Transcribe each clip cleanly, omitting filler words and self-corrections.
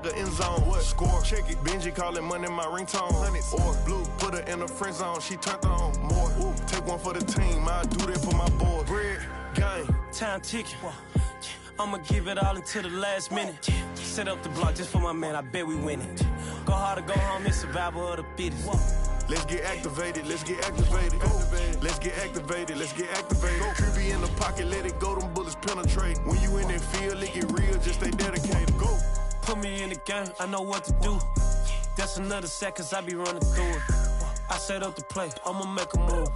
The end zone, what score? Check it. Benji calling money my ringtone. Hundreds or blue, put her in the friend zone. She turned on more. Ooh. Take one for the team. I do that for my boy. Bread, gang, time ticking. I'ma give it all until the last minute. Set up the block just for my man. I bet we win it. Go hard or go home. It's survival of the fittest. Let's get activated, let's get activated. Go. Let's get activated, let's get activated. QB in the pocket, let it go, them bullets penetrate. When you in that field, it get real, just stay dedicated. Go. Put me in the game, I know what to do. That's another set, cause I be running through it. I set up the play, I'ma make a move.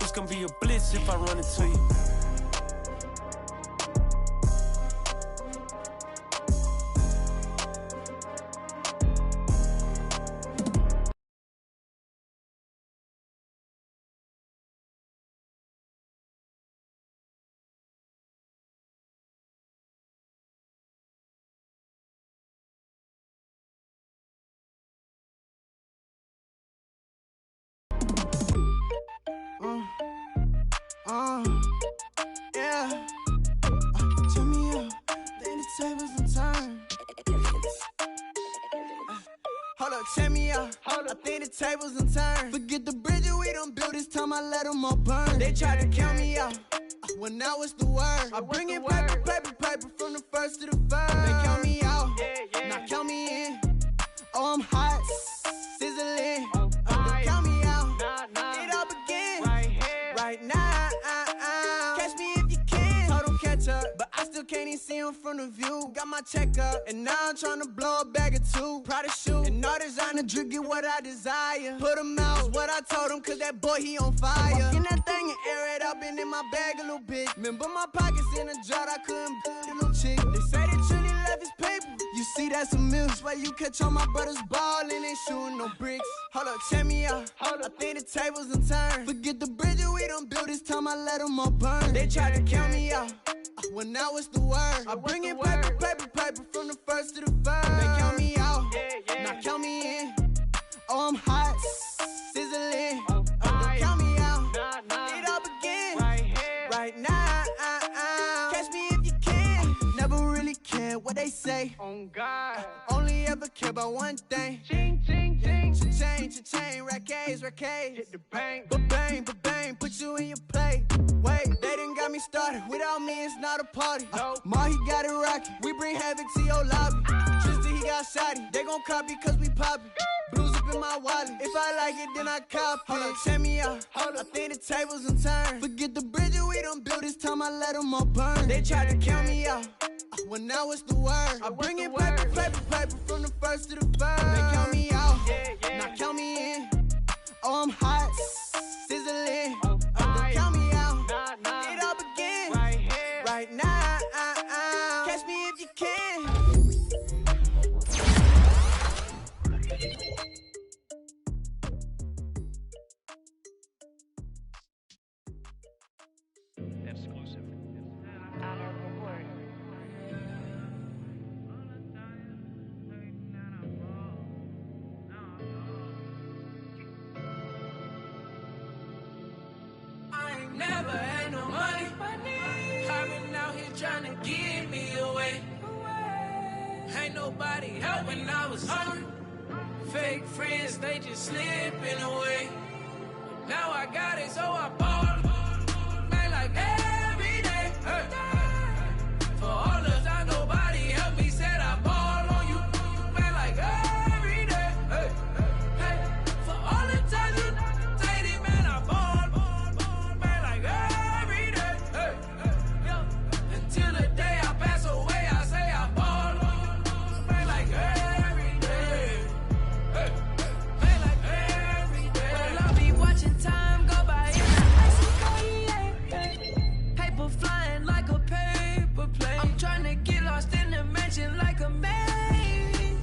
It's gonna be a blitz if I run into you. Yeah. Turn me up, then the tables and turn. Hold up, check me out. I think the tables and turn. Forget the bridge we done built, this time I let them all burn. They tried to count me out, when now it's the word. I bring it paper, paper, paper from the first to the third. They count me out, now count me in. Oh, I'm hot, sizzling. Don't count me out, it all begin right now. Catch me if you can. Told them catch up, but I still can't even see them from the view. Got my check up, and now I'm trying to blow a bag or two. Proud of shoe, and all designer drip, get what I desire. Put him out, what I told him, cause that boy, he on fire. Walk in that thing and air it up, and in my bag a little bit. Remember my pockets in a jar, I couldn't the little chick. They say that Trinity left his paper. You see, that's a milk. Why you catch all my brothers ballin', ain't shooting no bricks. Hold up, check me out. I think the tables and turn. Forget the bridge we done built, this time I let them all burn. They tried to count me out, when now it's the word. I bring it paper, paper, paper from the first to the third. They count me out, now count me in. Oh, I'm hot, sizzling. Don't count me out, it all begin right now. Catch me if you can. Never really care what they say. On God, only ever care about one thing. Ching, ching, ching. Cha-chain, rackets. Hit the bank, ba-bang, put you in your play. Wait, they done got me started. Without me, it's not a party. Ma, he got it rockin'. We bring havoc to your lobby. Tristan, he got shotty. They gon' copy cause we poppin'. Blues up in my wallet. If I like it, then I cop it. Hold up, check me out. I think the tables and turn. Forget the bridge we done built, this time I let them all burn. They tried to count me out, when now it's the word. I bring it paper, paper, paper from the first to the third. They count me out, now count me in. Oh, I'm hot, sizzling. Don't count me out, it all begin right now. Catch me if you can. Exclusive. Never had no money. I've been out here trying to give me away. Ain't nobody helping, I was hungry. Fake friends, they just slipping away. Now I got it, so I ball. Man, like every day. Hey. For all the time nobody helped me, said I ball on you. Man, like every day. Hey. Hey. For all the times you dated, man, I ball. Until the day I pass away, I say I ball. Man, like every day. Hey. Man, like every day. Well, I be watching time go by in the icy paper flying like a paper plane. I'm trying to get lost in the mansion like a maze.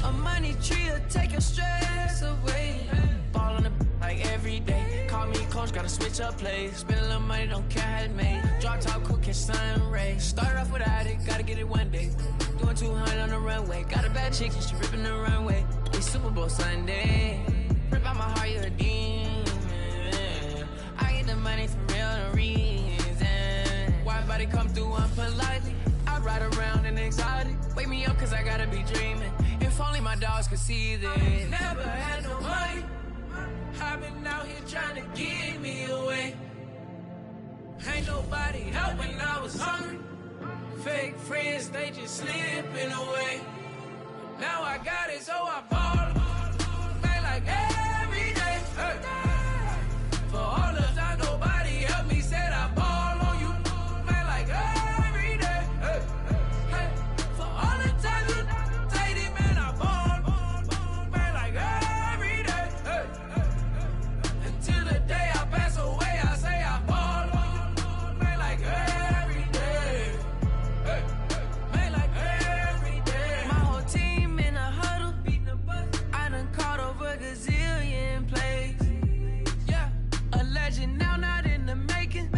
A money tree will take your stress away. Ball on the like every day. Call me coach, gotta switch up plays. Spend a little money, don't care how it made. Drop top, cool, catch sun rays. Start off without it, gotta get it one day. Doing 200 on the runway. Got a bad chick, she ripping the runway. It's Super Bowl Sunday. Rip out my heart, you a demon. I get the money for real reason. Why everybody come through unpolitely? I ride around in exotic. Wake me up cause I gotta be dreaming. If only my dogs could see this. Never had no money. I've been out here trying to give me away. Ain't nobody help when I was hungry. Fake friends, they just slipping away. Now I got it, so I ball. Man, like every day. Hey. For all the time nobody helped me, said I ball on you. Man, like every day. Hey. Hey. For all the time you take it, man, I ball. Man, like every day. Hey. Until the day I pass away, I say I ball on you. Man, like every day. Hey. Man, like every day. My whole team in a huddle, beating the bus. I done caught over a gazillion plays. Yeah, a legend now, not in the making.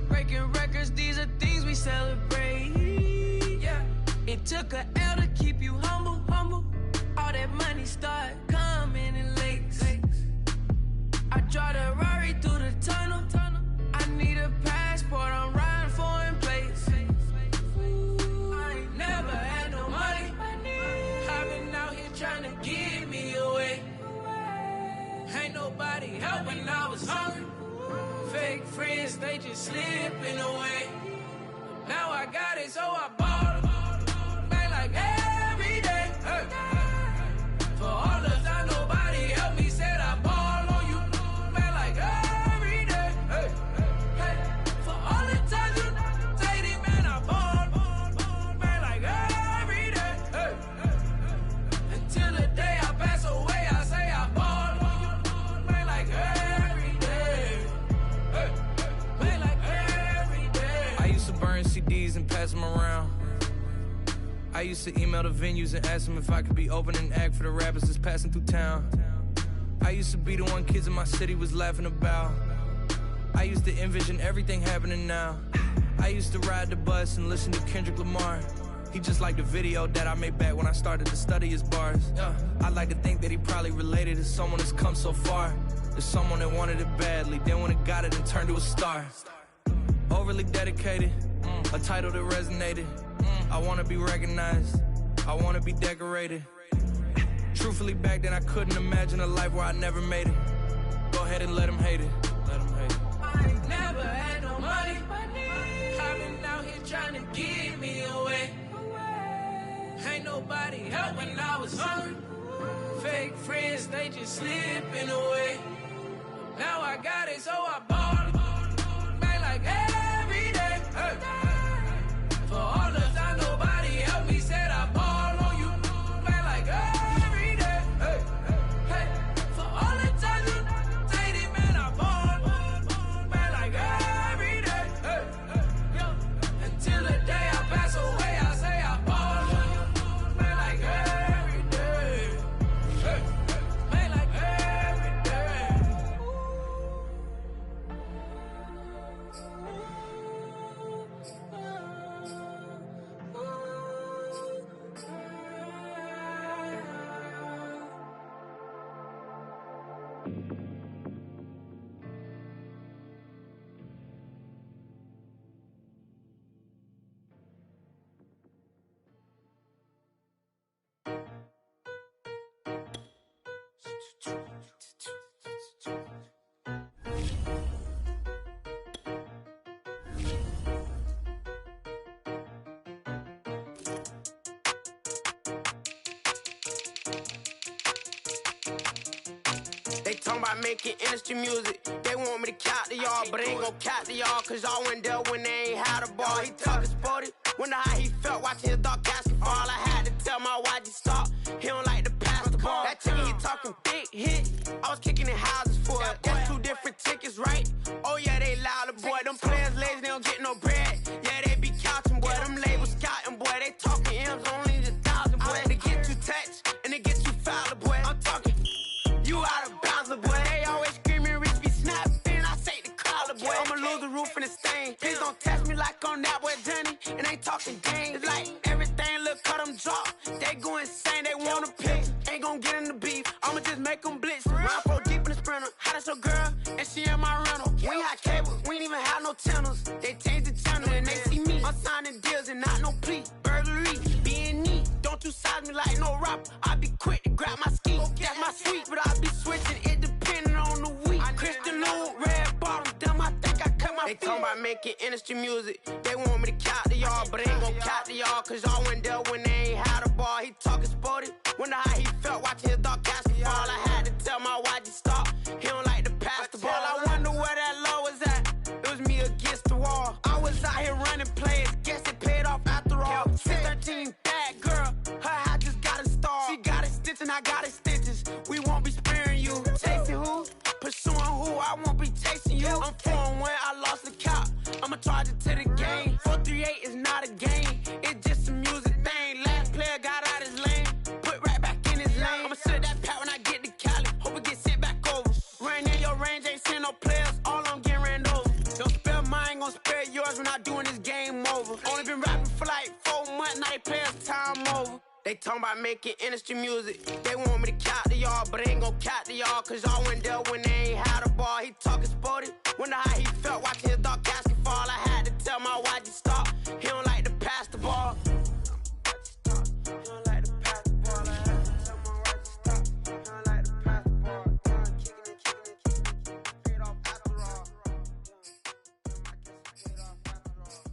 Breaking records, these are things we celebrate. Yeah, it took a L to keep you humble. All that money start coming in lakes. I draw the Rari through the tunnel. I need a passport, I'm riding foreign plates. I ain't never had no money. I've been out here trying to give me away. Ain't nobody help when I was hungry. Fake friends, they just slipping away. Now I got it, so I ball. Man, like every day. Hey. For all the time nobody helped me, said I ball on you. Man, like every day. Hey. Hey. For all the time you take it, man, I ball. Man, like every day. Hey. Until the day I pass away, I say I ball on you. Man, like every day. Hey. Man, like every day. I used to burn CDs and pass them around. I used to email the venues and ask them if I could be opening act for the rappers that's passing through town. I used to be the one kids in my city was laughing about. I used to envision everything happening now. I used to ride the bus and listen to Kendrick Lamar. He just like the video that I made back when I started to study his bars. I like to think that he probably related to someone that's come so far. There's someone that wanted it badly, then when it got it and turned to a star. Overly dedicated, a title that resonated. I wanna be recognized, I wanna be decorated. Truthfully, back then I couldn't imagine a life where I never made it. Go ahead and let them hate it. I ain't never had no money. I've been out here trying to give me away. Ain't nobody help when I was hungry. Fake friends, they just slipping away. Now I got it, so I ball. Man, like every day. Hey. For all the time nobody helped me, said I ball on you. Man, like every day. Hey. Hey. For all the time you take it, man, I ball. Man, like every day. Hey. Until the day I pass away, I say I ball. Man, like every day. Hey. Man, like every day. They talking about making industry music. They want me to count to y'all, but I ain't gon' count to y'all, cause y'all went there when they ain't had a ball. He talking sporty, wonder how he felt watching his dog basketball. I had to tell my YG stop, he don't like to pass the ball. That ticket, he talking big hit, I was kicking in houses for it. That's two different tickets, right? Oh yeah, they louder, boy. Them players lazy, they don't get no bread. Yeah, they be couching, boy. Them labels scouting, boy. They talking M's, only the 1,000, boy. They get too touched, and they get too foul, boy. I'm talking, you out of bounds, boy. They always screaming, Rich be snapping. I say the collar, boy. I'ma lose the roof in the stain. Please don't test me like on that boy Johnny. And ain't talking game. It's like everything look cut them drop. They go insane, they want a pick. Ain't gon' get in the beef. I'ma just make them blitz. Round 4 deep in the sprinter. How that's your girl? And she in my rental. We ain't had cable, we ain't even have no channels. They changed the channel and they see me. I'm signing deals and not no plea. Burglary, being you size me like no rapper, I be quick to grab my ski. That's my sweet, but I be switching it depending on the week. Christian Lou, red bottom, damn, I think I cut my feet. They talking about making industry music. They want me to count to y'all, but I ain't gon' count to y'all, cause y'all went there when they ain't had a ball. He talking sporty, wonder how he felt watching his dog catch the ball. I had to tell my YG stop, he don't like to pass the ball. I wonder where that low was at, it was me against the wall. I was out here running plays, guess it paid off after all. 613, bad girl, her hat just got installed. She got it stitched and I got it stitches. We won't be sparing you. Chasing who? Pursuing who? I won't be chasing you. I'm 4-1, I lost the count. I'ma charge it to the game. 438 is not a game, it's just a music thing. Last player got out his lane, put right back in his lane. I'ma sit that pat when I get to Cali, hope it get sent back over. Ran in your range, ain't send no players, all I'm getting ran over. Don't spare mine, gon' spare yours when I doing this game over. Only been rapping for like 4 months, now they play us time over. They talking about making industry music. They want me to count to y'all, but I ain't gon' count to y'all, cause y'all went there when they ain't had a ball. He talking sporty, wonder how he felt watching his dog catch the fall. I had to tell my YG stop, he don't like to pass the ball. He don't like to pass the ball. I had to tell my YG stop, he don't like to pass the ball. Kicking it, paid off after all. Paid off after all.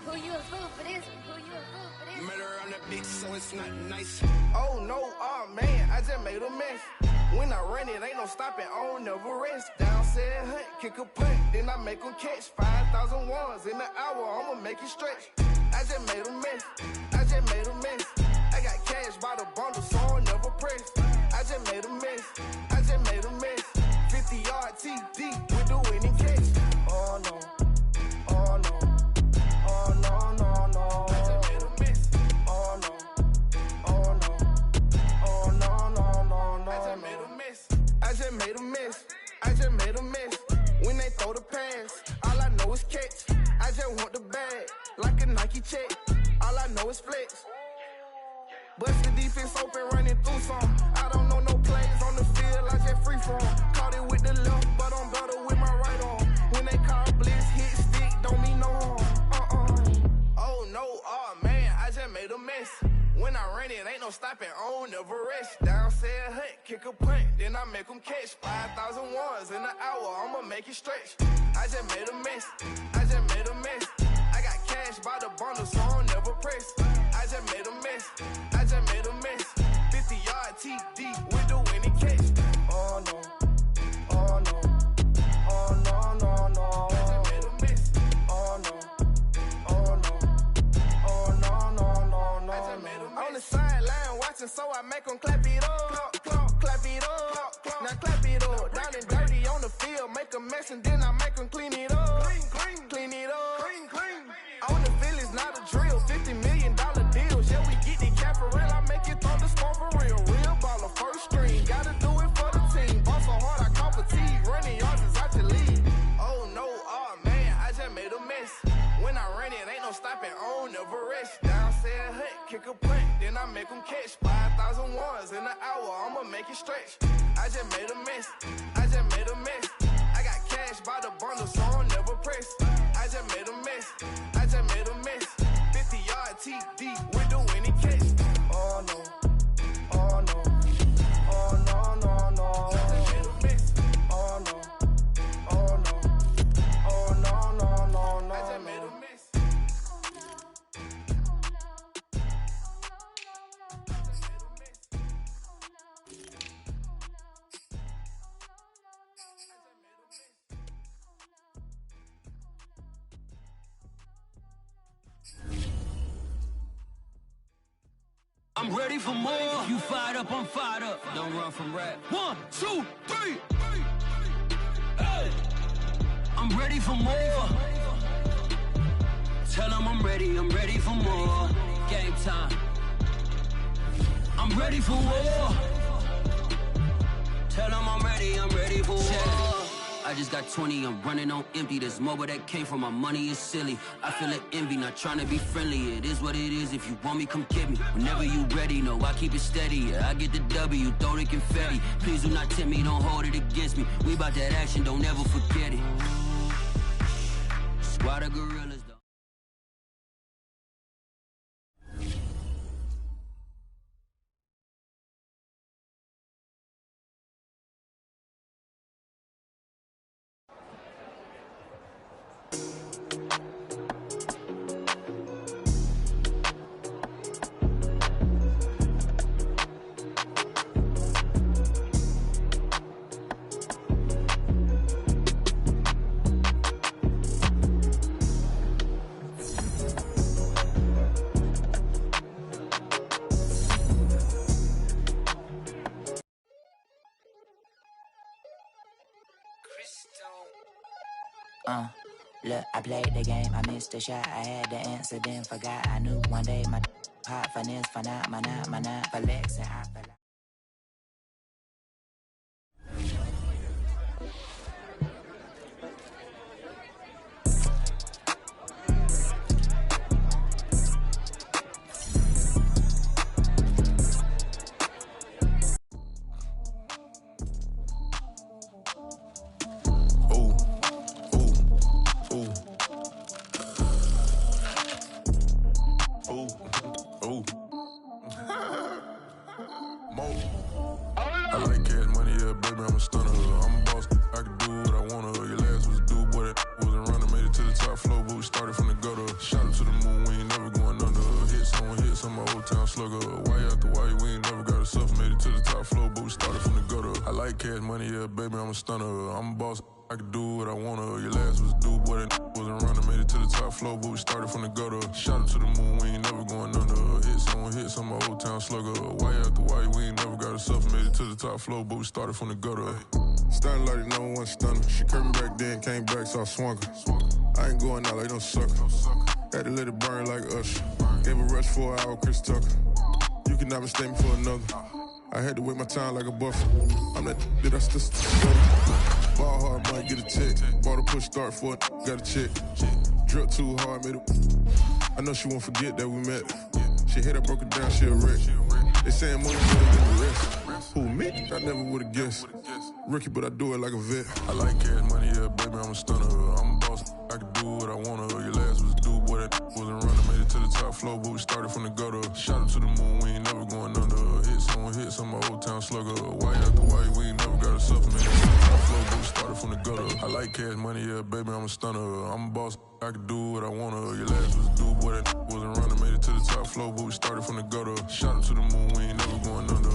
Who you a fool for this? Who you a fool for this? Murder on the bitch, so it's not nice. Oh no, oh man, I just made a mess. When I run it, ain't no stopping, I don't never rest. Down said hunt, kick a punt, then I make them catch 5,000 ones in the hour, I'ma make it stretch. I just made a mess, I just made a mess. I got cash by the bundle, so I'll never press. I just made a mess, I just made a mess. 50-yard TD with the winning catch. Oh no, oh no, oh no, no, no. I just made a mess, oh no, oh no, oh no, no, no, no. I just made a mess, I just made a mess, I just made a mess. When they throw the pass, all I know is catch. I just want the bag, like a Nike check. All I know is flex. Bust the defense open, running through some. I don't know no plays on the field, I just free form. Caught it with the left, but I'm better with my right arm. When they call blitz, hit stick, don't mean no harm. Oh no, oh man, I just made a mess. When I ran it, ain't no stopping, I don't never rest. Down said hunt, kick a punt, then I make them catch 5,000 ones in an hour, I'ma make it stretch. I just made a mess, I just made a mess. I got cash by the bundle, so I'll never press. I just made a mess, I just made a mess. 50-yard TD with the winning catch. Oh no, oh no, oh no, no, no. I just made a mess. Oh no, oh no, oh no, no, no, no. I just made a mess. On the sideline watching, so I make them clap it up. Clap, clap, clap it up. Clap, now clap it up. Down and dirty on the field, make a mess and then I make them clean it up. Clean it up. On the field is not a drill. $50 million deals. Yeah, we get the cap for real. I make it thunderstorm for real. Real baller, first string. Gotta do it for the team. Ball so hard, I call fatigue. Running yards is out your league. Oh no, oh man, I just made a mess. When I ran it, ain't no stopping, I don't never rest. Down said hunt, kick a punt, then I make them catch 5,000 ones in an hour, I'ma make it stretch. I just made a mess, I just made a mess. I got cash by the bundle, so I'll never press. I just made a mess, I just made a mess. 50-yard TD with the winning catch. Oh no, oh no, oh no, no, no. I just made a mess. Oh no, oh no, oh no, no, no, no. I just made a mess. I'm ready for more. You fired up, I'm fired up. Don't run from rap. 1, 2, 3. Hey. I'm ready for more. Tell them I'm ready for more. Game time. I'm ready for war. Tell them I'm ready for war. I just got 20, I'm running on empty. This mobile that came from my money is silly. I feel it envy, not trying to be friendly. It is what it is, if you want me, come get me. Whenever you ready, no, I keep it steady. Yeah, I get the W, throw the confetti. Please do not tempt me, don't hold it against me. We bout that action, don't ever forget it. Squad of gorillas. Look, I played the game, I missed the shot. I had the answer, then forgot. I knew one day my hot finesse, for not, my not, for Lex, and I fell out. I like cash money, yeah, baby, I'm a stunner. I'm a boss, I can do what I wanna. Your last was a dude, boy, that wasn't running. Made it to the top floor, but we started from the gutter. Shot it to the moon, we ain't never going under. Hit some old town slugger. Why after why, we ain't never got a suffer. Made it to the top floor, but we started from the gutter. I like cash money, yeah, baby, I'm a stunner. I'm a boss, I can do what I wanna. Your last was a dude, boy, that wasn't running. Made it to the top floor, but we started from the gutter. Shot it to the moon, we ain't never going under. Hit some old town slugger. Why after why, we ain't never got a suffer. Made it to the top floor, but we started from the gutter. Starting like no one stunner. She curved me back then, came back, so I swung her. I ain't going out like no sucker. Had to let it burn like Usher. Gave a rush for an hour, Chris Tucker. You can never mistake me for another. I had to wait my time like a buffer. I'm that I still stutter. Ball hard, might get a check. Bought a push start for it, got a check. Drip too hard, made it. I know she won't forget that we met. She hit, I broke it down, she a wreck. They saying money better than the rest. Who, me? I never would've guessed. Rookie, but I do it like a vet. I like cash money, yeah, baby, I'm a stunner. I'm a boss, I can do what I wanna. Your last was a dude, boy, that wasn't running. Made it to the top floor, but we started from the gutter. Shot it to the moon, we ain't never going under. Hit some old town slugger. Why after why, we ain't never got a suffer. Made it to the top floor, but we started from the gutter. I like cash money, yeah, baby, I'm a stunner. I'm a boss, I can do what I wanna. Your last was a dude, boy, that wasn't running. Made it to the top floor, but we started from the gutter. Shot it to the moon, we ain't never going under.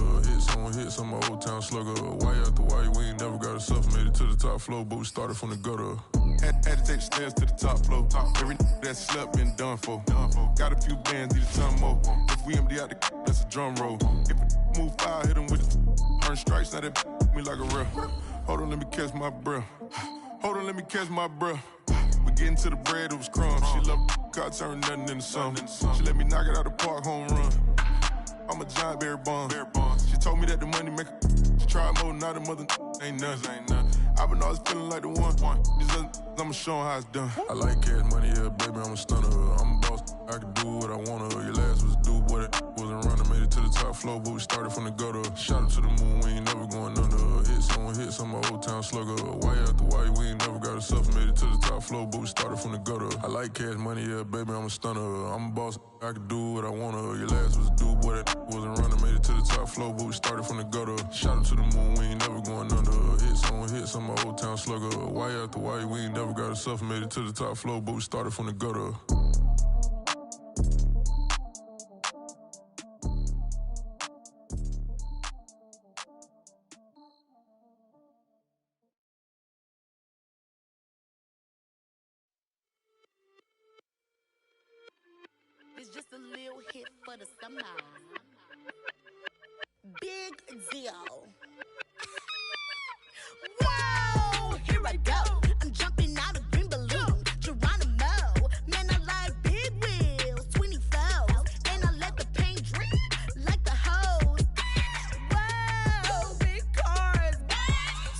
Hit some old town slugger. Why after why, we ain't never got a suffer. Made it to the top floor, but we started from the gutter. Had to take the stairs to the top floor. Every that slept been done for. Got a few bands, need a ton more. If we empty out the that's a drum roll. If it move fire, hit him with it. Earn stripes, now that me like a ref. Hold on, let me catch my breath. Hold on, let me catch my breath. We getting to the bread, it was crumbs. She loved car, turned nothing into something. She let me knock it out the park, home run. I'm a giant Barry Bonds. She told me that the money make her. She tried more, now the mother ain't nothing. I've been always feeling like the one. These other I'ma show 'em how it's done. I like cash money, yeah, baby, I'm a stunner. I'm a boss, I can do what I wanna. Your last was a dude, boy, that wasn't running. Made it to the top floor, but we started from the gutter. Shot it to the moon, we ain't never going under. Hit some old town slugger. Why after why, we ain't never got a suffer. Made it to the top floor, but we started from the gutter. I like cash money, yeah, baby, I'm a stunner. I'm a boss, I can do what I wanna. Your last was a dude, boy, that wasn't running. Made it to the top floor, but we started from the gutter. Shot it to the moon, we ain't never going under. Hit some old town slugger. Why after why, we ain't never got a suffer. Made it to the top floor, but we started from the gutter. It's just a little hit for the summer. Big deal. Whoa, here I go. I'm jumping out of green balloon. Geronimo, man, I like big wheels. 24s, and I let the paint drip like the hose. Whoa, big cars.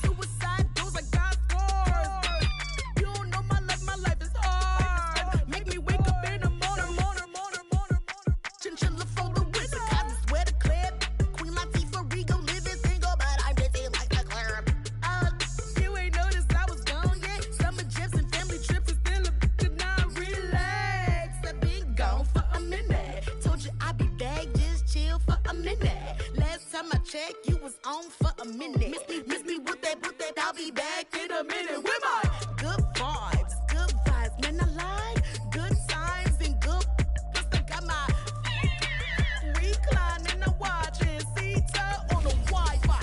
Suicide doors, I got scores. check, you was on for a minute. Miss me with that, I'll be back in a minute. With my good vibes, man, I like good times and good. Plus I got my reclining, I'm watching Sita on the Wi-Fi.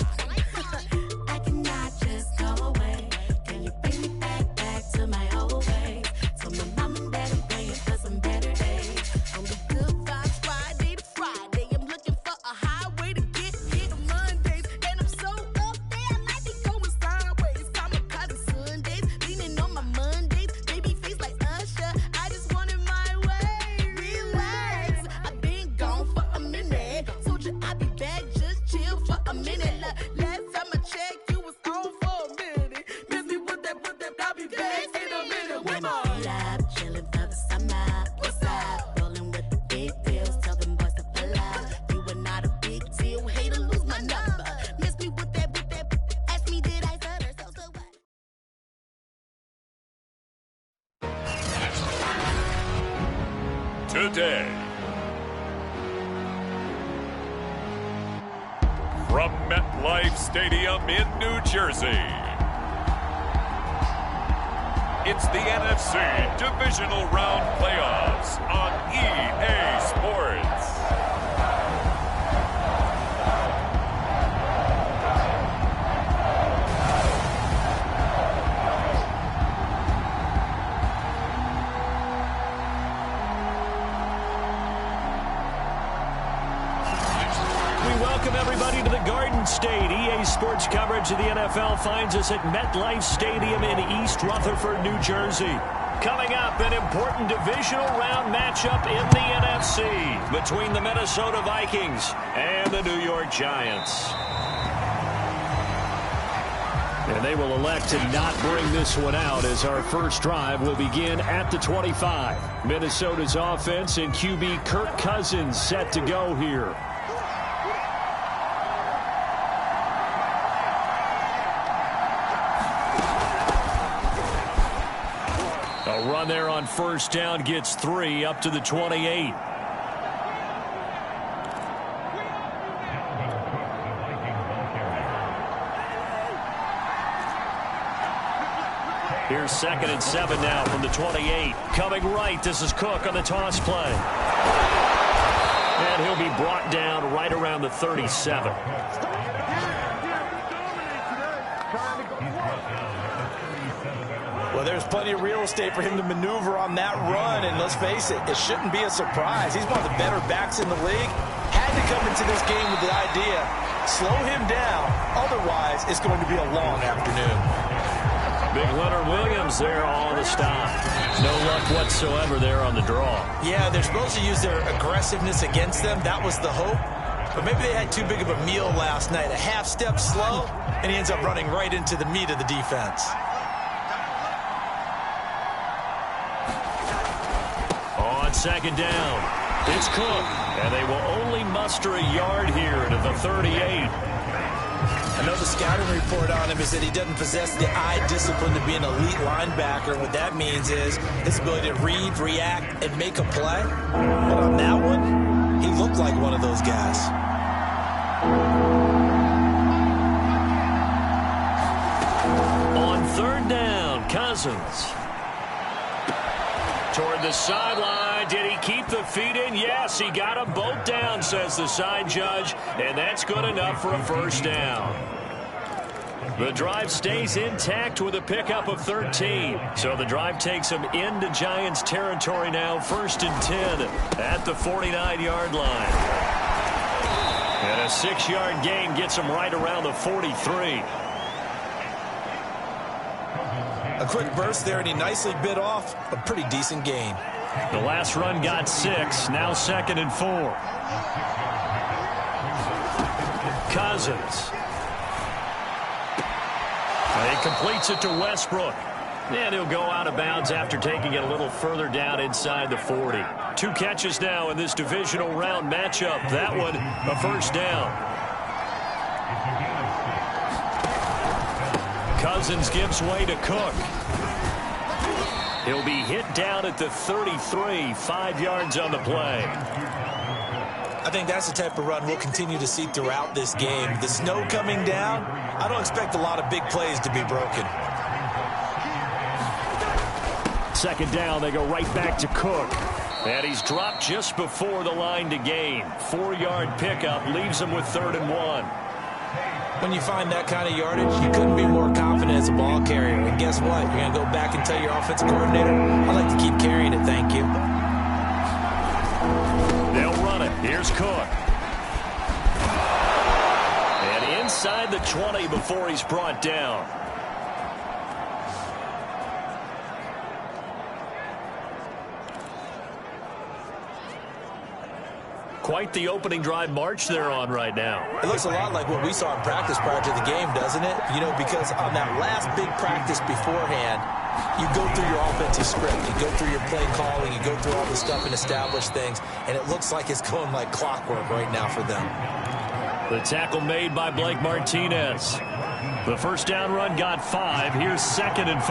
I cannot just go away. Can you bring me back to my old ways? Tell my mom and dad I'm praying for some better days. On the good vibes, Friday to Friday, I'm looking for a highway to get on Mondays, and I'm so up there, I might be going sideways. Kamikaze Sundays, leaning on my Mondays, baby face like Usher. I just wanted my way. Relax, I've been gone for a minute. Told you I'd be back, just chill for a minute. Last time I checked, you was on for a minute. Miss me with that, I'll be back in a minute. With my love, chilling for the summer. What's up? Rolling with the big deals. Tell them boys to pull up. You are not a big deal. Hate to lose my number. Miss me with that. Ask me, did I stutter? So what? Today, from MetLife Stadium in New Jersey, it's the NFC Divisional Round Playoffs on EA Sports. Welcome, everybody, to the Garden State. EA Sports coverage of the NFL finds us at MetLife Stadium in East Rutherford, New Jersey. Coming up, an important divisional round matchup in the NFC between the Minnesota Vikings and the New York Giants. And they will elect to not bring this one out as our first drive will begin at the 25. Minnesota's offense and QB Kirk Cousins set to go here. A run there on first down gets 3 up to the 28. Here's 2nd and 7 now from the 28. Coming right, this is Cook on the toss play. And he'll be brought down right around the 37. Well, there's plenty of real estate for him to maneuver on that run, and let's face it, it shouldn't be a surprise. He's one of the better backs in the league. Had to come into this game with the idea, slow him down, otherwise it's going to be a long afternoon. Big Leonard Williams there on the stop. No luck whatsoever there on the draw. Yeah, they're supposed to use their aggressiveness against them. That was the hope. But maybe they had too big of a meal last night. A half step slow, and he ends up running right into the meat of the defense. On 2nd down, it's Cook. And they will only muster a yard here to the 38. I know the scouting report on him is that he doesn't possess the eye discipline to be an elite linebacker. What that means is his ability to read, react, and make a play. But on that one, he looked like one of those guys. On 3rd down, Cousins. Toward the sideline. Did he keep the feet in? Yes, he got them both down, says the side judge, and that's good enough for a first down. The drive stays intact with a pickup of 13. So the drive takes him into Giants territory now, 1st and 10 at the 49-yard line. And a 6-yard gain gets him right around the 43. A quick burst there, and he nicely bit off a pretty decent gain. The last run got 6. Now 2nd and 4. Cousins. He completes it to Westbrook. And he'll go out of bounds after taking it a little further down inside the 40. 2 catches now in this divisional round matchup. That one, a first down. Cousins gives way to Cook. He'll be hit down at the 33, 5 yards on the play. I think that's the type of run we'll continue to see throughout this game. The snow coming down, I don't expect a lot of big plays to be broken. Second down, they go right back to Cook. And he's dropped just before the line to gain. 4-yard pickup leaves him with 3rd and 1. When you find that kind of yardage, you couldn't be more confident as a ball carrier. And guess what? You're going to go back and tell your offensive coordinator, I'd like to keep carrying it, thank you. They'll run it. Here's Cook. And inside the 20 before he's brought down. Quite the opening drive march they're on right now. It looks a lot like what we saw in practice prior to the game, doesn't it? You know, because on that last big practice beforehand, you go through your offensive script, you go through your play calling, you go through all the stuff and establish things, and it looks like it's going like clockwork right now for them. The tackle made by Blake Martinez. The first down run got 5. Here's 2nd and 5.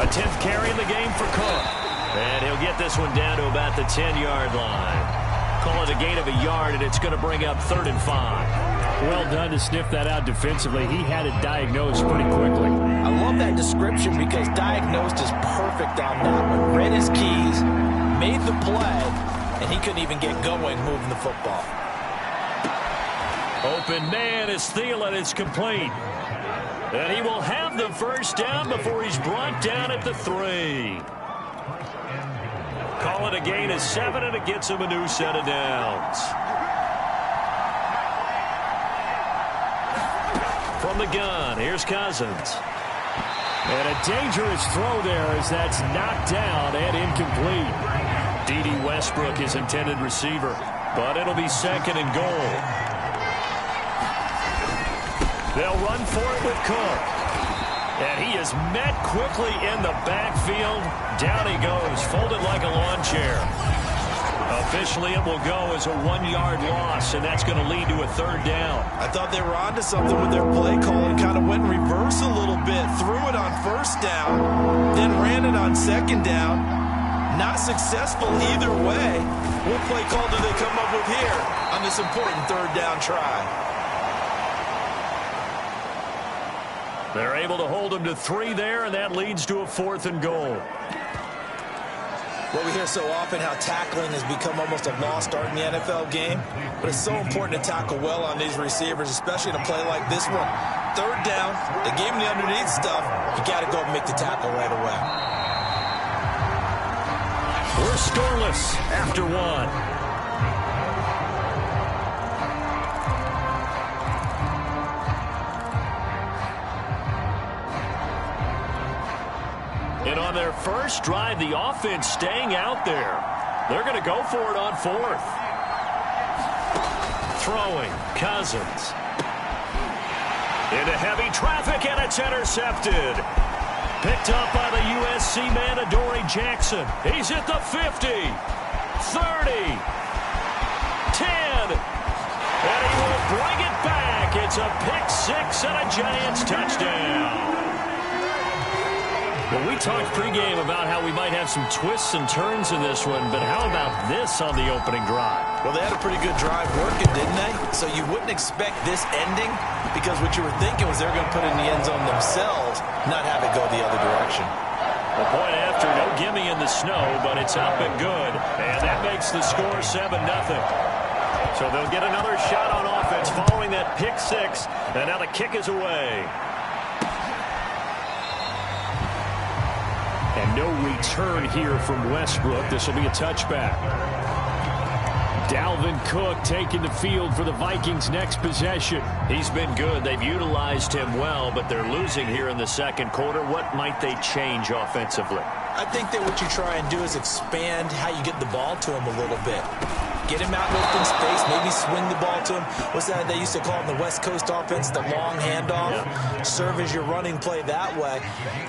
A 10th carry in the game for Cook. And he'll get this one down to about the 10-yard line. Call it a gain of a yard, and it's going to bring up 3rd and 5. Well done to sniff that out defensively. He had it diagnosed pretty quickly. I love that description because diagnosed is perfect on that one. Read his keys, made the play, and he couldn't even get going moving the football. Open man is Thielen. It's complete. And he will have the first down before he's brought down at the 3. Call it a gain of 7, and it gets him a new set of downs. From the gun, here's Cousins. And a dangerous throw there as that's knocked down and incomplete. D.D. Westbrook is intended receiver, but it'll be 2nd and goal. They'll run for it with Cook. And he is met quickly in the backfield. Down he goes, folded like a lawn chair. Officially, it will go as a 1-yard loss, and that's going to lead to a 3rd down. I thought they were onto something with their play call and kind of went reverse a little bit. Threw it on 1st down, then ran it on 2nd down. Not successful either way. What play call do they come up with here on this important 3rd down try? They're able to hold him to 3 there, and that leads to a 4th and goal. Well, we hear so often how tackling has become almost a lost art in the NFL game, but it's so important to tackle well on these receivers, especially in a play like this one. 3rd down, they gave him the underneath stuff. You got to go and make the tackle right away. We're scoreless after 1. And on their first drive, the offense staying out there. They're going to go for it on 4th. Throwing, Cousins. Into heavy traffic, and it's intercepted. Picked up by the USC man, Adoree Jackson. He's at the 50, 30, 10, and he will bring it back. It's a pick 6 and a Giants touchdown. Well, we talked pregame about how we might have some twists and turns in this one, but how about this on the opening drive? Well, they had a pretty good drive working, didn't they? So you wouldn't expect this ending because what you were thinking was they were going to put it in the end zone themselves, not have it go the other direction. The point after, no gimme in the snow, but it's up and good, and that makes the score 7-0. So they'll get another shot on offense following that pick 6, and now the kick is away. And no return here from Westbrook. This will be a touchback. Dalvin Cook taking the field for the Vikings' next possession. He's been good. They've utilized him well, but they're losing here in the 2nd quarter. What might they change offensively? I think that what you try and do is expand how you get the ball to him a little bit. Get him out in open space, maybe swing the ball to him. What's that they used to call in the West Coast offense, the long handoff? Yeah. Serve as your running play that way,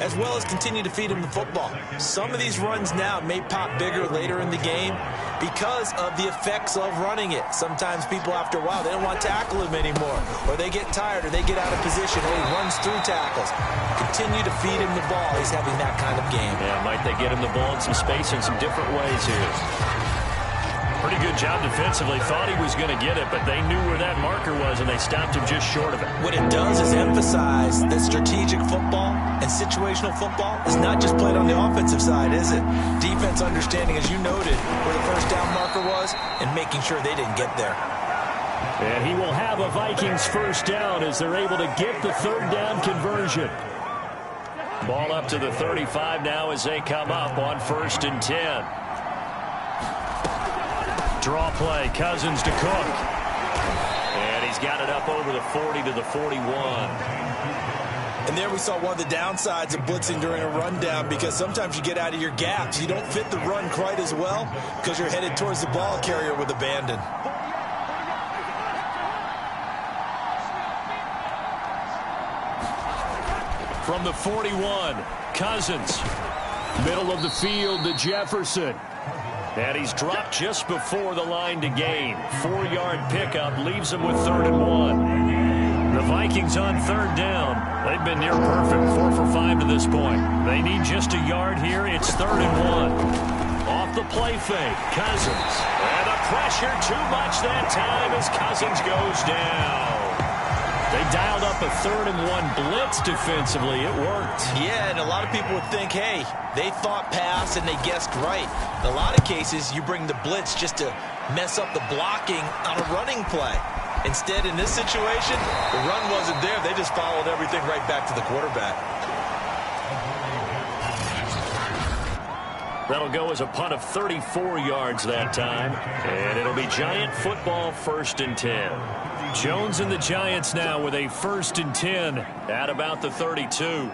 as well as continue to feed him the football. Some of these runs now may pop bigger later in the game because of the effects of running it. Sometimes people, after a while, they don't want to tackle him anymore, or they get tired, or they get out of position, or he runs through tackles. Continue to feed him the ball. He's having that kind of game. Yeah, might they get him the ball in some space in some different ways here. Pretty good job defensively. Thought he was going to get it, but they knew where that marker was, and they stopped him just short of it. What it does is emphasize that strategic football and situational football is not just played on the offensive side, is it? Defense understanding, as you noted, where the first down marker was and making sure they didn't get there. And he will have a Vikings first down as they're able to get the third down conversion. Ball up to the 35 now as they come up on 1st and 10. Draw play, Cousins to Cook. And he's got it up over the 40 to the 41. And there we saw one of the downsides of blitzing during a rundown, because sometimes you get out of your gaps. You don't fit the run quite as well because you're headed towards the ball carrier with abandon. From the 41, Cousins. Middle of the field to Jefferson. And he's dropped just before the line to gain. 4-yard pickup leaves him with 3rd and 1. The Vikings on 3rd down. They've been near perfect, 4 for 5 to this point. They need just a yard here. It's 3rd and 1. Off the play fake, Cousins. And the pressure too much that time as Cousins goes down. They dialed up a 3rd and 1 blitz defensively. It worked. Yeah, and a lot of people would think, hey, they thought pass and they guessed right. In a lot of cases, you bring the blitz just to mess up the blocking on a running play. Instead, in this situation, the run wasn't there. They just followed everything right back to the quarterback. That'll go as a punt of 34 yards that time. And it'll be Giant football, 1st and 10. Jones and the Giants now with a 1st and 10 at about the 32.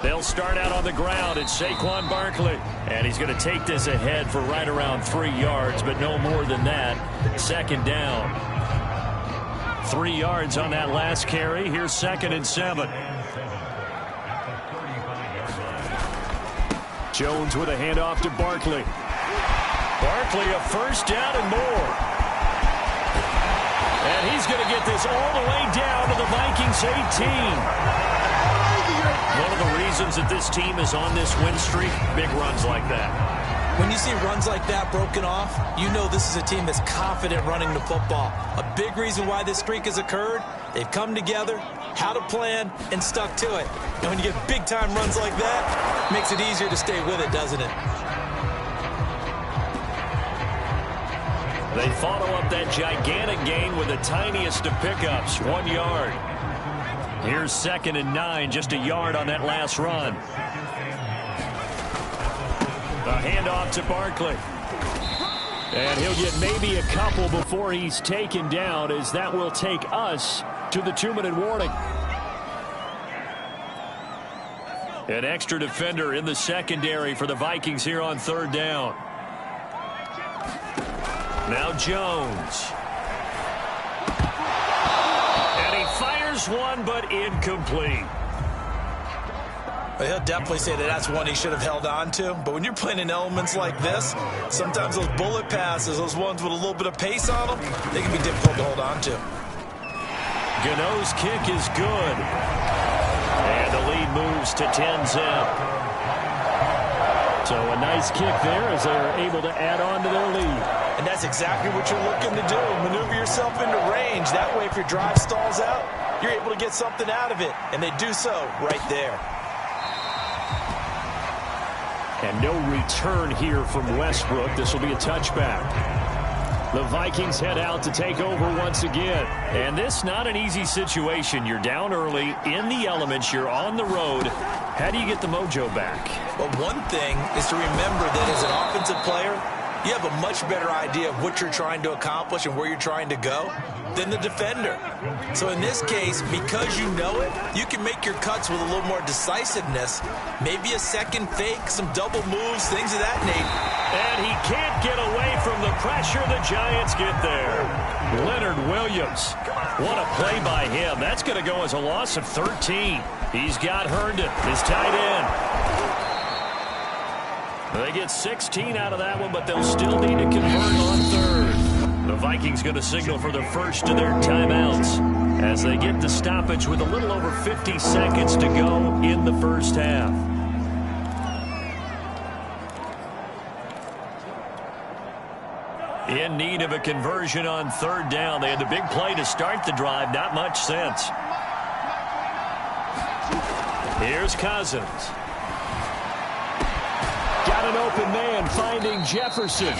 They'll start out on the ground. It's Saquon Barkley. And he's going to take this ahead for right around 3 yards, but no more than that. 2nd down. 3 yards on that last carry. Here's 2nd and 7. Jones with a handoff to Barkley. Barkley a 1st down and more. And he's going to get this all the way down to the Vikings 18. One of the reasons that this team is on this win streak, big runs like that. When you see runs like that broken off, you know this is a team that's confident running the football. A big reason why this streak has occurred, they've come together, had a plan, and stuck to it. And when you get big-time runs like that, it makes it easier to stay with it, doesn't it? They follow up that gigantic gain with the tiniest of pickups, 1 yard. Here's 2nd and 9, just a yard on that last run. A handoff to Barkley. And he'll get maybe a couple before he's taken down, as that will take us to the 2-minute warning. An extra defender in the secondary for the Vikings here on 3rd down. Now Jones. And he fires one, but incomplete. Well, he'll definitely say that that's one he should have held on to. But when you're playing in elements like this, sometimes those bullet passes, those ones with a little bit of pace on them, they can be difficult to hold on to. Gano's kick is good. And the lead moves to 10-zip. So a nice kick there as they're able to add on to their lead. And that's exactly what you're looking to do. Maneuver yourself into range. That way, if your drive stalls out, you're able to get something out of it. And they do so right there. And no return here from Westbrook. This will be a touchback. The Vikings head out to take over once again. And this not an easy situation. You're down early, in the elements, you're on the road. How do you get the mojo back? Well, one thing is to remember that as an offensive player, you have a much better idea of what you're trying to accomplish and where you're trying to go than the defender. So in this case, because you know it, you can make your cuts with a little more decisiveness. Maybe a second fake, some double moves, things of that nature. And he can't get away from the pressure. The Giants get there. Leonard Williams. What a play by him. That's going to go as a loss of 13. He's got Herndon, his tight end. They get 16 out of that one, but they'll still need to convert on third. The Vikings going to signal for the first of their timeouts as they get the stoppage with a little over 50 seconds to go in the first half. In need of a conversion on third down. They had the big play to start the drive. Not much sense. Here's Cousins. Got an open man finding Jefferson.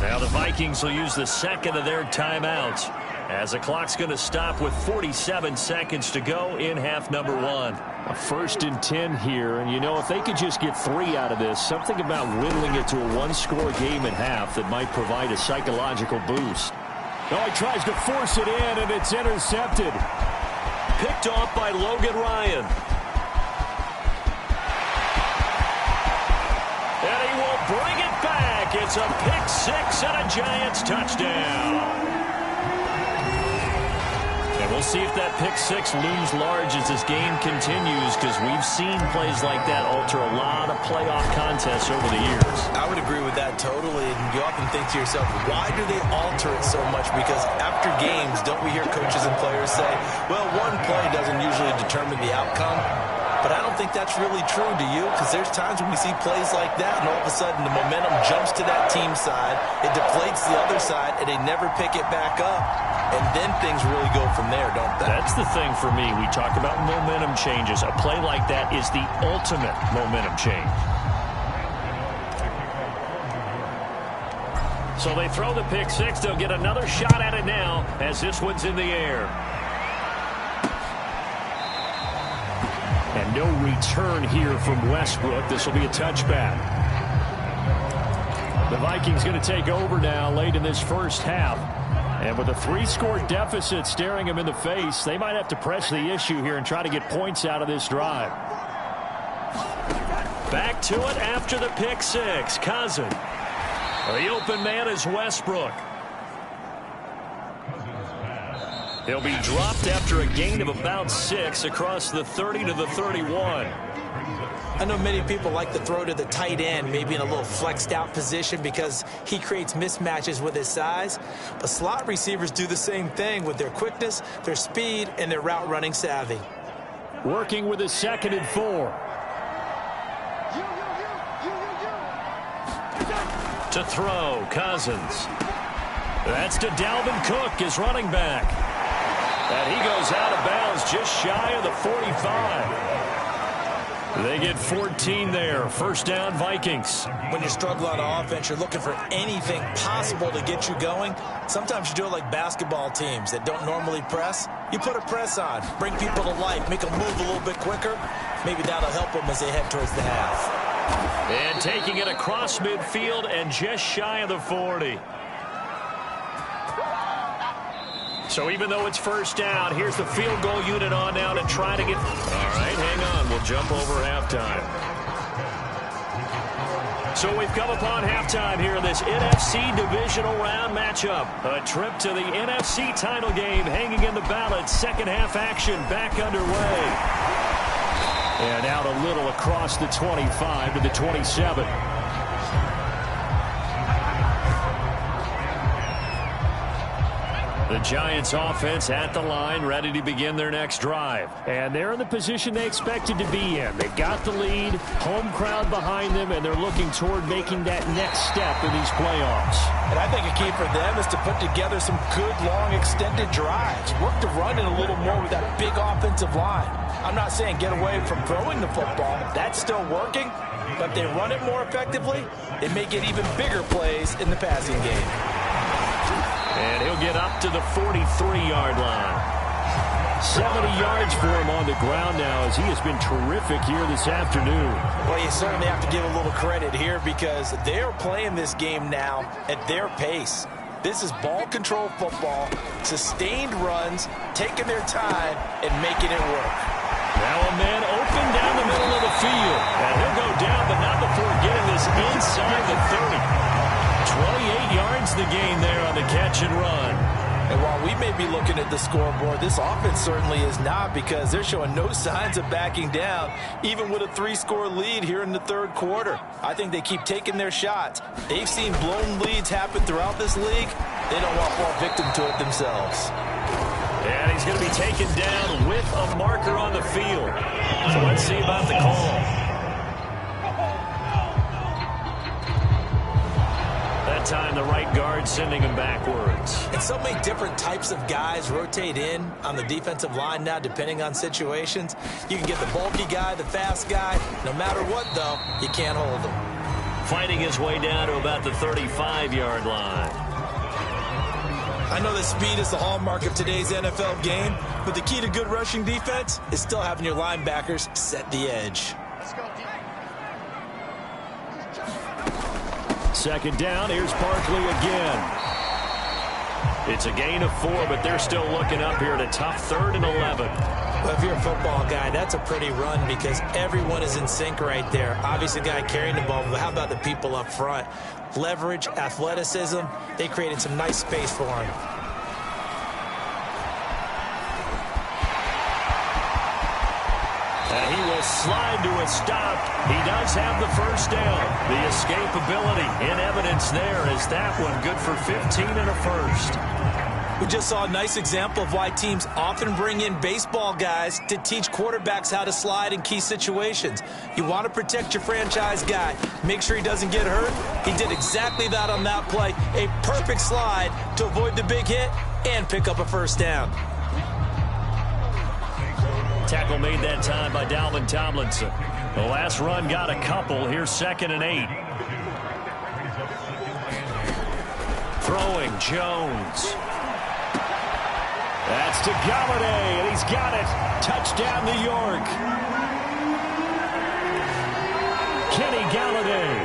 Now the Vikings will use the second of their timeouts as the clock's going to stop with 47 seconds to go in half number one. A 1st and 10 here, and you know, if they could just get 3 out of this, something about whittling it to a one-score game at half that might provide a psychological boost. Oh, he tries to force it in, and it's intercepted. Picked off by Logan Ryan. And he will bring it back. It's a pick 6 and a Giants touchdown. And we'll see if that pick 6 looms large as this game continues, because we've seen plays like that alter a lot of playoff contests over the years. I would agree with that totally. And you often think to yourself, why do they alter it so much? Because after games, don't we hear coaches and players say, well, one play doesn't usually determine the outcome? But I don't think that's really true, do you? Because there's times when we see plays like that, and all of a sudden the momentum jumps to that team side, it deflates the other side, and they never pick it back up. And then things really go from there, don't they? That's the thing for me. We talk about momentum changes. A play like that is the ultimate momentum change. So they throw the pick 6. They'll get another shot at it now as this one's in the air. And no return here from Westbrook. This will be a touchback. The Vikings going to take over now late in this first half. And with a 3-score deficit staring them in the face, they might have to press the issue here and try to get points out of this drive. Back to it after the pick 6. Cousins. The open man is Westbrook. He'll be dropped after a gain of about 6 across the 30 to the 31. I know many people like to throw to the tight end, maybe in a little flexed out position because he creates mismatches with his size. But slot receivers do the same thing with their quickness, their speed, and their route running savvy. Working with a 2nd and 4. To throw, Cousins. That's to Dalvin Cook, his running back. And he goes out of bounds just shy of the 45. They get 14 there. First down, Vikings. When you struggle on offense, you're looking for anything possible to get you going. Sometimes you do it like basketball teams that don't normally press. You put a press on, bring people to life, make them move a little bit quicker. Maybe that'll help them as they head towards the half. And taking it across midfield and just shy of the 40. So even though it's first down, here's the field goal unit on now to try to get... All right, hang on. We'll jump over halftime. So we've come upon halftime here in this NFC divisional round matchup. A trip to the NFC title game hanging in the balance. Second half action back underway. And out a little across the 25 to the 27. The Giants offense at the line, ready to begin their next drive. And they're in the position they expected to be in. They've got the lead, home crowd behind them, and they're looking toward making that next step in these playoffs. And I think a key for them is to put together some good, long, extended drives. Work to run it a little more with that big offensive line. I'm not saying get away from throwing the football. That's still working. But if they run it more effectively, it may get even bigger plays in the passing game. And he'll get up to the 43-yard line. 70 yards for him on the ground now as he has been terrific here this afternoon. Well, you certainly have to give a little credit here because they're playing this game now at their pace. This is ball control football, sustained runs, taking their time, and making it work. Now a man open down the middle of the field. And he'll go down, but not before getting this inside the 30. 28 yards in the game there on the catch and run. And while we may be looking at the scoreboard, this offense certainly is not, because they're showing no signs of backing down, even with a 3-score lead here in the third quarter. I think they keep taking their shots. They've seen blown leads happen throughout this league. They don't want to fall victim to it themselves. And he's going to be taken down with a marker on the field. So let's see about the call. That time the right guard sending him backwards. And so many different types of guys rotate in on the defensive line now, depending on situations. You can get the bulky guy, the fast guy. No matter what, though, you can't hold him. Fighting his way down to about the 35-yard line. I know that speed is the hallmark of today's NFL game, but the key to good rushing defense is still having your linebackers set the edge. Second down, here's Barkley again. It's a gain of 4, but they're still looking up here at a tough 3rd and 11. Well, if you're a football guy, that's a pretty run because everyone is in sync right there. Obviously, the guy carrying the ball, but how about the people up front? Leverage, athleticism, they created some nice space for him. And he will slide to a stop. He does have the first down. The escapability in evidence there is that one good for 15 and a first. We just saw a nice example of why teams often bring in baseball guys to teach quarterbacks how to slide in key situations. You want to protect your franchise guy. Make sure he doesn't get hurt. He did exactly that on that play. A perfect slide to avoid the big hit and pick up a first down. Tackle made that time by Dalvin Tomlinson. The last run got a couple. Here's 2nd and 8. Throwing, Jones. That's to Galladay, and he's got it. Touchdown, New York. Kenny Galladay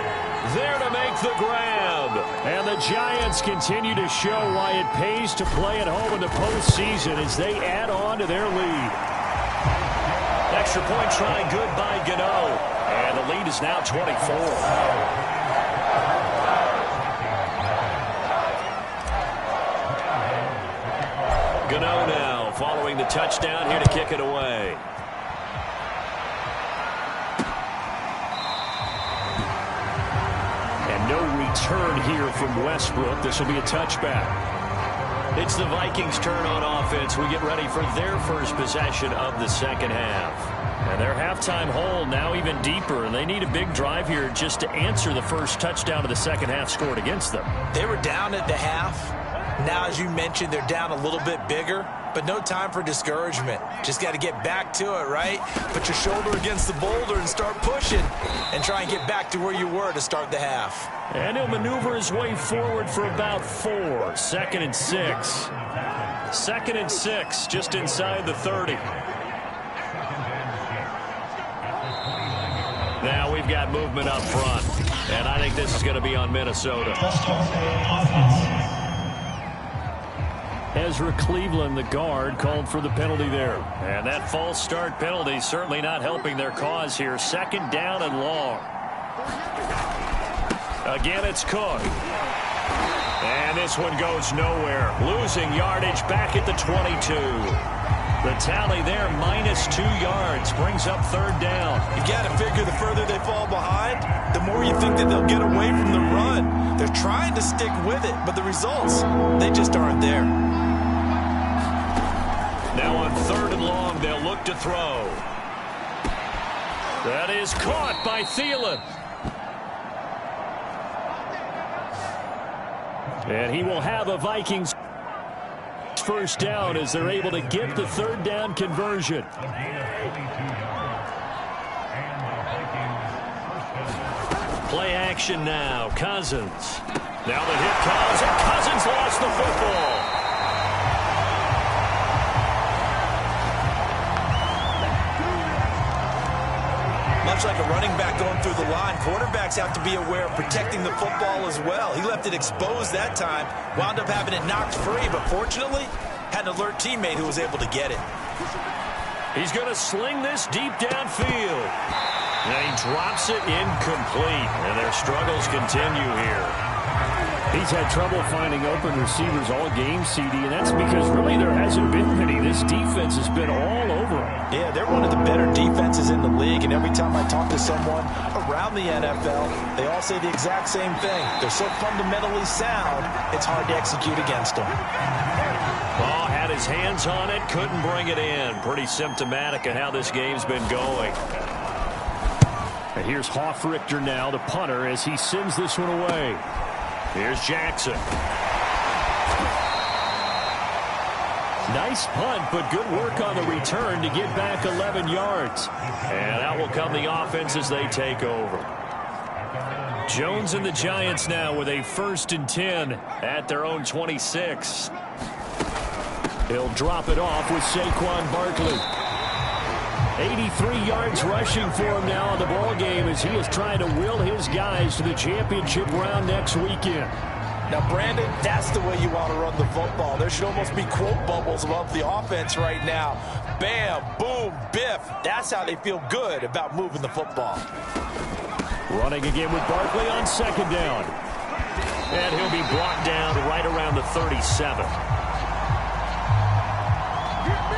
there to make the grab. And the Giants continue to show why it pays to play at home in the postseason as they add on to their lead. Extra point try good by Gano. And the lead is now 24. Gano now following the touchdown here to kick it away. And no return here from Westbrook. This will be a touchback. It's the Vikings' turn on offense. We get ready for their first possession of the second half. And their halftime hole now even deeper, and they need a big drive here just to answer the first touchdown of the second half scored against them. They were down at the half. Now, as you mentioned, they're down a little bit bigger, but no time for discouragement. Just got to get back to it, right? Put your shoulder against the boulder and start pushing and try and get back to where you were to start the half. And he'll maneuver his way forward for about 4. 2nd and 6. 2nd and 6, just inside the 30. Now we've got movement up front, and I think this is going to be on Minnesota. Ezra Cleveland, the guard, called for the penalty there. And that false start penalty certainly not helping their cause here. 2nd down and long. Again, it's Cook. And this one goes nowhere. Losing yardage back at the 22. The tally there, -2 yards, brings up 3rd down. You've got to figure the further they fall behind, the more you think that they'll get away from the run. They're trying to stick with it, but the results, they just aren't there. Now on 3rd and long, they'll look to throw. That is caught by Thielen. And he will have a Vikings first down as they're able to get the 3rd down conversion. Play action now. Cousins. Now the hit comes, and Cousins lost the football. Much like a running back going through the line, quarterbacks have to be aware of protecting the football as well. He left it exposed that time, wound up having it knocked free, but fortunately, had an alert teammate who was able to get it. He's going to sling this deep downfield. And he drops it incomplete, and their struggles continue here. He's had trouble finding open receivers all game, CD, and that's because really there hasn't been many. This defense has been all over him. Yeah, they're one of the better defenses in the league, and every time I talk to someone around the NFL, they all say the exact same thing. They're so fundamentally sound, it's hard to execute against them. Oh, had his hands on it, couldn't bring it in. Pretty symptomatic of how this game's been going. And here's Hofrichter now, the punter, as he sends this one away. Here's Jackson. Nice punt, but good work on the return to get back 11 yards. And out will come the offense as they take over. Jones and the Giants now with a 1st and 10 at their own 26. He'll drop it off with Saquon Barkley. 83 yards rushing for him now in the ball game as he is trying to will his guys to the championship round next weekend. Now, Brandon, that's the way you want to run the football. There should almost be quote bubbles above the offense right now. Bam, boom, biff. That's how they feel good about moving the football. Running again with Barkley on 2nd down. And he'll be brought down right around the 37.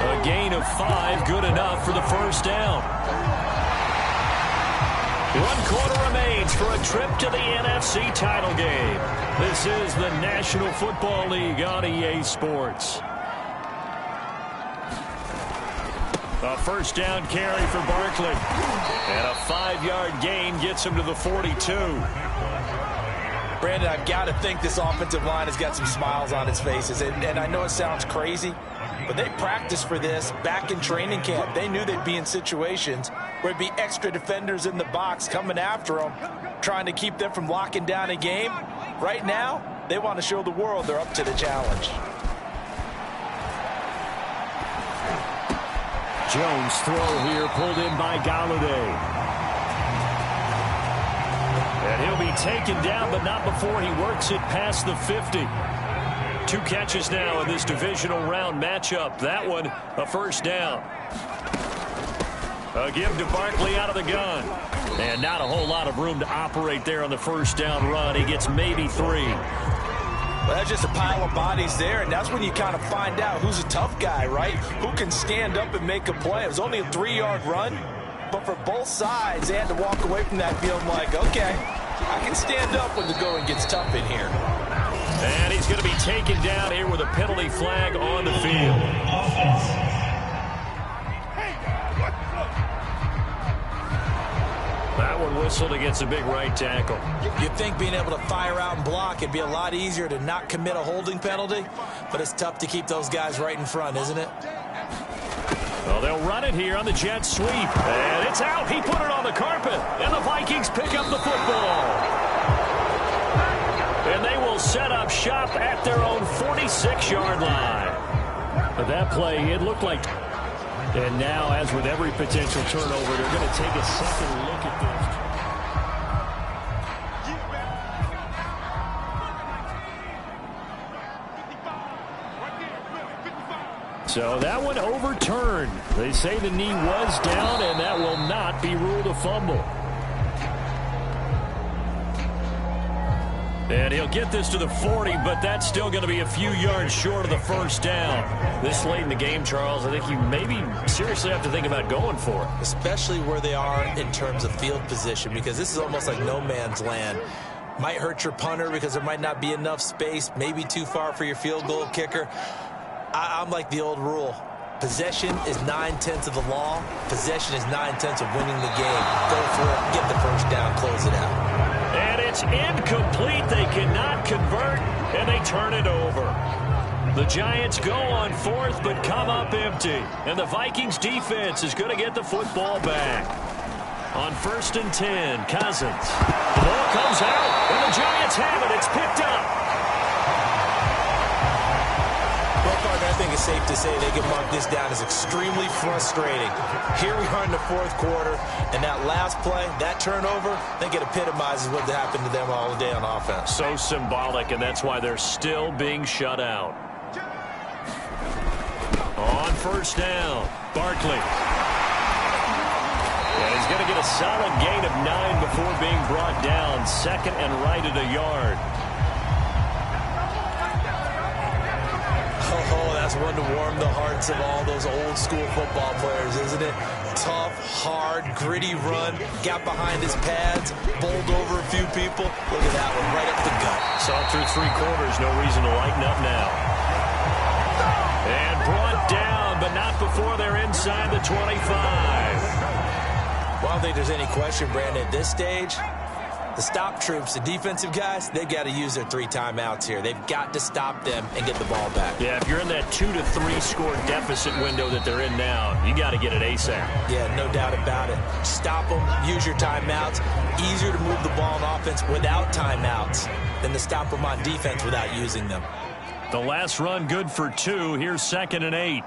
A gain of 5, good enough for the 1st down. 1 quarter remains for a trip to the NFC title game. This is the National Football League on EA Sports. A 1st down carry for Barkley. And a 5-yard gain gets him to the 42. Brandon, I've got to think this offensive line has got some smiles on its faces. And I know it sounds crazy, but they practiced for this back in training camp. They knew they'd be in situations where there'd be extra defenders in the box coming after them, trying to keep them from locking down a game. Right now, they want to show the world they're up to the challenge. Jones throw here pulled in by Galladay. And he'll be taken down, but not before he works it past the 50. 2 catches now in this divisional round matchup. That one, a 1st down. A give to Barkley out of the gun. And not a whole lot of room to operate there on the 1st down run. He gets maybe 3. Well, that's just a pile of bodies there, and that's when you kind of find out who's a tough guy, right? Who can stand up and make a play. It was only a 3-yard run, but for both sides, they had to walk away from that feeling like, okay, I can stand up when the going gets tough in here. And he's going to be taken down here with a penalty flag on the field. That one whistled against a big right tackle. You'd think being able to fire out and block, it'd be a lot easier to not commit a holding penalty, but it's tough to keep those guys right in front, isn't it? Well, they'll run it here on the jet sweep. And it's out. He put it on the carpet. And the Vikings pick up the football. And they will set up shop at their own 46-yard line. But that play, it looked like... And now, as with every potential turnover, they're going to take a second look at this. So that one overturned. They say the knee was down, and that will not be ruled a fumble. And he'll get this to the 40, but that's still going to be a few yards short of the 1st down. This late in the game, Charles, I think you maybe seriously have to think about going for it. Especially where they are in terms of field position, because this is almost like no man's land. Might hurt your punter because there might not be enough space, maybe too far for your field goal kicker. I'm like the old rule. Possession is 9/10 of the law. Possession is 9/10 of winning the game. Go for it, get the 1st down, close it out. And it's incomplete. They cannot convert, and they turn it over. The Giants go on 4th, but come up empty. And the Vikings defense is going to get the football back. On 1st and 10, Cousins. The ball comes out, and the Giants have it. It's picked up. Well, partner, I think it's safe to say they can mark this down as extremely frustrating. Here we are in the 4th quarter, and that last play, that turnover, I think it epitomizes what happened to them all day on offense. So symbolic, and that's why they're still being shut out. On 1st down, Barkley. And he's going to get a solid gain of 9 before being brought down. 2nd and right at a yard. That's one to warm the hearts of all those old school football players, isn't it? Tough, hard, gritty run, got behind his pads, bowled over a few people. Look at that one, right up the gut. Saw through 3 quarters, no reason to lighten up now. And brought down, but not before they're inside the 25. Well, I don't think there's any question, Brandon, at this stage, the stop troops, the defensive guys, they've got to use their 3 timeouts here. They've got to stop them and get the ball back. Yeah, if you're in that 2 to 3 score deficit window that they're in now, you got to get it ASAP. Yeah, no doubt about it. Stop them, use your timeouts. Easier to move the ball on offense without timeouts than to stop them on defense without using them. The last run good for 2. Here's 2nd and 8.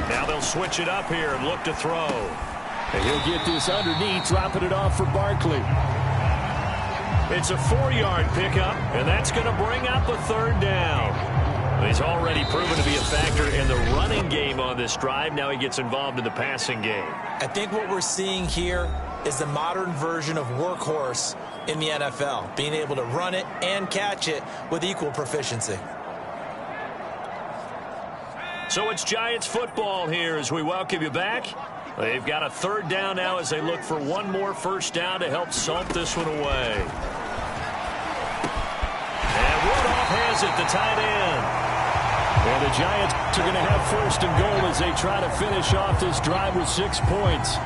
Now they'll switch it up here and look to throw. And he'll get this underneath, dropping it off for Barkley. It's a 4-yard pickup, and that's going to bring up a 3rd down. He's already proven to be a factor in the running game on this drive. Now he gets involved in the passing game. I think what we're seeing here is the modern version of workhorse in the NFL, being able to run it and catch it with equal proficiency. So it's Giants football here as we welcome you back. They've got a 3rd down now as they look for one more 1st down to help salt this one away. And Rudolph has it, the tight end. And the Giants are going to have 1st and goal as they try to finish off this drive with 6 points.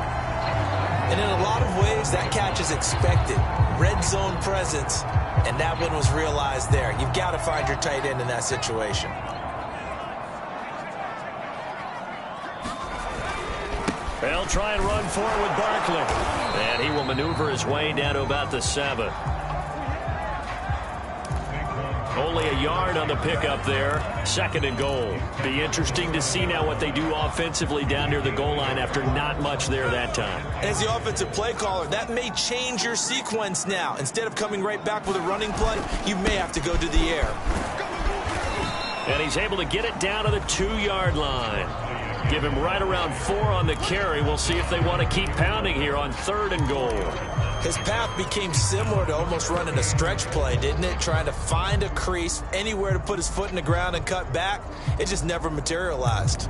And in a lot of ways, that catch is expected. Red zone presence, and that one was realized there. You've got to find your tight end in that situation. They'll try and run forward with Barkley. And he will maneuver his way down to about the 7. Only a yard on the pickup there. 2nd and goal. Be interesting to see now what they do offensively down near the goal line after not much there that time. As the offensive play caller, that may change your sequence now. Instead of coming right back with a running play, you may have to go to the air. And he's able to get it down to the 2-yard line. Give him right around 4 on the carry. We'll see if they want to keep pounding here on 3rd and goal. His path became similar to almost running a stretch play, didn't it? Trying to find a crease, anywhere to put his foot in the ground and cut back. It just never materialized.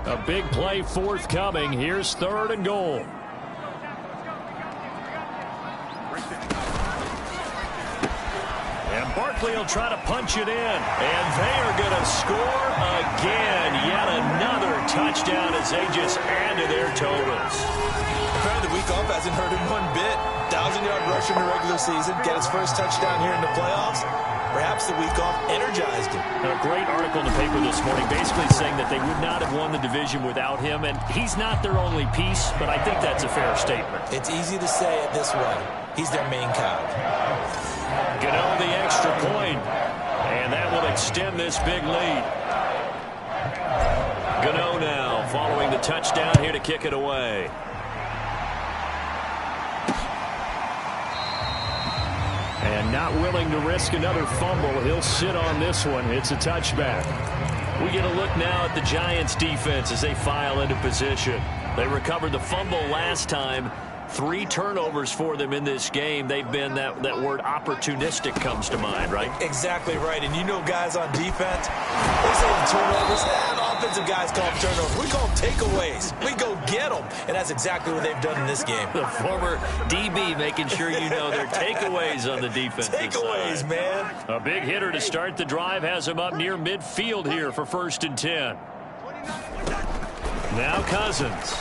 A big play forthcoming. Here's 3rd and goal. And Barkley will try to punch it in. And they are going to score again. Yet another touchdown as they just add to their totals. Apparently the week off hasn't hurt him one bit. 1,000-yard rush in the regular season. Get his 1st touchdown here in the playoffs. Perhaps the week off energized him. A great article in the paper this morning basically saying that they would not have won the division without him. And he's not their only piece, but I think that's a fair statement. It's easy to say it this way. He's their main cog. Gano the extra point, and that will extend this big lead. Gano now following the touchdown here to kick it away. And not willing to risk another fumble. He'll sit on this one. It's a touchback. We get a look now at the Giants defense as they file into position. They recovered the fumble last time. 3 turnovers for them in this game. They've been, that word opportunistic comes to mind, right? Exactly right. And you know guys on defense, they say turnovers. Offensive guys call them turnovers. We call them takeaways. We go get them. And that's exactly what they've done in this game. The former DB making sure you know their takeaways on the defensive takeaways, side. man. A big hitter to start the drive has him up near midfield here for 1st and 10. Now Cousins.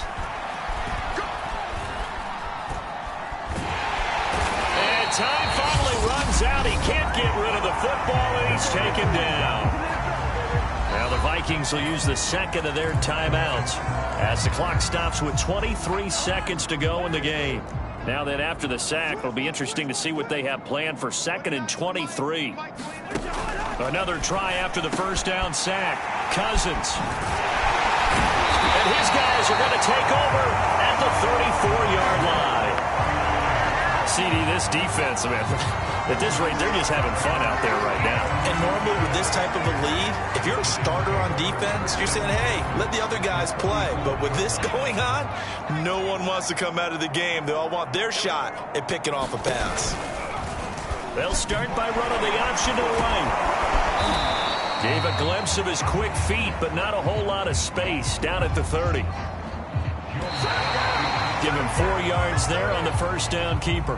Time finally runs out. He can't get rid of the football, and he's taken down. Now the Vikings will use the 2nd of their timeouts as the clock stops with 23 seconds to go in the game. Now then, after the sack, it'll be interesting to see what they have planned for 2nd and 23. Another try after the 1st down sack. Cousins. And his guys are going to take over at the 34-yard line. CD, this defense, man, at this rate, they're just having fun out there right now. And normally with this type of a lead, if you're a starter on defense, you're saying, hey, let the other guys play. But with this going on, no one wants to come out of the game. They all want their shot at picking off a pass. They'll start by running the option to the right. Gave a glimpse of his quick feet, but not a whole lot of space down at the 30. Give him 4 yards there on the first down keeper.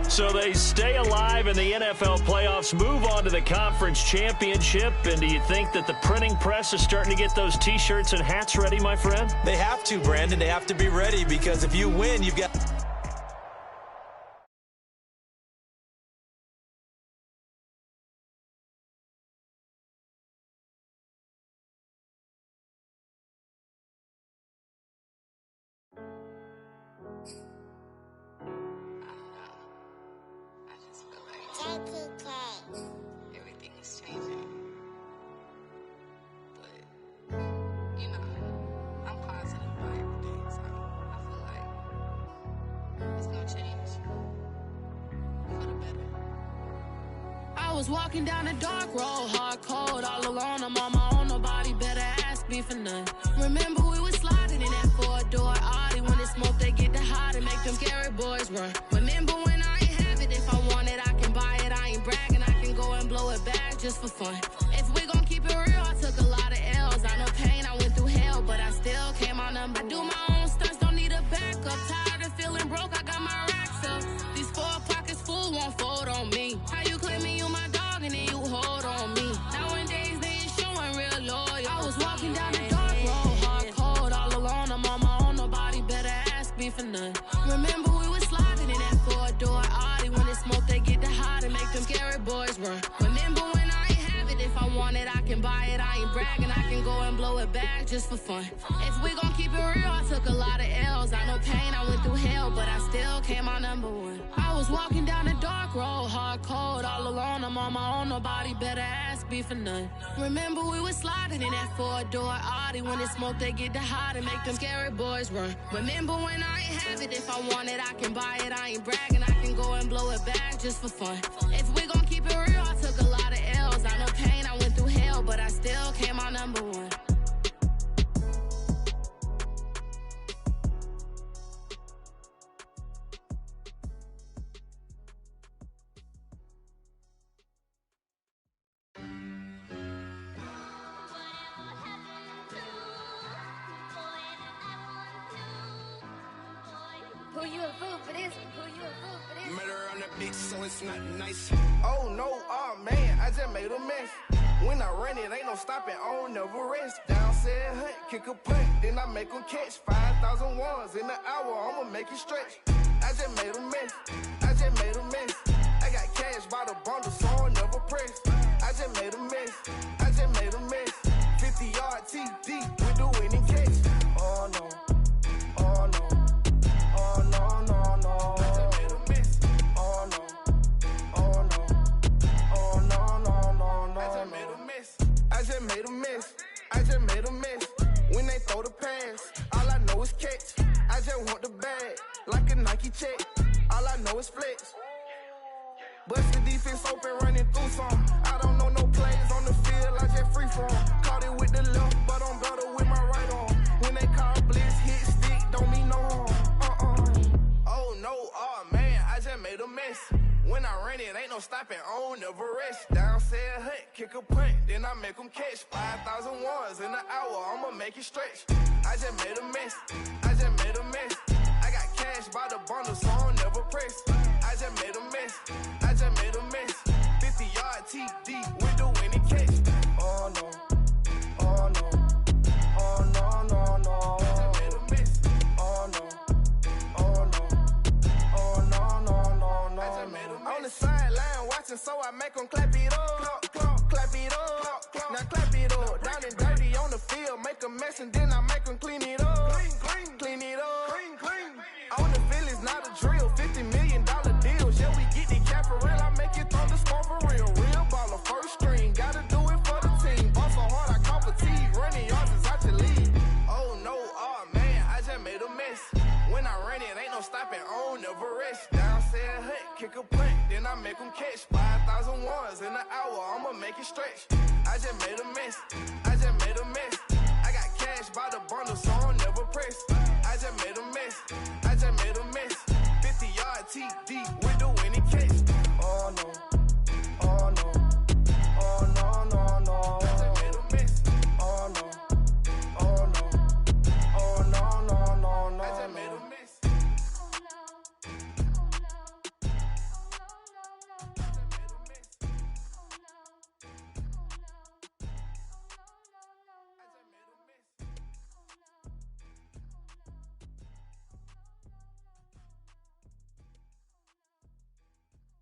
So they stay alive in the NFL playoffs, move on to the conference championship. And do you think that the printing press is starting to get those T-shirts and hats ready, my friend? They have to, Brandon. They have to be ready because if you win, you've got... Everything was changing. But, you know, I'm positive about everything, so I feel like it's gonna change for the better. I was walking down a dark road, hard cold, all alone. I'm on my own, nobody better ask me for none. Remember we was sliding in that 4-door Audi. When it smoke, they get the hot and make them scary boys run. Remember when I ain't have it, if I want it, I can buy it. I ain't bragging, I can go and blow it back just for fun. If we gon' keep it real, I took a lot of L's. I know pain, I went through hell, but I still came on them. I do my own stunts, don't need a backup. Tired of feeling broke, I got my racks up. These 4 pockets full won't fold on me. How you claiming you my dog and then you hold on me? Nowadays they ain't showing real loyal. I was walking down the dark road, hard cold, all alone. I'm on my own, nobody better ask me for none. Remember we was sliding in that 4-door Audi. When it smoke, they get the hot and make them scary boys run. Remember when I ain't have it, if I want it, I can buy it. I ain't bragging, I can go and blow it back just for fun. If we gon' keep it real, I took a lot of L's. I know pain, I went through hell, but I still came out number 1. I was walking down a dark road, hard cold, all alone. I'm on my own, nobody better ask me for none. Remember we was sliding in that 4-door Audi. When it smoke, they get the hot and make them scary boys run. Remember when I ain't have it, if I want it, I can buy it. I ain't bragging, I can go and blow it back just for fun. If we gon' keep it real, I took a lot of L's. I know pain, I went through hell, but I still came out number 1. Who you a fool for this? Who you a fool for this? Murder on the bitch, so it's not nice. Oh no, oh man, I just made a mess. When I run it, ain't no stopping, I don't never rest. Down said hunt, kick a punt, then I make them catch 5,000 ones in an hour, I'ma make it stretch. I just made a mess, I just made a mess. I got cash by the bundle, so I never press. I just made a mess, I just made a mess. 50-yard TD with the winning catch. Oh no, oh no, oh no, no, no. I just made a mess, oh no, oh no, oh no, no, no, no. I just made a mess, I just made a mess, I just made a mess. When they throw the pass, all I know is catch. I just want the bag, like a Nike check. All I know is flex. Bust the defense open, running through some. I don't know no plays on the field, I just free form. Caught it with the left, but I'm better with my right arm. When they call blitz, hit stick, don't mean no harm. Oh no, oh man, I just made a mess. When I run it, ain't no stopping, I don't never rest. Down said hunt, kick a punt, then I make them catch 5,000 ones in an hour, I'ma make it stretch. I just made a mess, I just made a mess. I got cash by the bundle, so I don't never press. I just made a mess, I just made a mess. 50-yard TD with the winning catch. Oh no, oh no, oh no, no, no. I just made a mess. Oh no, oh no, oh no, no, no, no. I just made a mess. On the sideline watching, so I make them clap it up. Clap, clap, clap it up. Clap, now clap it up. Down and dirty on the field, make a mess and then I make them clean it up. Clean it up. On the field is not a drill. $50 million deals. Yeah, we get the cap for real. I make it thunderstorm for real. Real baller, first string. Gotta do it for the team. Ball so hard, I call fatigue. Running yards is out your league. Oh no, oh man, I just made a mess. When I run it, ain't a punt, then I make them catch 5,000 ones in an hour, I'ma make it stretch. I just made a mess, I just made a mess. I got cash by the bundle, so I'm never pressed. I just made a mess, I just made a mess. 50-yard TD with the winning catch. Oh no, oh no, oh no, no, no. I just made a mess. Oh no, oh no, oh no, no, no, no. I just made a mess.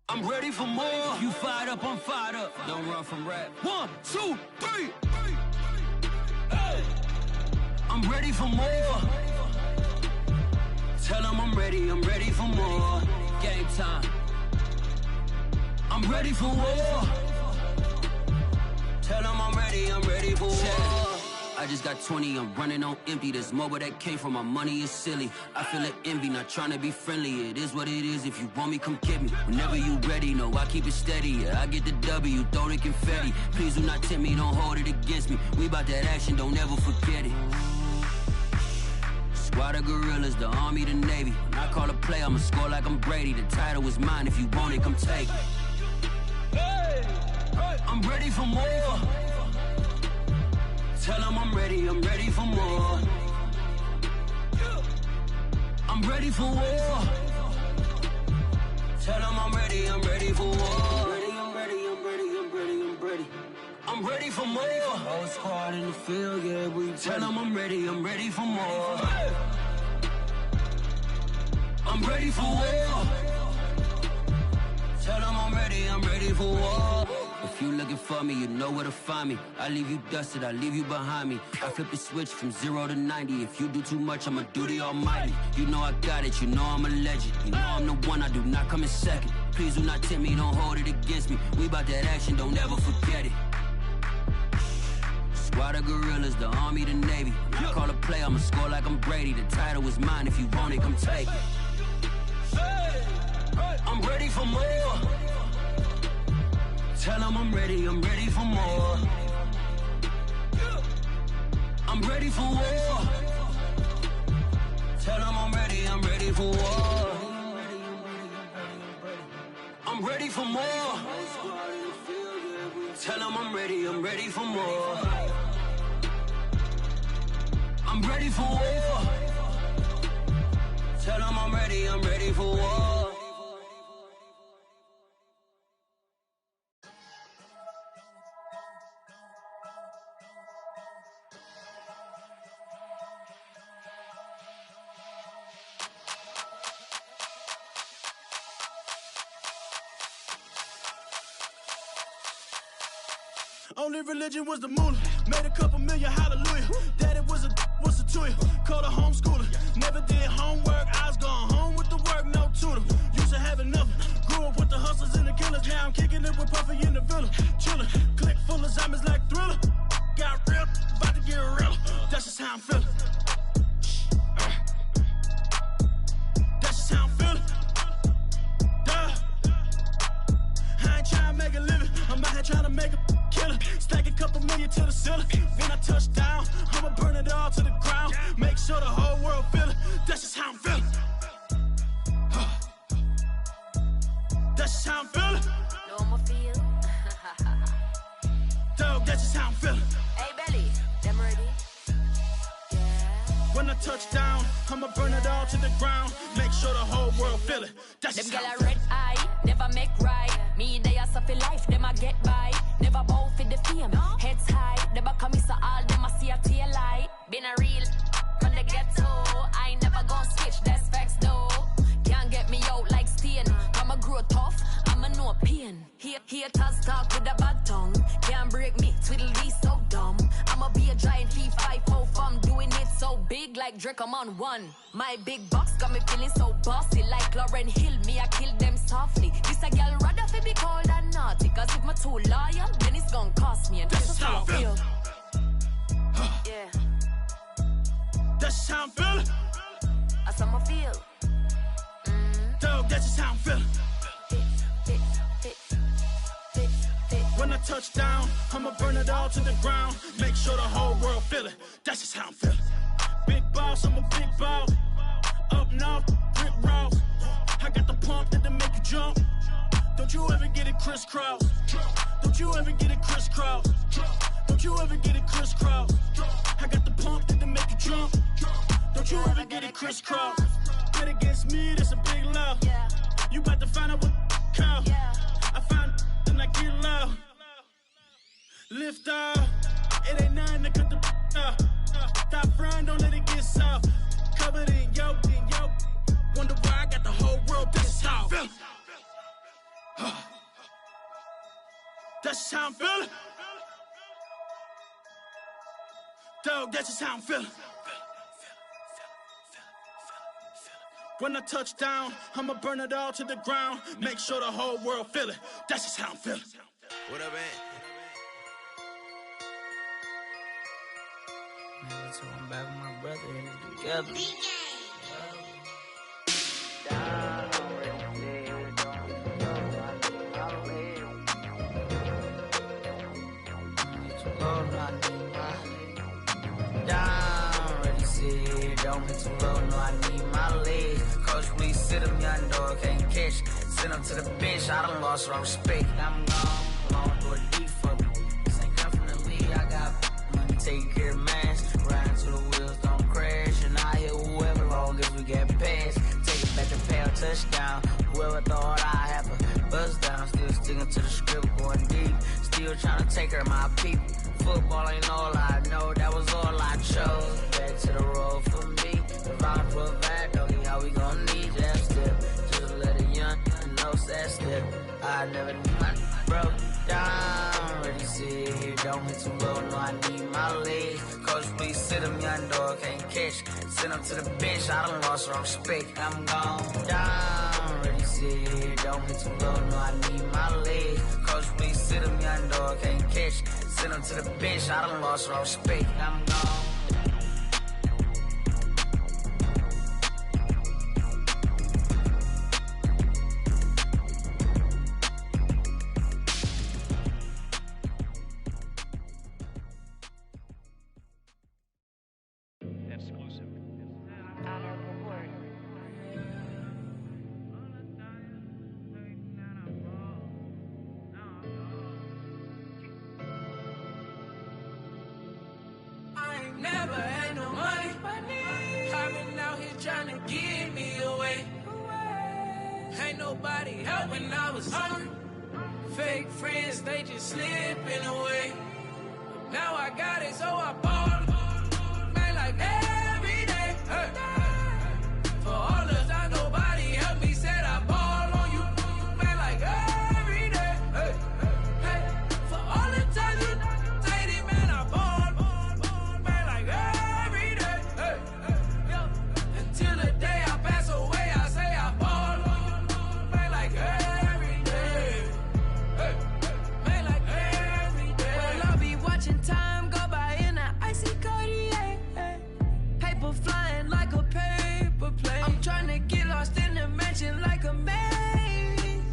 I'm ready for more. You fired up, I'm fired up. Don't run from rap. 1, 2, 3. Hey. I'm ready for more. Tell them I'm ready for more. Game time. I'm ready for war. Tell them I'm ready for war. I just got 20, I'm running on empty. This mobile that came from my money is silly. I feel it envy, not trying to be friendly. It is what it is, if you want me, come get me. Whenever you ready, no, I keep it steady. Yeah, I get the W, throw the confetti. Please do not tempt me, don't hold it against me. We about that action, don't ever forget it. Squad of gorillas, the army, the navy. When I call a play, I'ma score like I'm Brady. The title is mine, if you want it, come take it. I'm ready for more. Tell them I'm ready for more. I'm ready for war. Tell them I'm ready for war. I'm ready for more. Whole squad in the field, yeah, we tell them I'm ready for more. I'm ready for war. Tell them I'm ready for war. If you looking for me, you know where to find me. I leave you dusted, I leave you behind me. I flip the switch from 0 to 90. If you do too much, I'ma do the almighty. You know I got it, you know I'm a legend. You know I'm the one, I do not come in second. Please do not tempt me, don't hold it against me. We about that action, don't ever forget it. Squad of gorillas, the army, the navy. When I call a play, I'ma score like I'm Brady. The title is mine, if you want it, come take it. I'm ready for more. Tell them I'm ready for more. I'm ready for war. Tell them I'm ready for war. I'm ready for more. Tell them I'm ready for more. I'm ready for war. Tell them I'm ready for war. Only religion was the moolah. Made a couple million, hallelujah. Daddy was a to you. Called a homeschooler. Never did homework. I was going home with the work, no tutor. Used to have enough. Grew up with the hustlers and the killers. Now I'm kicking it with Puffy in the villa. Chillin'. Click full of zombies like Thriller. Got real. About to get real. That's just how I'm feeling. That's just how I'm feeling. Duh. I ain't trying to make a living. I'm out here trying to make a killer. Stack a couple million to the ceiling. When I touch down, I'ma burn it all to the ground. Make sure the whole world feel it. That's just how I'm feeling. That's just how I'm feeling. No, I'ma feel. Dog, that's just how I'm feeling. Hey, Belly, them ready? Yeah. When I touch down, I'ma burn it all to the ground. Make sure the whole world feel it. That's them just how girl I'm a feeling. red eye, never make right. Me, they are suffer life, them a get by. Never bow for the fame, heads high. Never come so all them a see a tail light. Been a real from the ghetto. I ain't never gon' switch, that's facts though. Can't get me out like stain. I'ma grow tough, I'ma know pain. Haters talk with a bad tongue. Can't break me, Tweedledee so dumb. I'ma be a giant leaf 5-0 from doing it so big like Drake, I'm on one. My big box got me feeling so bossy like Lauryn Hill. Me, I kill them softly. This a girl rather fi be cold and naughty. Cause if me too loyal, then it's gon' cost me. And that's just how I feel. Yeah. That's just how I'm feeling. That's how I feel. Dog, that's just how I'm feeling. touch down, I'ma burn it all to the ground. Make sure the whole world feel it. That's just how I'm feeling. Big boss, I'm a big boss. Up north, brick rock. I got the pump that'll make you jump. Don't you ever get it crisscross. Don't you ever get it crisscross. Don't you ever get it crisscross. I got the pump that'll make you jump. Don't you ever get it crisscross. Bet against me, that's a big love. You about to find out what cow. I find then I get loud. Lift off. It ain't nothing to cut the off. Stop frying, don't let it get soft. Covered in yo. Wonder why I got the whole world. That's how I'm feeling. That's just how I'm feeling. Dog, that's just how I'm feeling. When I touch down, I'ma burn it all to the ground. Make sure the whole world feel it. That's just how I'm feeling. What up, man? Never talking back with my brother and it together. Don't be too low, no, I need my legs. Coach, please sit him, young dog, can't catch. Send him to the bench, I done lost all respect. I'm gone, long door deep for me. This ain't come from the league, I got money, take care of mans. Riding to the wheels, don't crash. And I hit whoever, long as we get past. Take it back to pay a touchdown. Whoever thought I have a buzz down. Still sticking to the script, going deep. Still trying to take her, my people. Football ain't all I know, that was all I chose. Back to the road for me. If I provide, don't need how we gon' need that step. Just let a young know that step. I never knew my broke down. Ready, sit here, don't hit too low, no, I need my legs. Coach, please sit him, young dog, can't catch. Send him to the bench, I done lost all respect. I'm gone down. Ready, sit here, don't hit too low, no, I need my legs. Coach, please sit him, young dog, can't catch. Send him to the bench, I done lost all respect. I'm gone. Never had no money. I've been out here trying to get me away. Ain't nobody helping, I was hungry. Fake friends, they just slipping away. Now I got it, so I ball. Man, like every day. Hey. For all the time nobody helped me, said I ball on you. Man, like every day. Hey. Hey. For all the times you say it, man, I ball. Until the day I pass away, I say I ball. Man, like every day. Man, like every day. Well, I'll be watching time go by in an icy Cartier. Paper flying like a paper plane. I'm trying to get lost in the mansion like a maze.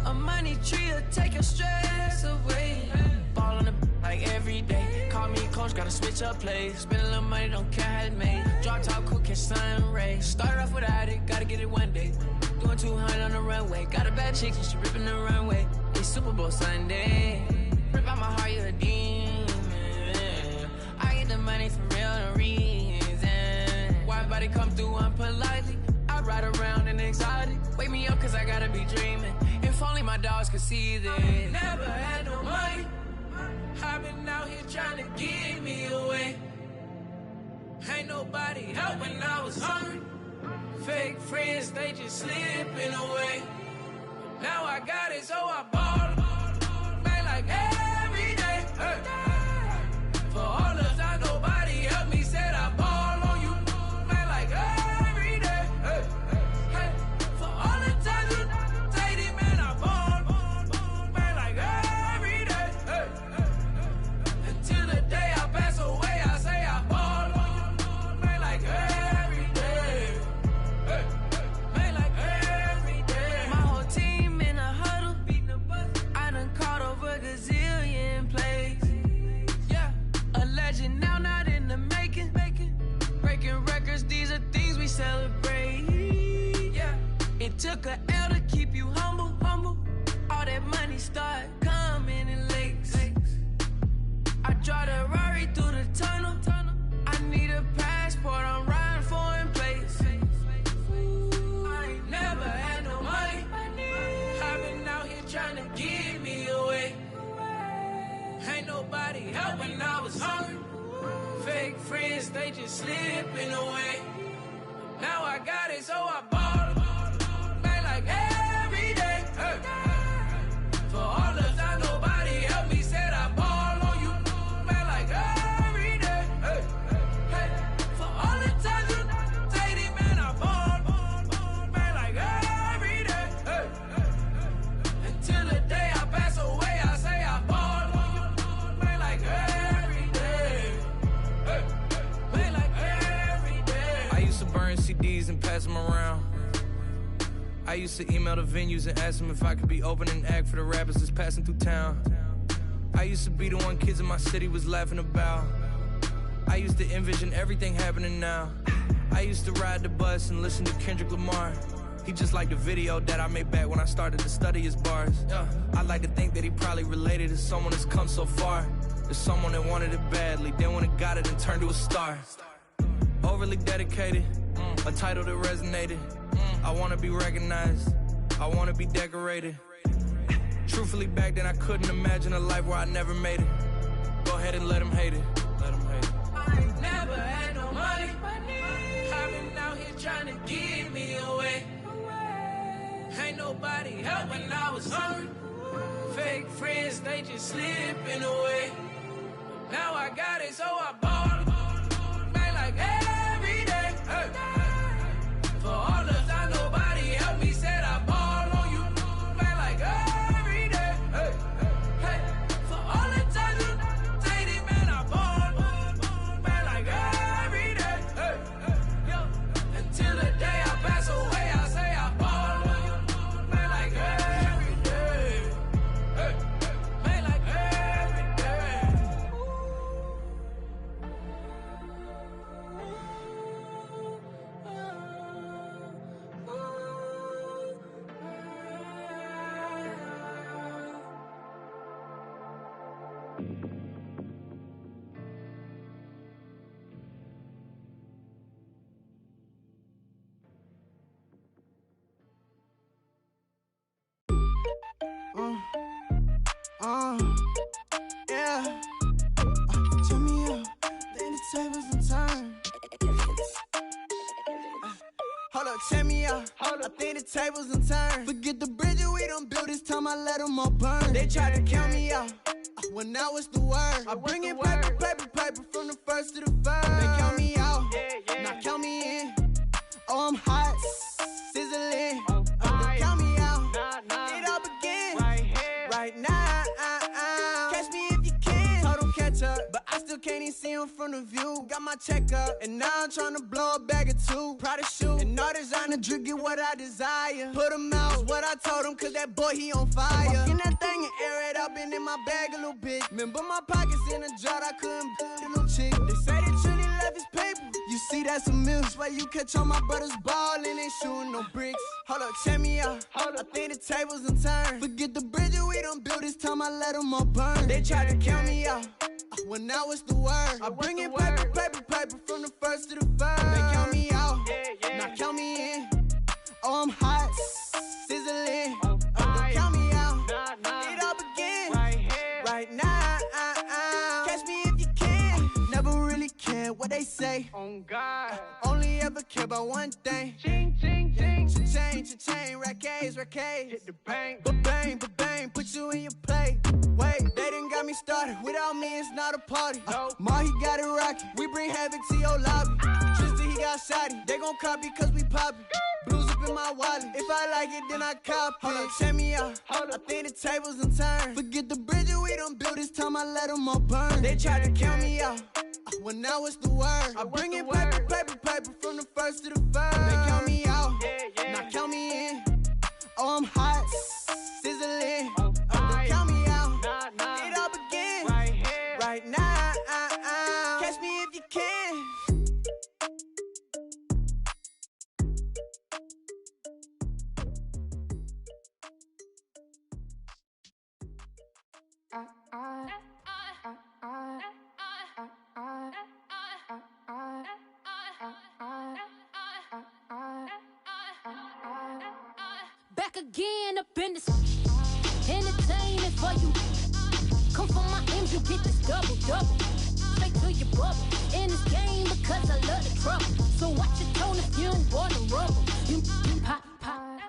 A money tree will take your stress away. Ball on the like every day. Call me coach, gotta switch up plays. Spend a little money, don't care how it's made. Drop top, cool, catch sun rays. Started off without it, gotta get it one day. Doing 200 on the runway. Got a bad chick, and she ripping the runway. It's Super Bowl Sunday. Rip out my heart, you a demon. I get the money for real, no reason. Why everybody come through unpolitely? I ride around in exotic. Wake me up, cause I gotta be dreaming. If only my dogs could see this. Never had no money. I've been out here trying to get me away. Ain't nobody helping, I was hungry. Fake friends, they just slipping away. Now I got it, so I ball. Man, like every day. Hey. For all the time nobody helped me, said I ball on you. Man, like every day. Hey. Hey. For all the times you say it, man, I ball. Man, like every day. Hey. Until the day I pass away, I say I ball. Man, like every day. Hey. Man, like every day. My whole team in a huddle, beating the bus. celebrate. Yeah, it took a L to keep you humble, humble. All that money start coming in lakes. I drive the Rari through the tunnel. I need a passport, I'm riding foreign place. I ain't never had no money. I've been out here trying to give me away. Ain't nobody helping, I was hungry. Fake friends, they just slipping away. Now I got it, so I ball. Man, like every day. Hey. For all the time nobody helped me, said I ball on you. Man, like every day. Hey. Hey. For all the times you dated, man, I ball. Man, like every day. Hey. Until the day I pass away, I say I ball on you. Man, like every day. Hey. Man, like every day. I used to burn CDs and pass them around. I used to email the venues and ask them if I could be opening act for the rappers that's passing through town. I used to be the one kids in my city was laughing about. I used to envision everything happening now. I used to ride the bus and listen to Kendrick Lamar. He just like the video that I made back when I started to study his bars. I like to think that he probably related to someone that's come so far. To someone that wanted it badly, then when it got it and turned to a star. Overly dedicated, a title that resonated. I wanna be recognized, I wanna be decorated. Truthfully, back then I couldn't imagine a life where I never made it. Go ahead and let him hate it. Let him hate it. I ain't never had no money. I've been out here trying to give me away. Ain't nobody helping, I was hungry. Fake friends, they just slipping away. Now I got it, so I ball. Man, like every day. Hey. For all the time nobody helped me, said I ball on you. Man, like every day. Hey. Hey. For all the time you dated, man, I ball. Man, like every day. Hey. Yo. Until the day I pass away, I say I ball on you. Man, like every day. Hey. Man, like every day. Yeah. Turn me up, then the tables and turn. Hold up, check me out. I think the tables and turn. Forget the bridges we done built, this time I let them all burn. They tried to count me out when I was the word. I bring in paper, paper, paper from the first to the third. They count me out, now count me in. Oh, I'm hot, sizzling. Don't count me out, it all begin right now. Catch me if you can. Told them catch up, but I still can't even see them from the view. Got my check up, and now I'm trying to blow a bag or two. Proud of shoe, and all designer drip, get what I desire. Put him out, is what I told him, cause that boy, he on fire. Walk in that thing and air it up, and in my bag a little bit. Remember my pockets in a jar, I couldn't a little chick. They say that Trini left his paper. You see, that's a mill. That's why you catch all my brothers ballin', ain't shooting no bricks. Hold up, check me out. I think the tables and turn. Forget the bridges we done built, this time I let them all burn. They tried to count me out when I was the word. I bring in paper, paper, paper from the first to the third. They count me out, now count me in. Oh, I'm hot, sizzling. Don't count me out, it all begin right now. Catch me if you can. Never really care what they say. On God. Only ever care about one thing. Ching, ching, ching. Cha-chain, rack-A's. Hit the bank. Ba-bang, put you in your play. Wait, they done got me started. Without me, it's not a party. Ma, he got it rockin'. We bring havoc to your lobby. Tristan, he got shotty. They gon' copy cause we poppin'. Blues up in my wallet. If I like it, then I cop it. Hold up, check me out. I think the tables and turn. Forget the bridges we done built, this time I let them all burn. They tried to count me out when I was the word. I bring in paper, paper, paper from the first to the third. They count me out, now count me in. Oh, I'm hot, sizzling. Don't count me out, it all begin right now. Catch me if you can. back again up in this entertainment for you. Come for my M's, you get this double-double. Straight to your bubble. In this game because I love the trouble. So watch your tone if you don't wanna rumble. You pop,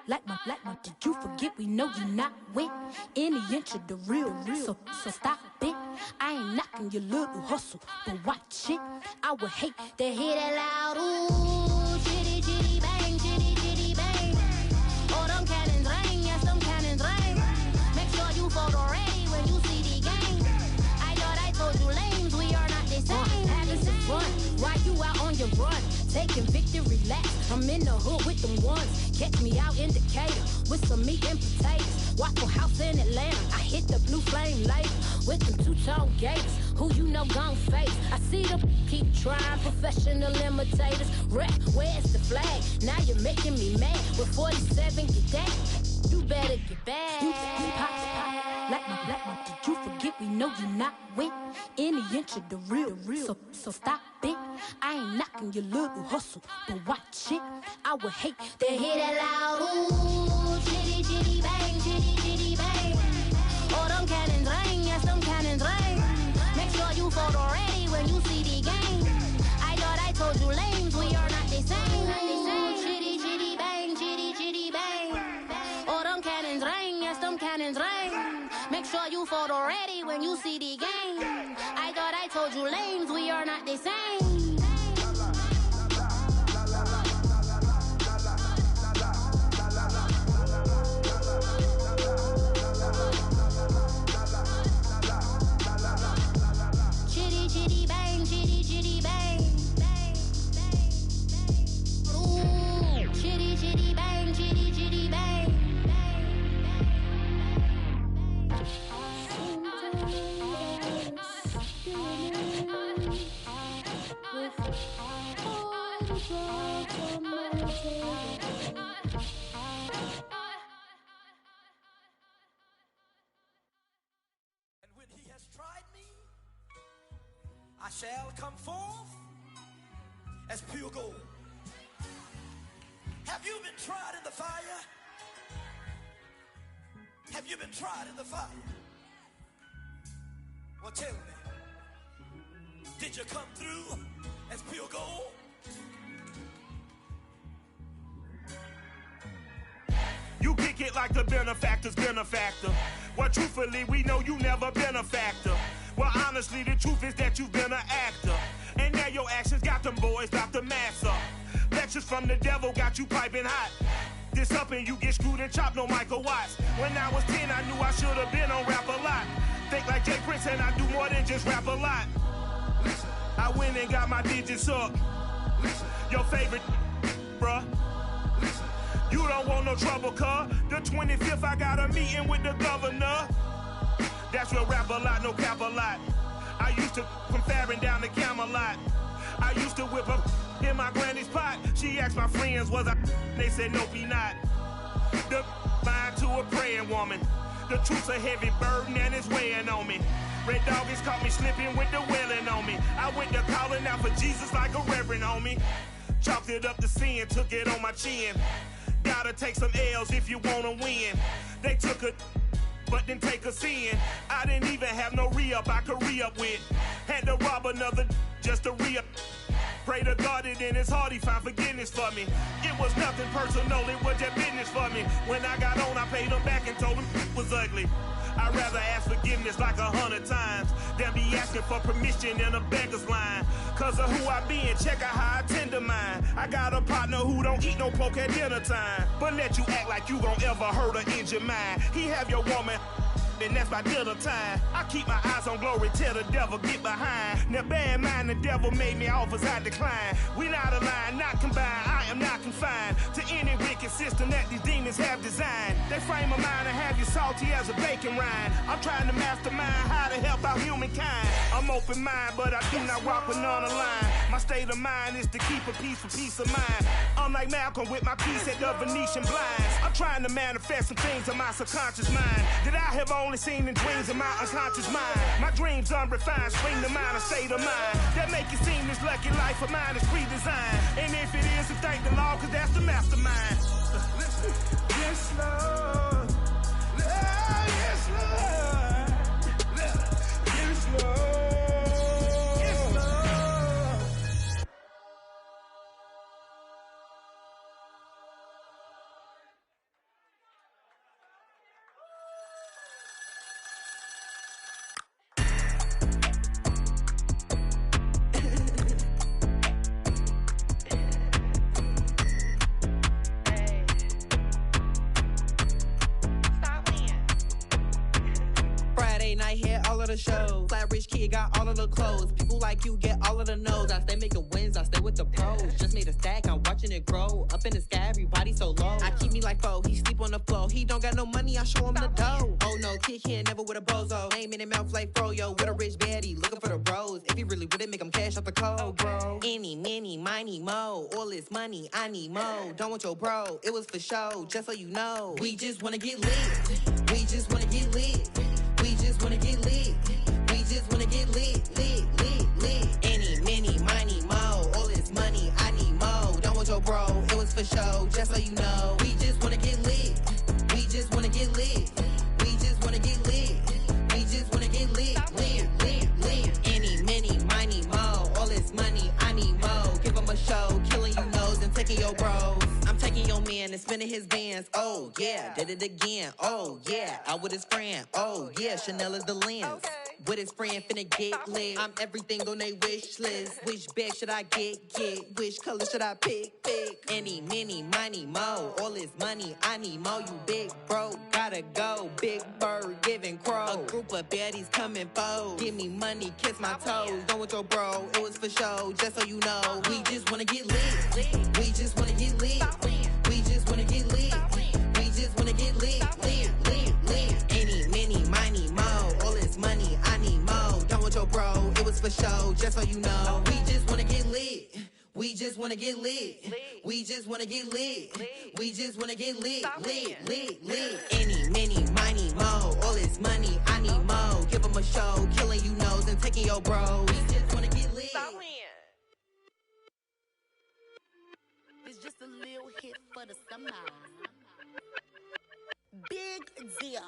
like my, did you forget we know you not with any inch of the real. So stop it. I ain't knocking your little hustle, but watch it. I would hate to hear that loud, ooh, chitty, chitty, bang, chitty, chitty, bang. Oh, them cannons ring, yes, them cannons ring. Make sure you photo ready when you see the game. I thought I told you lames, we are not the same. Having some fun, while you out on your run. Taking victory laps, I'm in the hood with them ones. Catch me out in Decatur with some meat and potatoes. Waffle House in Atlanta, I hit the blue flame later with them two-tone gators. Who you know gon' face? I see them keep trying, professional imitators. Rap, where's the flag? Now you're making me mad. With 47, get that. You better get back. You pop, like my, did you forget we know you not with any inch of the real. So stop it. I ain't knocking your little hustle, but watch it. I would hate to hear that loud, ooh, chitty, chitty, bang, chitty, chitty, bang. Oh, them cannons ring, yes, them cannons ring. Make sure you photo ready when you see the game. I thought I told you lames, we are not the same. Ooh, chitty, chitty, bang, chitty, chitty, bang. Oh, them cannons ring, yes, them cannons ring. Make sure you photo ready when you see the game. I thought I told you lames, we are not the same. I shall come forth as pure gold. Have you been tried in the fire? Have you been tried in the fire? Well, tell me, did you come through as pure gold? You kick it like the benefactor's benefactor. Well, truthfully, we know you never been a factor. Well, honestly, the truth is that you've been an actor. And now your actions got them boys about to mass up. Lectures from the devil got you piping hot. This up and you get screwed and chopped, no Michael Watts. When I was 10, I knew I should have been on Rap a Lot. Think like Jay Prince and I do more than just rap a lot. I went and got my digits up. Your favorite, bruh. You don't want no trouble, cuz. The 25th, I got a meeting with the governor. That's real rap a lot, no cap a lot. I used to from Farron down to Camelot. I used to whip up in my granny's pot. She asked my friends, was I? They said, nope, he not. The line to a praying woman. The truth's a heavy burden and it's weighing on me. Red Doggies caught me slipping with the wailing on me. I went to calling out for Jesus like a reverend on me. Chalked it up to sin, took it on my chin. Gotta take some L's if you wanna win. They took a but didn't take a sin. I didn't even have no re-up I could re-up with. Had to rob another just to re-up. Pray to God that in his heart he found forgiveness for me. It was nothing personal, it was just business for me. When I got on, I paid him back and told him it was ugly. I'd rather ask forgiveness like 100 times than be asking for permission in a beggar's line. Cause of who I be and check out how I tend to mine. I got a partner who don't eat no pork at dinner time, but let you act like you gon' ever hurt or injure mine. He have your woman and that's by dinner time. I keep my eyes on glory till the devil get behind. Now bear in mind the devil made me offers I decline. We not aligned, not combined, I am not confined to any wicked system that these demons have designed. They frame a mind and have you salty as a bacon rind. I'm trying to mastermind how to help out humankind. I'm open mind, but I do not rock with none aligned. My state of mind is to keep a peace for peace of mind. I'm like Malcolm with my piece at the Venetian blinds. I'm trying to manifest some things in my subconscious mind that I have only seen in dreams in my unconscious mind. My dreams unrefined, spring to mind, a state of mind that make it seem this lucky life of mine is pre-designed. And if it is, then thank the Lord, cause that's the mastermind. Yes, Lord. Yes, Lord. Yes, Lord. The show. Flat rich kid got all of the clothes. People like you get all of the no's. I stay making wins, I stay with the pros. Just made a stack, I'm watching it grow. Up in the sky, everybody so low. I keep me like foe, he sleep on the floor. He don't got no money, I show him the dough. Oh no, kid here never with a bozo. Name in his mouth like Froyo. With a rich baddie, looking for the bros. If he really would it make him cash out the cold, bro. Any, many, miny, mo. All this money, I need mo. Don't want your bro, it was for show. Just so you know, we just wanna get lit. We just wanna get lit. We just wanna get lit. We just wanna get lit, lit, lit, lit. Any, many, miny, mo. All this money, I need mo. Don't want your bro, it was for show, just so you know. We just wanna get lit. We just wanna get lit. We just wanna get lit. We just wanna get lit, lit, lit, lit. Any, many, miny, mo. All this money, I need mo. Give him a show, killing you nose and taking your bros. I'm taking your man and spinning his bands. Oh yeah, did it again. Oh yeah, out with his friend. Oh yeah, Chanel is the lens. With his friend finna get lit. I'm everything on they wish list. Which bag should I get? Which color should I pick? Any, many, money, mo. All this money, I need mo. You big bro, gotta go. Big bird, giving crow. A group of baddies coming foes. Give me money, kiss my toes. Don't want your bro, it was for show, just so you know. We just wanna get lit. We just wanna get lit. We just wanna get lit. We just wanna get lit, lit, lit, lit. Any, many, money, mo. All this money, I need mo. Don't want your bro, it was for show, just so you know. We just wanna get lit. We just wanna get lit. We just wanna get lit. We just wanna get lit, lit, lit, lit. Any, many, money, mo. All this money, I need mo. Give him a show, killing you nose and taking your bros. We just wanna get lit. It's just a little hit for the summer. Big deal.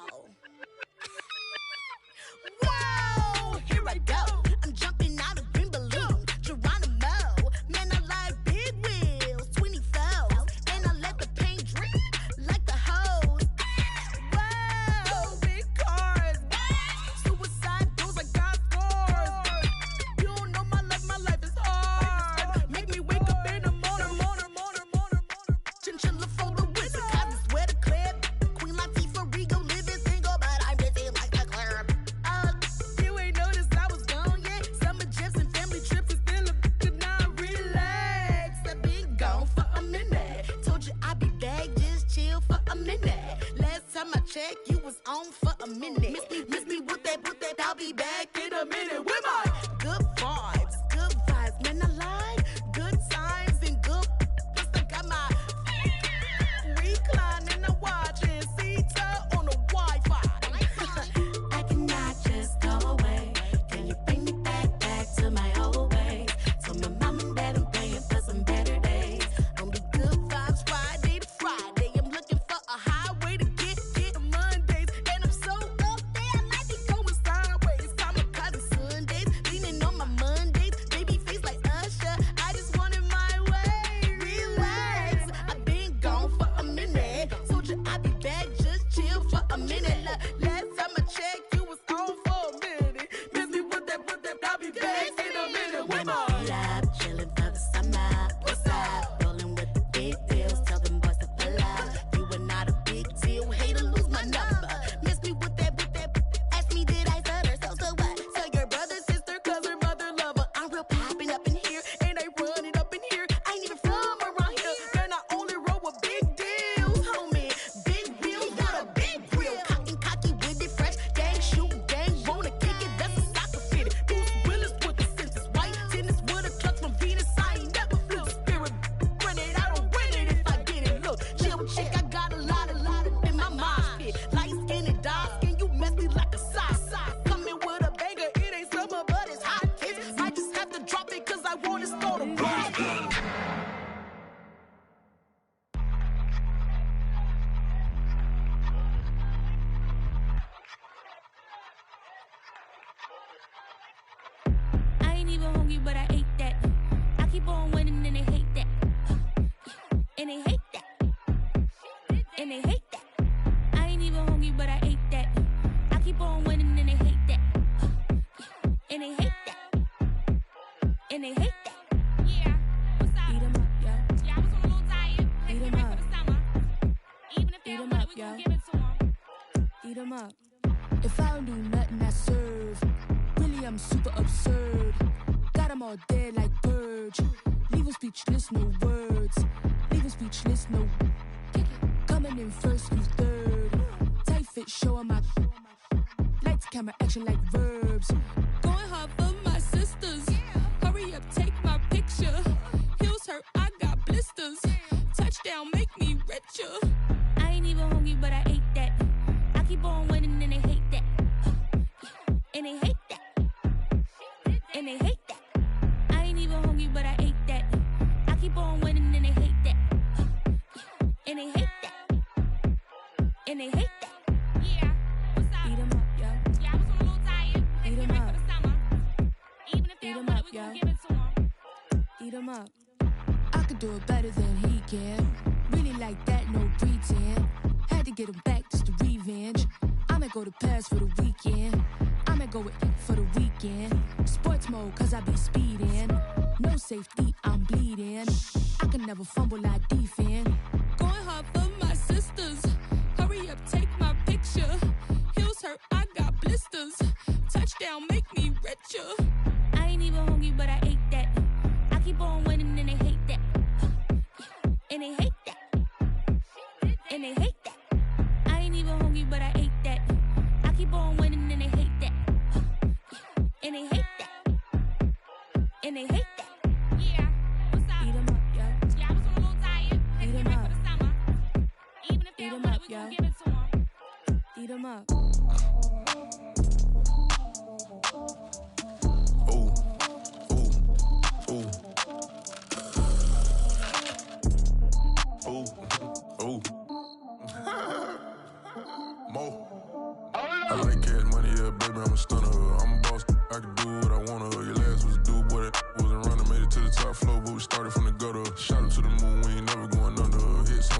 Whoa, here I go. I'm jumping out of green balloon. Geronimo, man, I like big wheels, 24s, and I let the paint drip like the hose. Whoa, big cars, suicide doors, I got scores. You don't know my life is hard. Make me wake up in the morning. Chinchilla for the wizard, cause I swear to clip. Queen Latifah, Rigo, living single. but I ate that. I keep on winning and they hate that. And they hate that. And they hate that. I ain't even hungry, but I ate that. I keep on winning and they hate that. And they hate that. And they hate that. Yeah, what's up? Eat 'em up, yo. Yeah, I was on a little diet. Eat 'em Ready up. for the summer. Even if they Eat don't 'em want up, it, we yo. gon' give it to them. Eat 'em up. If I don't do nothing, I serve. Really, I'm super absurd. Got 'em all dead like birds. Leave 'em speechless, no words. Leave 'em speechless, no. Coming in first, who's third? Tight fit, showing my. Lights, camera, action like verbs. Going hard for my sisters. Hurry up, take my picture. Heels hurt, I got blisters. Touchdown, make me richer. I ain't even hungry, but I ate that. I keep on winning and they hate that. And they hate that. And they hate that. I ain't even hungry, but I ate that. I keep on winning and they hate that. And they hate that. And they hate that. Yeah, what's up? Eat 'em up, yo. Yeah, I was on a little diet. Eat 'em Ready up. for the summer. Even if they Eat don't 'em want up, it, we yo. gon' give it to them. Eat 'em up. I could do it better than he can. Really like that, no pretend. Had to get him back just to revenge. I'ma go to Paris for the weekend. I'ma go with for the weekend. Sports mode, cause I be speeding. No safety, I'm bleeding. I can never fumble, I defend. Going hard for my sisters. Hurry up, take my picture. Heels hurt, I got blisters. Touchdown, make me richer. I ain't even hungry, but I ate that. I keep on winning and they hate that. And they hate that. And they hate that. I ain't even hungry, but I ate that. I keep on winning and they hate that. And they hate that. And they hate that. Yeah, what's up? Eat 'em up, yo. Yeah, I was on a little diet. Eat 'em Ready up. for the summer. Even if they Eat don't 'em want up, it, we yo. gon' give it to them. Eat 'em up. Ooh, ooh, ooh. Ooh, ooh. Mo. I like cash money, yeah, baby, I'm a stunner. I'm a boss, I can do what I wanna. Your last was a dude, boy, that wasn't running. Made it to the top floor, but we started from the gutter. Shot up to the moon, we ain't never going under. Hits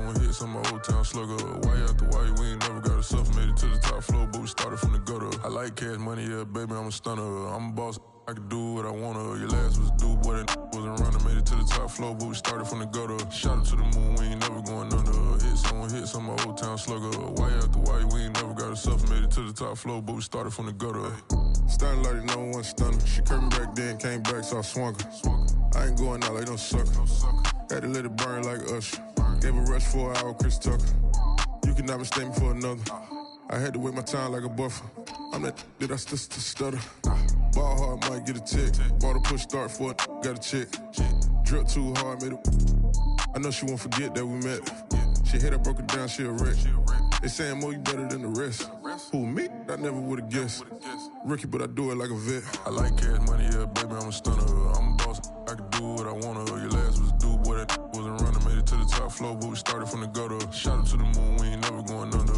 on my old town slugger. Why after why, we ain't never got a suffer. Made it to the top floor, but we started from the gutter. I like cash money, yeah, baby, I'm a stunner. I'm a boss, I can do what I wanna. Your last was a dude, boy, that wasn't running. Made it to the top floor, but we started from the gutter. Shot up to the moon, we ain't never going under. Hits on my old town slugger. Why after why, we ain't never got a suffer. Made it to the top floor, but we started from the gutter. Starting like the number one stunner. She curved me back then, came back, so I swung her. I ain't going out like no sucker. Had to let it burn like Usher. Gave a rush for an hour, Chris Tucker. You cannot mistake me for another. I had to wait my time like a buffer. I'm that I still stutter. Ball hard, might get a tick. Bought a push start for it, got a chick. Drip too hard, made it. I know she won't forget that we met. She hit, I broke it down, she a wreck. They saying, Mo, you better than the rest. Who, me? I never would've guessed. Rookie, but I do it like a vet. I like cash money, yeah, baby, I'm a stunner. I'm a boss, I can do what I wanna. Your last was a dude, boy, that wasn't running. Made it to the top floor, but we started from the gutter. Shot up to the moon, we ain't never going under.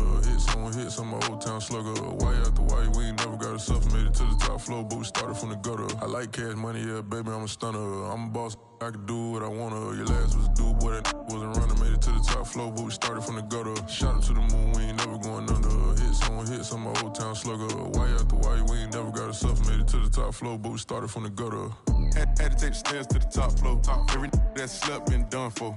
Hits on my old town slugger. Why after why, we ain't never got a suffer. Made it to the top floor, but we started from the gutter. I like cash money, yeah, baby, I'm a stunner. I'm a boss, I can do what I wanna. Your last was a dude, boy, that wasn't running. Made it to the top floor, but we started from the gutter. Shot up to the moon, we ain't never going under. Hits on my old town slugger. Why after why, we ain't never got a suffer. Made it to the top floor, but we started from the gutter. Had to take the stairs to the top floor. Every that slept been done for.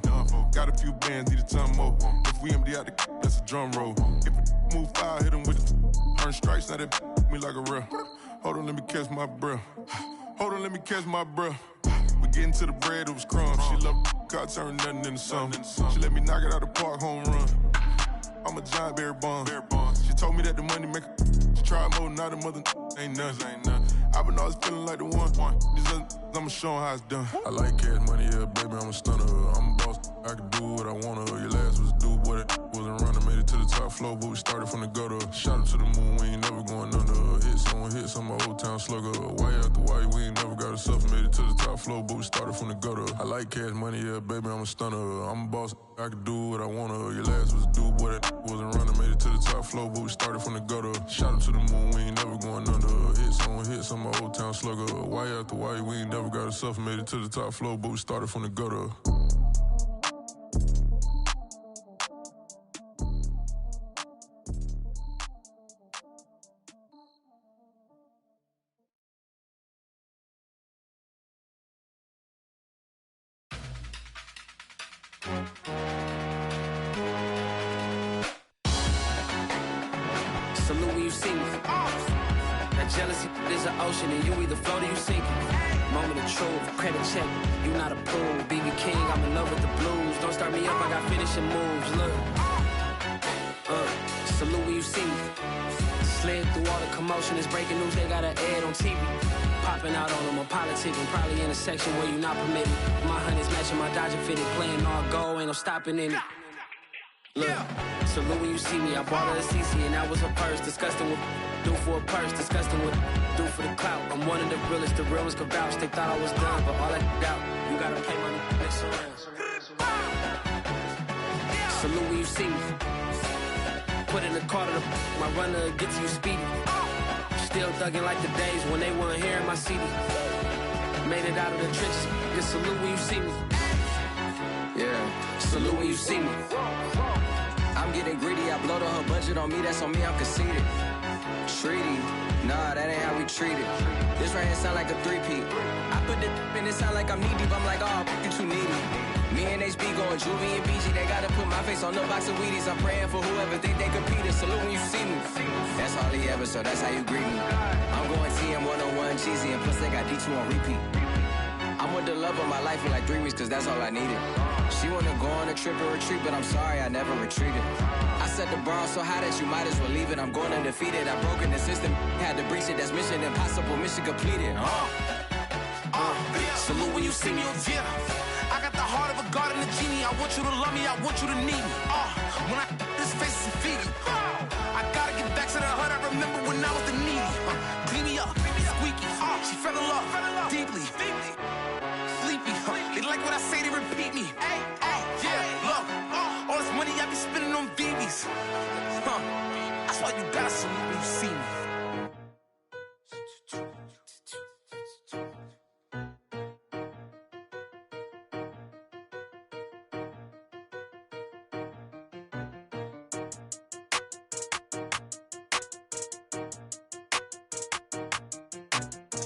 Got a few bands, need a ton more. If we empty out the that's a drum roll. If we move fire, hit them with the earn strikes, now that me like a real. Hold on, let me catch my breath. Hold on, let me catch my breath. We getting to the bread, it was crumbs. She loved car, turn nothing into something. She let me knock it out the park, home run. I'm a giant bear bond. She told me that the money make her. She tried more, now the mother ain't nothing. I've been always feeling like the one. These other I'ma show 'em how it's done. I like cash money, yeah, baby, I'm a stunner. I'm a boss, I can do what I wanna. Your last was a dude, boy, that wasn't running. Made it to the top floor, but we started from the gutter. Shot up to the moon, we ain't never going under. Hits on my old town slugger. Why after why, we ain't never got a suffer. Made it to the top top floor, but we started from the gutter. I like cash money, yeah, baby, I'm a stunner. I'm a boss, I can do what I wanna. Your last was a dude, boy, that wasn't running. Made it to the top floor, but we started from the gutter. Shot him to the moon, we ain't never going under. Hits on my old town slugger. Why after why, we ain't never got a suffer. Made it to the top floor, but we started from the gutter. Salute when you see me. That jealousy is an ocean and you either float or you sink it. Moment of truth, credit check, you not approved. BB King, I'm in love with the blues. Don't start me up, I got finishing moves, look. Salute when you see me. Slid through all the commotion, it's breaking news, they got an ad on TV. Popping out on them, I'm politicking, probably in a section where you not permitted. My honey's matching my Dodger fitted, playing all gold, ain't no stopping in it. Look, salute when you see me, I bought her a CC and that was her purse. Disgusting with do for a purse, disgusting with do for the clout. I'm one of the realest, the real ones could vouch. They thought I was done, but all that doubt, you gotta play my next around. Salute when you see me. Put in the car to my runner, get to you speedy. Still thugging like the days when they weren't hearing my CD. Made it out of the trenches, just salute when you see me. Yeah, salute when you see me. I'm getting greedy, I blowed on her budget on me, that's on me, I'm conceited. Treaty, nah, that ain't how we treat it. This right here sound like a three-peat. I put the in it sound like I'm knee-deep, I'm like, oh, you too needy. Me and HB going Juvie and BG, they gotta put my face on the box of Wheaties. I'm praying for whoever think they competed. Salute when you see me. That's all he ever, so that's how you greet me. I'm going TM 101 cheesy, and plus they got D2 on repeat. I'm with the love of my life for like 3 weeks, cause that's all I needed. She wanna go on a trip or retreat, but I'm sorry, I never retreated. I set the bar so high that you might as well leave it. I'm going undefeated, I've broken the system. Had to breach it, that's mission impossible, mission completed. Salute when you see me, yeah. I got the heart of a god and a genie. I want you to love me, I want you to need me. When I this face is Fiji. I gotta get back to the hood, I remember when I was the needy. Clean me up, squeaky. She fell in love, deeply. Sleepy, they like what I say, they repeat me. Yeah, look, all this money I be spending on BBs. That's why you gotta salute when you see me.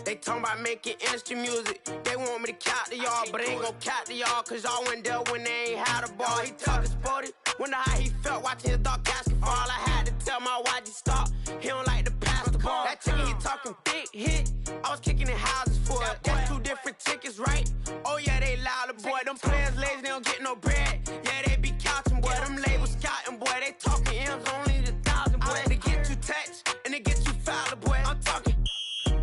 They talking about making industry music. They want me to count to y'all, but ain't gon' count to y'all, cause y'all went there when they ain't had a ball. He talking sporty, wonder how he felt watching his dog casket fall. I had to tell my YG stop, he don't like to pass the ball. That chicken, he talking big hit, I was kicking in houses for it. That's 2 different tickets, right? Oh yeah, they louder, boy. Them players lazy, they don't get no bread. Yeah, they be couching, boy. Them labels scouting, boy. They talking M's, only the 1,000, boy. They get you touched, and they get you fouled, boy. I'm talking,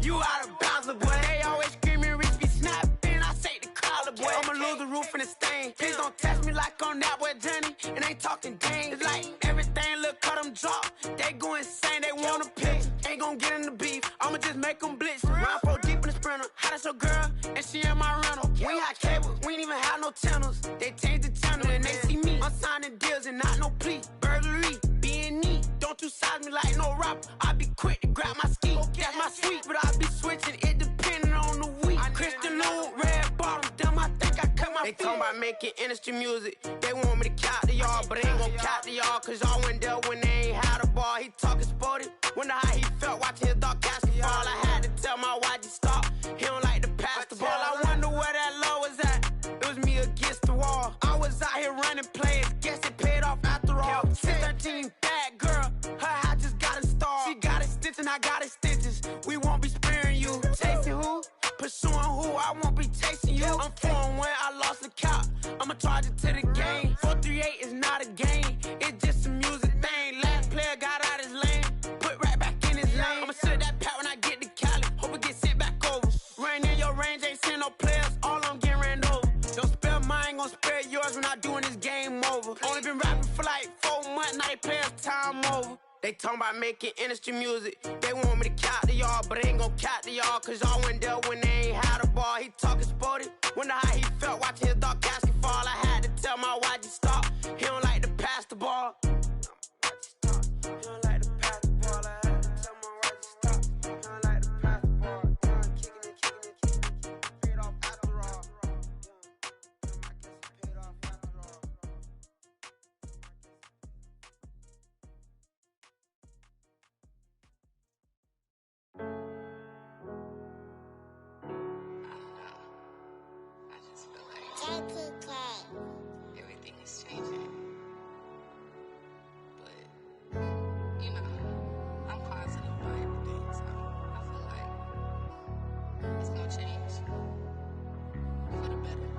you out of bounds, boy. They always screaming, Rich be snapping. I say the collar, boy. I'ma lose the roof and the stain. Please don't test me like I'm that boy Johnny. And ain't talking dang. It's like everything look cut them drop. They go insane, they want a pitch. Ain't gon' get in the beef. I'ma just make them blitz. Round 4 deep in the sprinter. How that's your girl? And she in my rental. We ain't had cables, we ain't even have no channels. They changed the channel and they see me. I'm signing deals and not no plea. Burglary, being neat. Don't you size me like no rapper. I be quick to grab my ski. That's my sweet, but I be switching it depending on the week. Christian Lou, red bottom, damn, I think I cut my feet. They talking about making industry music. They want me to count to y'all, but ain't gon' count to y'all, cause y'all went there when they ain't had a ball. He talking sporty, wonder how he felt watching his dog casket fall. I had to tell my YG stop, he don't like to pass the ball. I wonder where that low was at. It was me against the wall. I was out here running plays, guess it paid off after all. 613, bad girl, her hat just got installed. She got extension, I got extensions. We won't be sparing you. Chasing who? Pursuing who? I won't be chasing you. I'm 4-1, I lost the count. I'ma charge it to the game. 438 is not a game, it's just a music thing. Last player got out his lane, put right back in his lane. I'ma sit that pat when I get to Cali, hope it get sent back over. Rain in your range, ain't seen no players, all I'm getting ran over. Don't spare mine, gon' spare yours when I doing this game over. Only been rapping for like 4 months, now they players time over. They talking about making industry music. They want me to count to y'all, but they ain't gon' count to y'all, cause y'all went there when they ain't had a ball. He talking sporty. Wonder how he felt watching his dog casket fall. I had to tell my YG stop. He don't like to pass the ball. He don't like to pass the ball. I had to tell my YG stop. He don't like to pass the ball. Kicking it. Paid off after all. Paid off after all. Everything is changing. But, you know, I'm positive about everything, so I feel like it's gonna change for the better.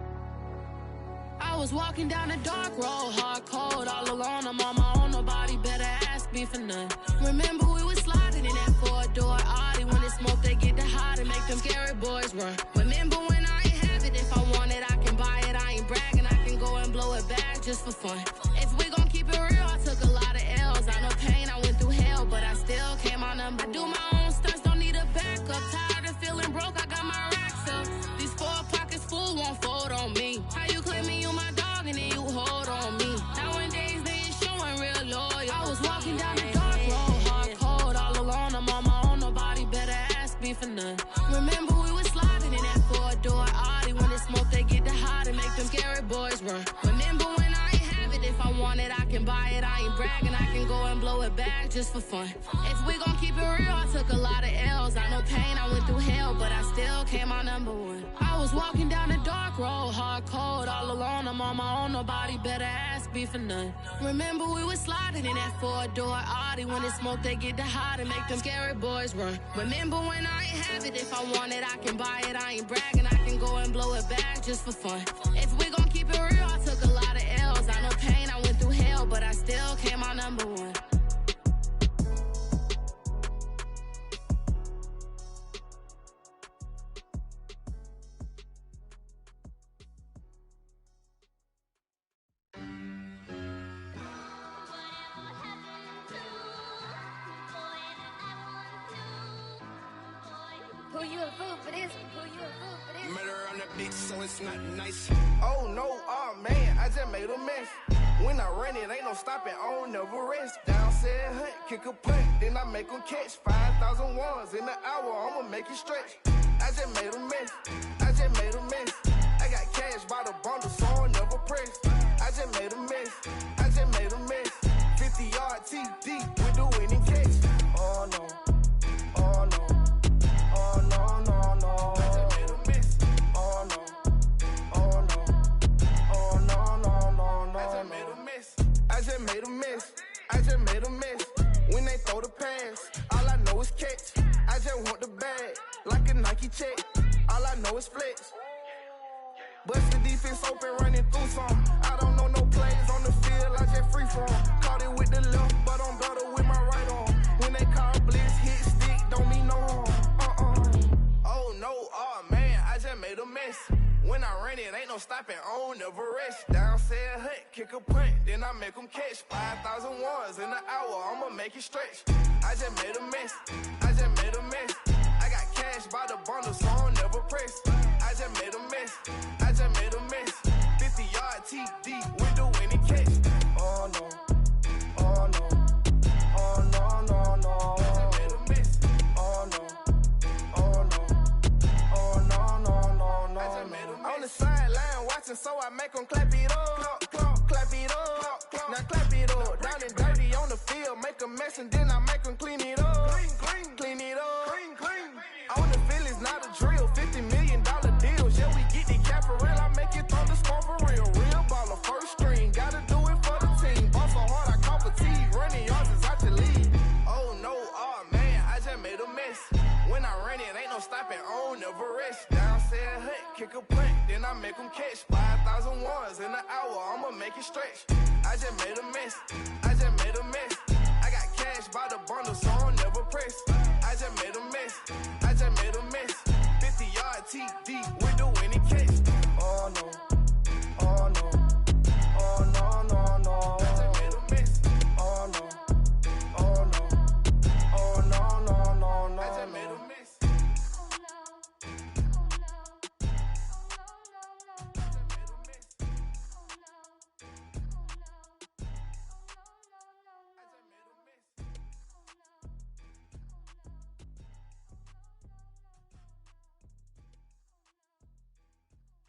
I was walking down a dark road, hard cold, all alone. I'm on my own, nobody better ask me for none. Remember we was sliding in that four-door Audi. When it's smoke, they get the hot and make them scary boys run. Remember when I ain't have it, if I want it, I can buy it. I ain't bragging, I can go and blow it back just for fun. If we gon' keep it real, I took a lot of L's. I know pain, I went through hell, but I still came out number. I do my own stunts, don't need a backup. Tired of feeling broke, I got my racks up. These 4 pockets full won't fold on me. How you claiming you my dog and then you hold on me? Nowadays they ain't showing real loyal. I was walking down the dark road, hard cold, all alone. I'm on my own, nobody better ask me for none. Remember we was sliding in that four-door Audi. When it's smoke, they get the hot and make them scary boys run. Remember when I ain't have it, if I want it, I can buy it. I ain't bragging, I can go and blow it back just for fun. If we gon' keep it real, I took a lot of L's. I know pain, I went through hell, but I still came out number one. I was walking down a dark road, hard cold, all alone. I'm on my own, nobody better ask me for none. Remember we was sliding in that four-door Audi. When it's smoke, they get the hot and make them scary boys run. Remember when I ain't have it, if I want it, I can buy it. I ain't bragging, I can go and blow it back just for fun. If we gon' keep it real, I took a lot of L's. I know pain, I went through hell, but I still came out number one. Who you a fool for this? Who you a fool for this? Murder on the bitch, so it's not nice. Oh no, oh man, I just made a mess. When I run it, ain't no stopping, I don't never rest. Down said hunt, kick a punt, then I make them catch 5,000 ones in the hour, I'ma make it stretch. I just made a mess, I just made a mess. I got cash by the bundle, so I never press. I just made a mess, I just made a mess. 50-yard TD with the winning catch. Oh no, oh no, oh no, no, no. I just made a mess, oh no, oh no, oh no, no, no, no. I just made a mess, I just made a mess, I just made a mess. When they throw the pass, all I know is catch. I just want the bag, like a Nike check. All I know is flex. Bust the defense open, running through some. I don't know no plays on the field, I just free form. Caught it with the left, but I'm better with my right arm. When they call blitz, hit stick, don't mean no harm. Oh no, oh man, I just made a mess. When I run it, ain't no stopping, I don't never rest. Down said hunt, kick a punt, then I make them catch 5,000 ones in the hour, I'ma make it stretch. I just made a mess, I just made a mess. I got cash by the bundle, so I don't never press. I just made a mess, I just made a mess. 50-yard TD with the winning catch. Oh no, oh no, oh no, no, no. I just made a mess, oh no, oh no, oh no, no, no, no. I just made a mess. On the sideline watching, so I make them clap it up. Clap it up, now clap it up. Down and dirty on the field, make a mess and then I make them clean it up. Clean it up. On the field is not a drill, $50 million deals. Yeah, we get the cap for real, I make it throw the score for real. Real baller, first string, gotta do it for the team. Ball so hard, I call fatigue, running yards is out your league. Oh no, oh man, I just made a mess. When I run it, ain't no stopping, I don't never rest. Down said hunt, kick a punt, then I make them catch 5,000 ones in the hour, I'ma make it stretch. I just made a mess, I just made a mess. I got cash by the bundle, so I don't never press. I just made a mess, I just made a mess. 50-yard TD with the winning catch. Oh no, oh no, oh no, no, no. I just made a mess. Oh no, oh no,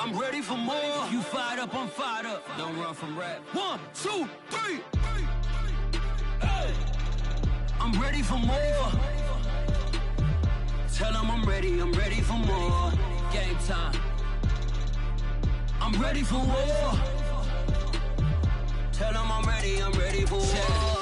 I'm ready for more. You fired up, I'm fired up. Don't run from rap. 1, 2, 3. Hey. I'm ready for more. Tell them I'm ready for more. Game time. I'm ready for war. Tell them I'm ready for war.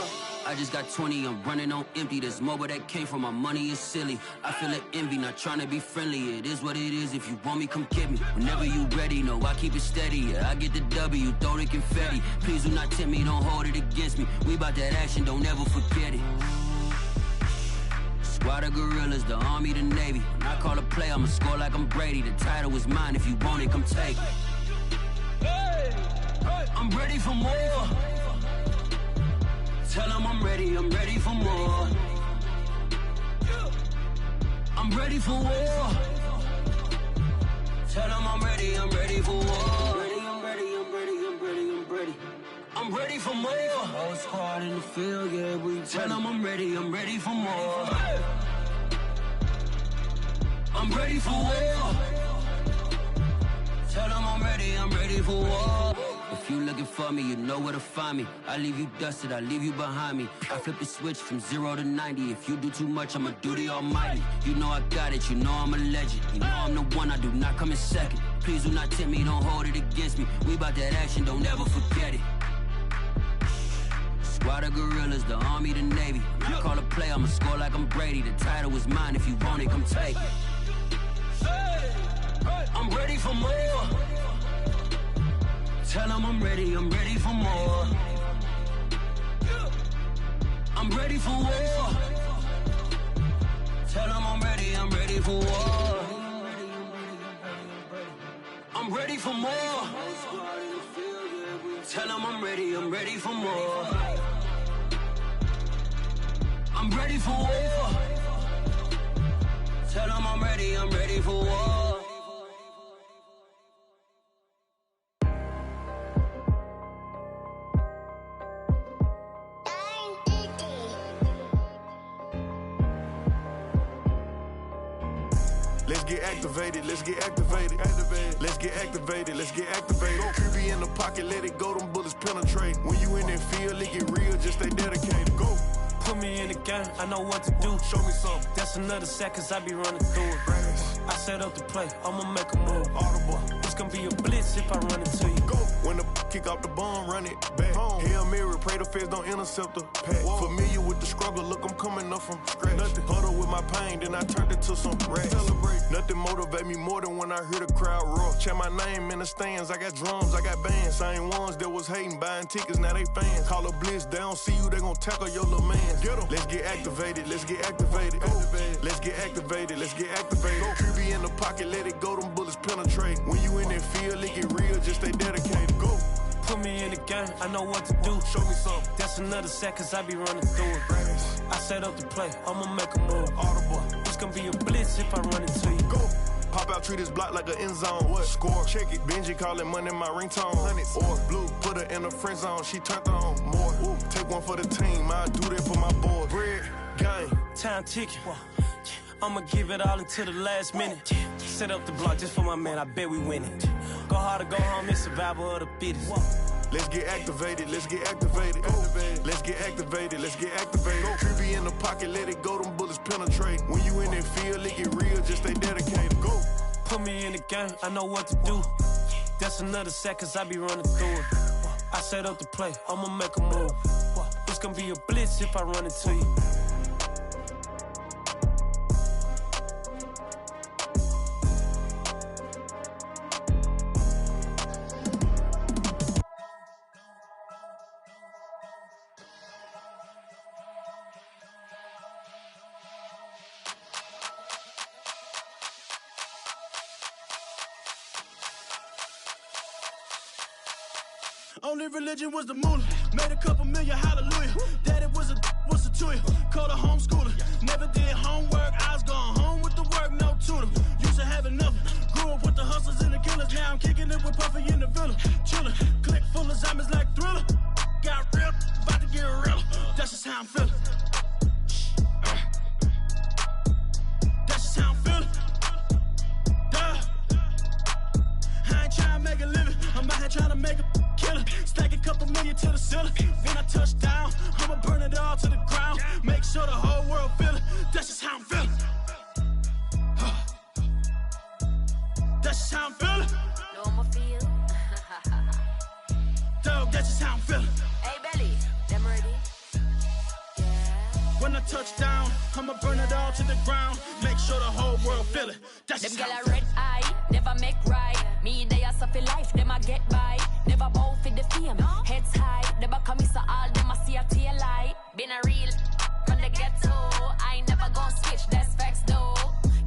I just got 20, I'm running on empty. This mobile that came from my money is silly. I feel it envy, not trying to be friendly. It is what it is, if you want me, come get me. Whenever you ready, no, I keep it steady. Yeah, I get the W, throw the confetti. Please do not tempt me, don't hold it against me. We bout that action, don't ever forget it. Squad of gorillas, the army, the navy. When I call a play, I'ma score like I'm Brady. The title is mine, if you want it, come take it. I'm ready for more. Tell them I'm ready for more. I'm ready for war. Tell them I'm ready for war. I'm ready for more. Whole squad in the field, yeah, we tell them I'm ready for more. I'm ready for war. Tell them I'm ready for war. If you looking for me, you know where to find me. I leave you dusted, I leave you behind me. I flip the switch from 0 to 90. If you do too much, I'ma do the almighty. You know I got it, you know I'm a legend. You know I'm the one, I do not come in second. Please do not tempt me, don't hold it against me. We bout that action, don't ever forget it. Squad of gorillas, the army, the navy. When I call a play, I'ma score like I'm Brady. The title is mine, if you want it, come take it. I'm ready for more. Tell them I'm ready for more. I'm ready for war. Tell them I'm ready for war. I'm ready for more. Tell them I'm ready for more. I'm ready for war. Tell them I'm ready for war. Let's get activated, let's get activated. Let's get activated, let's get activated. Creepy in the pocket, let it go, them bullets penetrate. When you in that field, it get real, just stay dedicated. Go. Put me in the game, I know what to do. Show me something. That's another seconds, I be running through it. I set up the play, I'ma make a move. Audible. It's gonna be a blitz if I run into you. Go. When the kick off the bomb, run it back. Home. Hail Mary, pray the feds don't intercept the pack. Familiar with the struggle, look, I'm coming up from scratch. Nothing. Huddle with my pain, then I turned it to some racks. Celebrate. Nothing motivate me more than when I hear the crowd roar. Chant my name in the stands, I got drums, I got bands. Same ones that was hating, buying tickets, now they fans. Call a blitz, they don't see you, they gon' tackle your little man. Get em. Let's get activated, let's get activated. Go. Let's get activated, let's get activated. Creepy in the pocket, let it go, them bullets penetrate. When you in that field, it get real, just stay dedicated. Go. Put me in the game, I know what to do. Show me something. That's another seconds, I be running through it. I set up the play, I'ma make a move. Audible. It's gonna be a blitz if I run into you. Go. Pop out, treat this block like an end zone. What? Score, check it. Benji calling money my ringtone. Hundreds. Or blue, put her in the friend zone. She turned on more. Ooh. Take one for the team, I do that for my boy. Bread, gang. Time ticking. I'ma give it all until the last minute. Set up the block just for my man, I bet we win it. Go hard or go home, it's survival of the fittest. Let's get activated, let's get activated. Let's get activated, let's get activated. Creepy in the pocket, let it go, them bullets penetrate. When you in that field, it get real, just stay dedicated. Go. Put me in the game, I know what to do. That's another seconds, I be running through it. I set up the play, I'ma make a move. It's gonna be a blitz if I run into you. Only religion was the moolah. Made a couple million, hallelujah. Daddy was a to you. Called a homeschooler. Never did homework. I was going home with the work, no tutor. Used to have enough. Grew up with the hustlers and the killers. Now I'm kicking it with Puffy in the villa. Chillin'. Click full of zombies like Thriller. Got real, about to get real. That's just how I'm feeling. That's just how I'm feeling. Duh. I ain't I'm out here trying to make a killer. Stack a couple million to the ceiling. When I touch down, I'ma burn it all to the ground. Make sure the whole world feel it. That's just how I'm feeling. That's just how I'm feeling. Know I'ma feel. Dog, that's just how I'm feeling. Hey, Belly, them ready? When I touch down, I'ma burn it all to the ground. Make sure the whole world feel it. That's Them just gyal how I'm a feeling. red eye, never make right. Me they a suffer life, them a get by. Never bow for the fame, heads high. Never come so all them a see a tail light. Been a real from the ghetto. I ain't never gon' switch, that's facts though.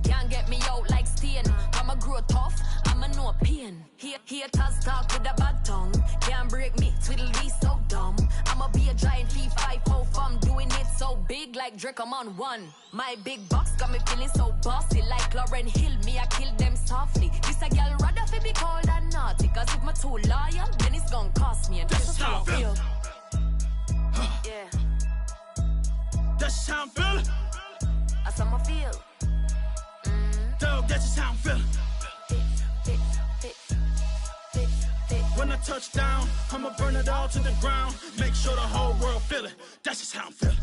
Can't get me out like stain. I'ma grow tough, I'ma know pain. Haters talk with a bad tongue. Can't break me, twiddly so dumb. I'ma be a giant P5 from doing it so big like Drake, I'm on one. My big box got me feeling so bossy like Lauren Hill. Me, I kill them softly. This a girl rather fi be cold and naughty. Cause if my too loyal, then it's gon' cost me. And that's just how I feel. Yeah, That's just how I'm feeling. that's how I feel. Dog, that's just how I'm feeling. When I touch down, I'ma burn it all to the ground. Make sure the whole world feel it. That's just how I'm feeling.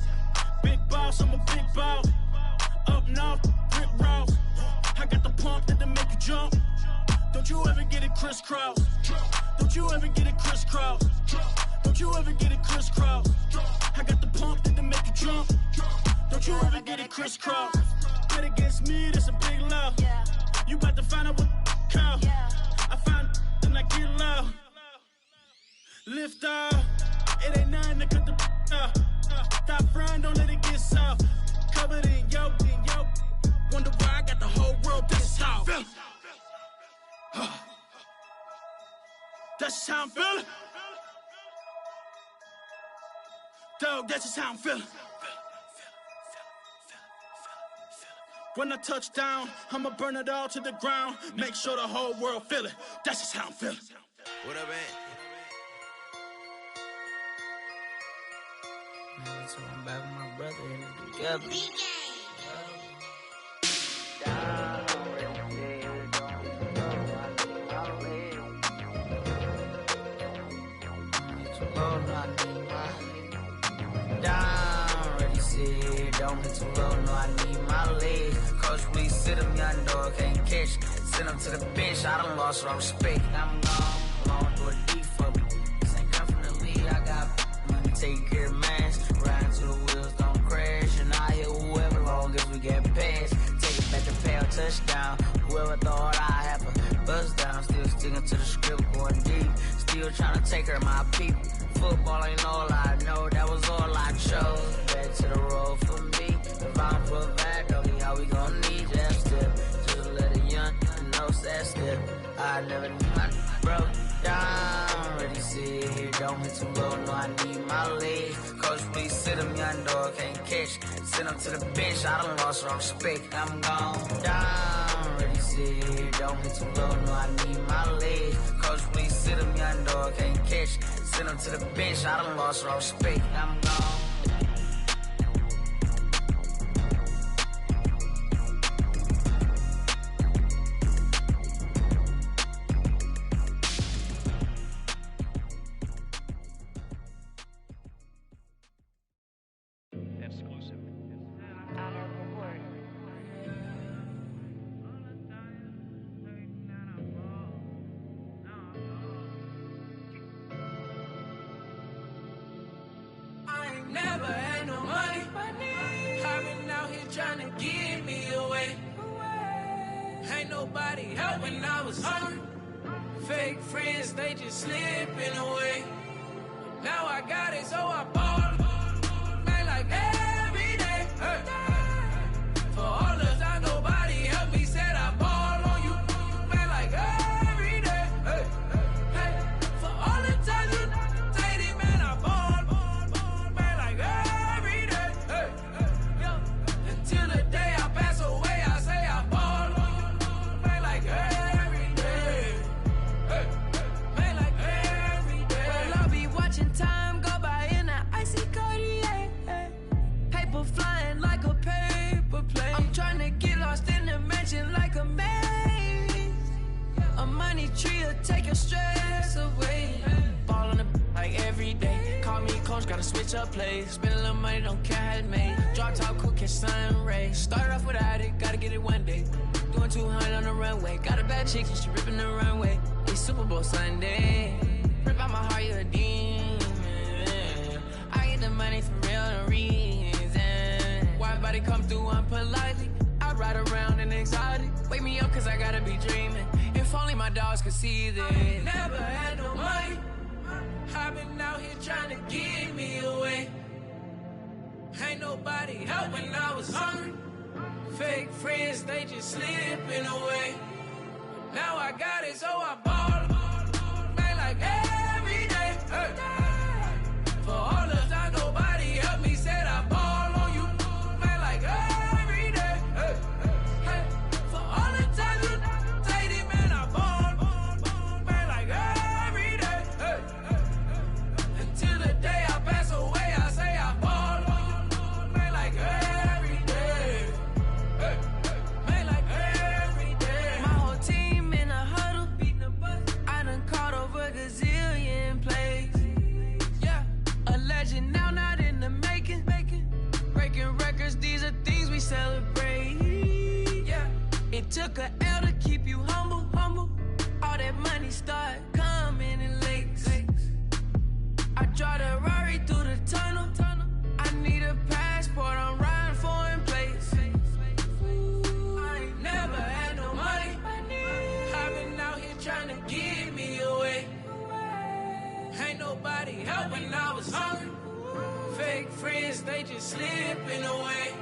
Big boss, I'm a big boss. Up north, brick ross. I got the pump that'll make you jump. Don't you ever get it crisscross. Don't you ever get it crisscross. Don't you ever get it crisscross. I got the pump that'll make you jump. Don't you ever get it crisscross. Bet against me, that's a big love. You about to find out what call. I find and I get loud. Lift off, it ain't nothing to cut the off. Stop frying, don't let it get soft. Covered in yolk. Wonder why I got the whole world this how I'm feeling. That's just how I'm feeling. Dog, that's just how I'm feeling. When I touch down, I'ma burn it all to the ground. Make sure the whole world feel it. That's just how I'm feeling. What up, man? So I'm back with my brother and together. Don't be too low, no, I need my legs. Coach, please sit him, young dog, can't catch. Send him to the bench, I done lost all respect. I'm gone, long to a deep for me. This ain't come from the league, I got money, take care of mans. Riding to the wheels, don't crash. And I hit whoever, long as we get past. Take it back to pay touchdown. Whoever thought I have a buzz down. Still sticking to the script, going deep. Still trying to take her my people. Football ain't all I know, that was all I chose. Back to the road for me. If I'm for that, doggy, how we gon' need that step? Just let a young know that step. I never knew I broke down. Ready, sit here, don't hit too low, no, I need my legs. Coach, please sit him, young dog, can't catch. Send him to the bench, I done lost all respect. I'm gone down. Ready, sit here, don't hit too low, no, I need my legs. Coach, please sit him, young dog, can't catch. Send him to the bench, I done lost all respect. I'm gone. Never had no money. I've been out here trying to give me away. Ain't nobody helping, I was hungry. Fake friends, they just slipping away. Now I got it, so I ball. Man, like every day. Hey. For all the time nobody helped me, said I ball on you. Man, like every day. Hey. Hey. For all the times you dated, man, I ball. Until the day I pass away, I say I ball on you. Man, like every day. Man, like every day. Well, I'll be watching time go by in an icy to take your stress away. Ball on the like every day. Call me coach, gotta switch up plays. Spend a little money, don't care how it made. Drop top, cool, catch sun rays. Started off without it, gotta get it one day. Doing 200 on the runway. Got a bad chick, she ripping the runway. It's Super Bowl Sunday. Rip out my heart, you a demon. I get the money for real, no reason. Why everybody come through unpolitely? I ride around in exotic. Wake me up cause I gotta be dreaming. If only my dogs could see this. Never had no money. I've been out here trying to give me away. Ain't nobody help when I was hungry. Fake friends, they just slipping away. But now I got it, so I ball. Man, like every day. Hey. For all the time nobody helped me, said I ball on you. Man, like every day. Hey. Hey. For all the times you take it, man, I ball. Man, like every day. Hey. Until the day I pass away, I say I ball on you. Man, like every day. Hey. Man, like every day. My whole team in a huddle, beating the bus. I done caught over a gazillion plays. Yeah, a legend now, not in the making. Breaking records, these are things we celebrate. Yeah, it took a L to keep you humble. All that money start coming in lakes. I draw the Rari through the tunnel. I need a passport, I'm riding foreign place. I ain't never had no money. I've been out here trying to give me away. Ain't nobody help when I was hungry. Fake friends, they just slipping away.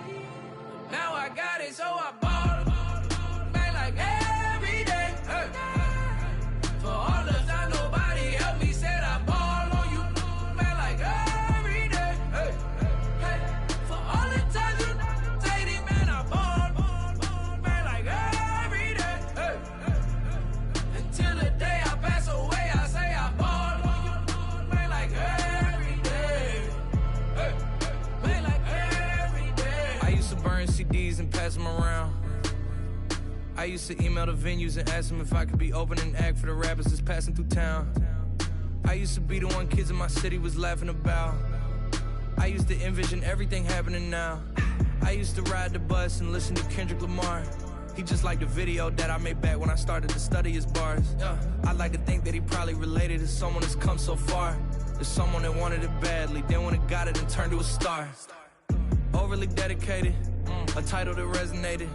Now I got it, so I ball. Man, like every day. Hey. For all the time nobody helped me, said I ball on you. Man, like every day. Hey. Hey. For all the times you take it, man, I ball. Man, like every day. Hey. Until the day I pass away, I say I ball on you. Man, like every day. Hey. Man, like every day. I used to burn CDs and pass them around. I used to email the venues and ask them if I could be opening act for the rappers that's passing through town. I used to be the one kids in my city was laughing about. I used to envision everything happening now. I used to ride the bus and listen to Kendrick Lamar. He just like the video that I made back when I started to study his bars. I like to think that he probably related to someone that's come so far. There's someone that wanted it badly, then when it got it and turned to a star. Overly dedicated, a title that resonated.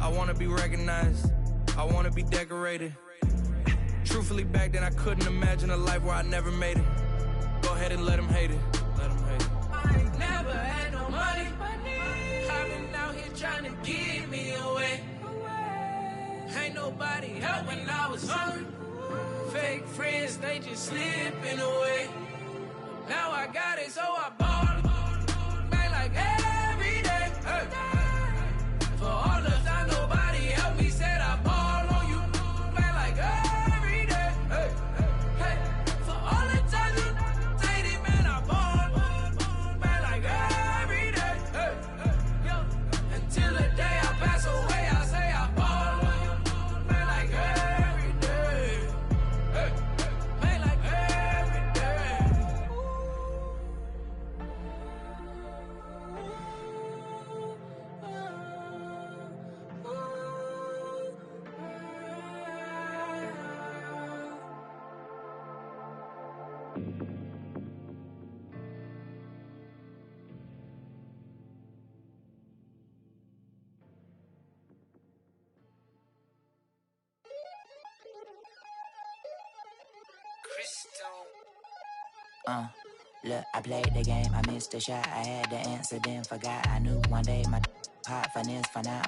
I wanna be recognized, I wanna be decorated. Truthfully, back then I couldn't imagine a life where I never made it. Go ahead and let them hate it. Let them hate it. I ain't never had no money. I've been out here trying to give me away. Ain't nobody help when I was hungry. Fake friends, they just slipping away. Now I got it, so I ball. Man, like every day. Hey. For all the time nobody helped me, said I ball on you. Man, like every day. Hey. Hey. For all the times you take it, man, I ball. Man, like every day. Hey. Yo. Until the day I pass away, I say I ball on you. Man, like every day. Hey. Man, like every day. Look, I played the game, I missed the shot. I had the answer, then forgot. I knew one day my hot finesse, finite,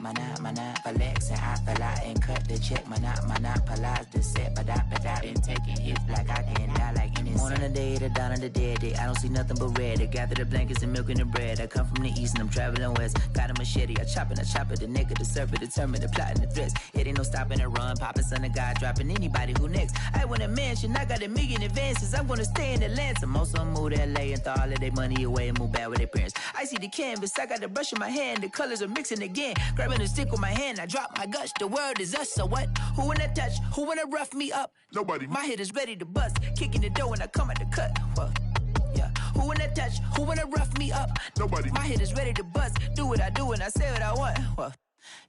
flexing. I fell out and cut the check, monopolize the set, but I been taking hits like I can die like any Born on the day, the dawn of the dead day. I don't see nothing but red. I gather the blankets and milk and the bread. I come from the east and I'm traveling west. Got a machete, I chop it, the nigga, the serpent, determined, the plot and the threats. It ain't no stopping the run, popping son of God, dropping anybody who next. I want a mansion, I got a million advances. I'm gonna stay in Atlanta. Most of them move to LA and throw all of their money away and move back with their parents. I see the canvas, I got the brush in my hand, the colors are mixing again. Grabbing a stick with my hand, I drop my guts. The world is us, so what? Who wanna touch? Who wanna rough me up? Nobody. My head is ready to bust, kicking the door when I come at the cut. Whoa. Yeah. Who wanna touch? Who wanna rough me up? Nobody. My head is ready to bust. Do what I do and I say what I want. Whoa.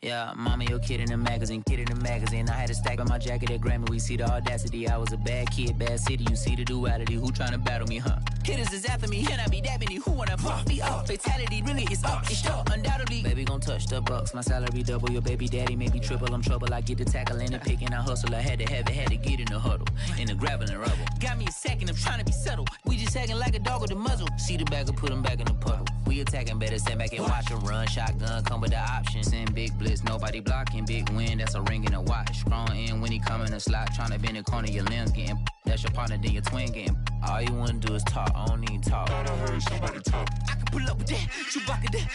Yeah, mama, your kid in the magazine, I had a stack on my jacket at Grammy. We see the audacity. I was a bad kid, bad city. You see the duality. Who tryna battle me, huh? Hitters is after me, and I be that many. Who wanna fuck me up? Fatality really is up, it's up, undoubtedly. Baby gon' touch the bucks. My salary double. Your baby daddy maybe triple. I'm trouble. I get the tackle and the pick and I hustle. I had to have it, had to get in the huddle, in the gravel and rubble. Got me a second. I'm tryna be subtle. We just hacking like a dog with a muzzle. See the bagger, put him back in the puddle. We attacking, better stand back and watch him run. Shotgun come with the option. Send big blitz, nobody blocking. Big win, that's a ring and a watch. Strong in when he come in the slot. Tryna bend the corner, your limbs getting. That's your partner, then your twin getting. All you wanna do is talk, I don't need talk. I heard somebody talk. I can pull up with that, Chewbacca that.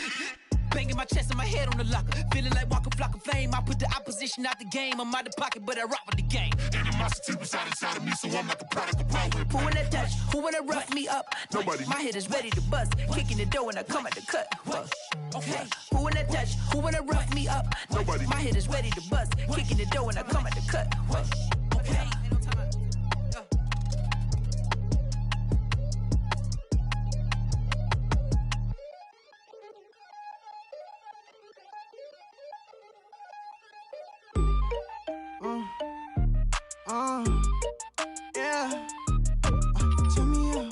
Banging my chest and my head on the locker. Feeling like Walker Flock of Fame. I put the opposition out the game. I'm out the pocket, but I rock with the game. Animosity reside inside of me, so I'm like a product of power. Who wanna touch? Who wanna rough me up? Nobody. My head is ready to bust. Kicking the door when I come at the cut. Okay. Who wanna touch? Who wanna rough me up? Nobody. My head is ready to bust. Kicking the door when I come at the cut. Okay. Yeah. Turn me up,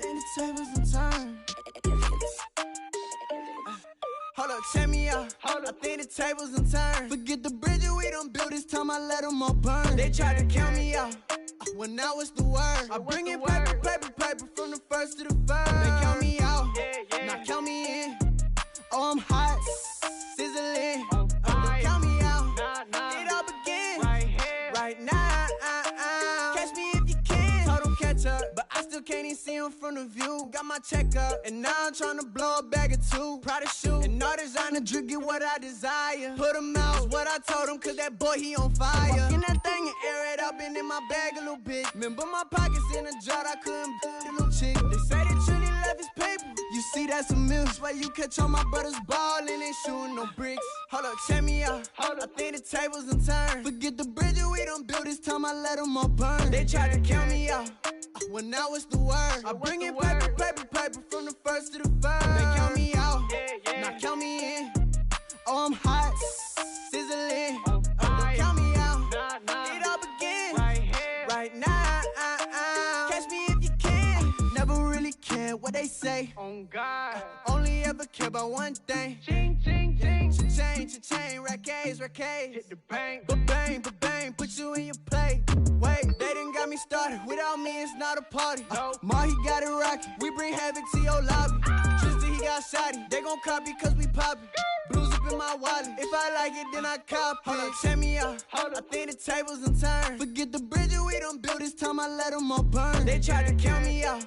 then the tables and turn. Hold up, check me out. I think the tables and turn. Forget the bridges we done built, this time I let them all burn. They tried to count me out, when now it's the word. I bring in paper, paper, paper from the first to the third. They count me out, now count me in. Oh, I'm hot, sizzling. Don't count me out, it all begin right now. Catch me if you can. Told them catch up, but I still can't even see him from the view. Got my check up, and now I'm trying to blow a bag or two. Proud of shoe, and all designer drip, get what I desire. Put him out, what I told him, cause that boy, he on fire. Walking that thing and air it up, been in my bag a little bit. Remember my pockets in a jar, I couldn't the little chick. They say that Trinity left his paper. You see, that's a milk. Why you catch all my brothers ballin', ain't shooting no bricks. Hold up, check me out. I think the tables and turn. Forget the bridges we done built, this time I let them all burn. They tried to count me out, when now it's the word. I bring in paper, paper, paper from the first to the third. They count me out, now count me in. Oh, I'm hot, sizzling. Don't count me out, it all begin right now. Catch me if you can. Never really care what they say. On God, only ever care about one thing. Ching, ching, ching. Cha-chain, rack A's. Hit the bank, ba-bang, put you in your play. Wait, they done got me started. Without me, it's not a party. Ma, he got it rockin'. We bring havoc to your lobby. Tristan, he got shotty. They gon' copy cause we poppin'. Blues up in my wallet. If I like it, then I cop it. Hold up, check me out. I think the tables and turn. Forget the bridges we done built, this time I let them all burn. They tried to count me out,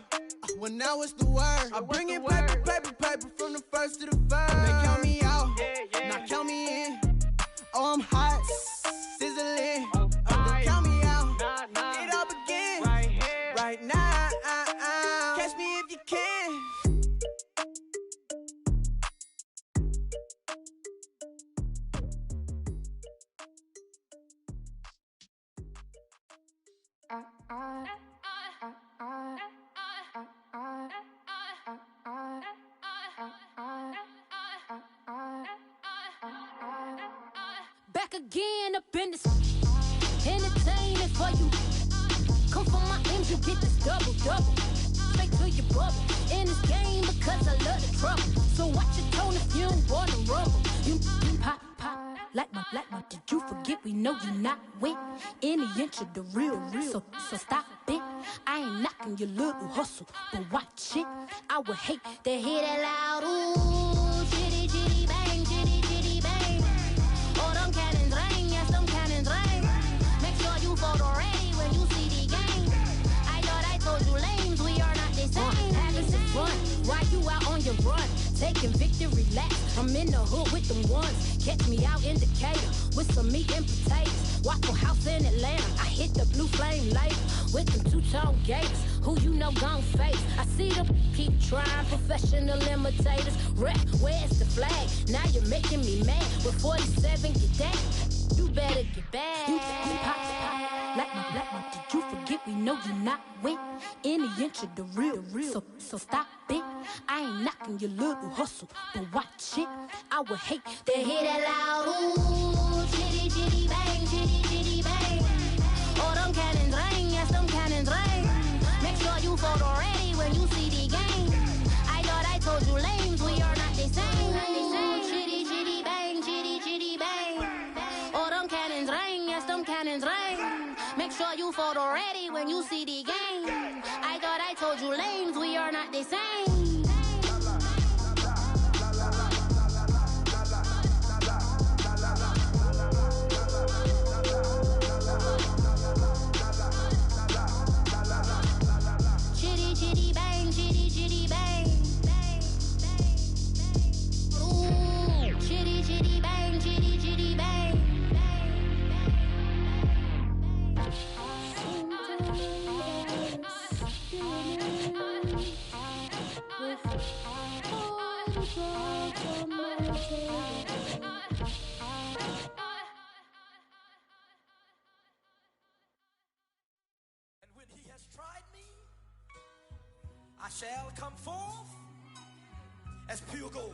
when now it's the word. I bring in paper, paper, paper from the first to the third. They count me out, now count me in. Oh, I'm hot, sizzling. Don't count me out, it all begin right now. Catch me if you can. Back again up in this entertaining for you. Come for my ends, you get this double. Straight to your bubble. In this game because I love the trouble. So watch your tone if you don't wanna rumble. You pop like my did you forget we know you not with any inch of the real. So stop it. I ain't knocking your little hustle, but watch it. I would hate to hear that loud ooh, chitty chitty bang, chitty chitty bang. Oh, them cannons ring, yes, them cannons ring. Make sure you photo ready when you see the game. I thought I told you late. taking victory laps. I'm in the hood with them ones. Catch me out in Decatur with some meat and potatoes. Waffle House in Atlanta. I hit the blue flame later with them two-tone gates. Who you know gon' face? I see them keep trying. Professional imitators. Rep, where's the flag? Now you're making me mad. With 47, get that. You better get back. You pop, like my. Did you forget we know you not win? Any inch of the real. So stop it. I ain't knocking your little hustle, but watch it. I would hate to hear that loud. Ooh, chitty chitty bang, chitty chitty bang. Oh, them cannons ring, yes, them cannons ring. Make sure you photo ready when you see the game. I thought I told you lames, we are not the same. Chitty chitty bang, chitty chitty bang. Oh, them cannons ring, yes, them cannons ring. Make sure you photo ready when you see the game. I thought I told you lames, we are not the same. Chitty chitty bang, chitty chitty bang. Ooh, chitty chitty bang, chitty chitty bang. I shall come forth as pure gold.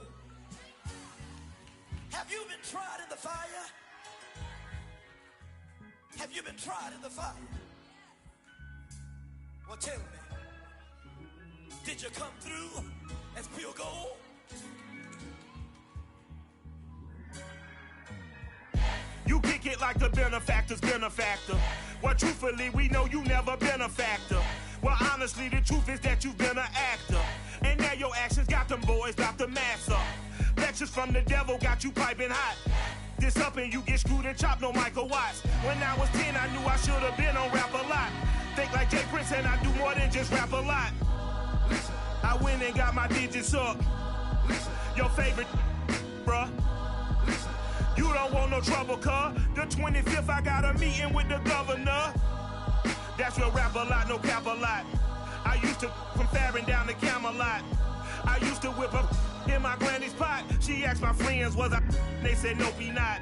Have you been tried in the fire? Have you been tried in the fire? Well, tell me, did you come through as pure gold? You kick it like the benefactor's benefactor. Well, truthfully, we know you never been a factor. Well, honestly, the truth is that you've been an actor. And now your actions got them boys dropped the mask up. Lectures from the devil got you piping hot. This up and you get screwed and chopped, no Michael Watts. When I was 10, I knew I should have been on rap a lot. Think like Jay Prince and I do more than just rap a lot. I went and got my digits up. Your favorite, bruh. You don't want no trouble, cuz. The 25th, I got a meeting with the governor. That's real rap a lot, no cap a lot. I used to from Farron down to Camelot. I used to whip up in my granny's pot. She asked my friends, was I? They said, nope, he not.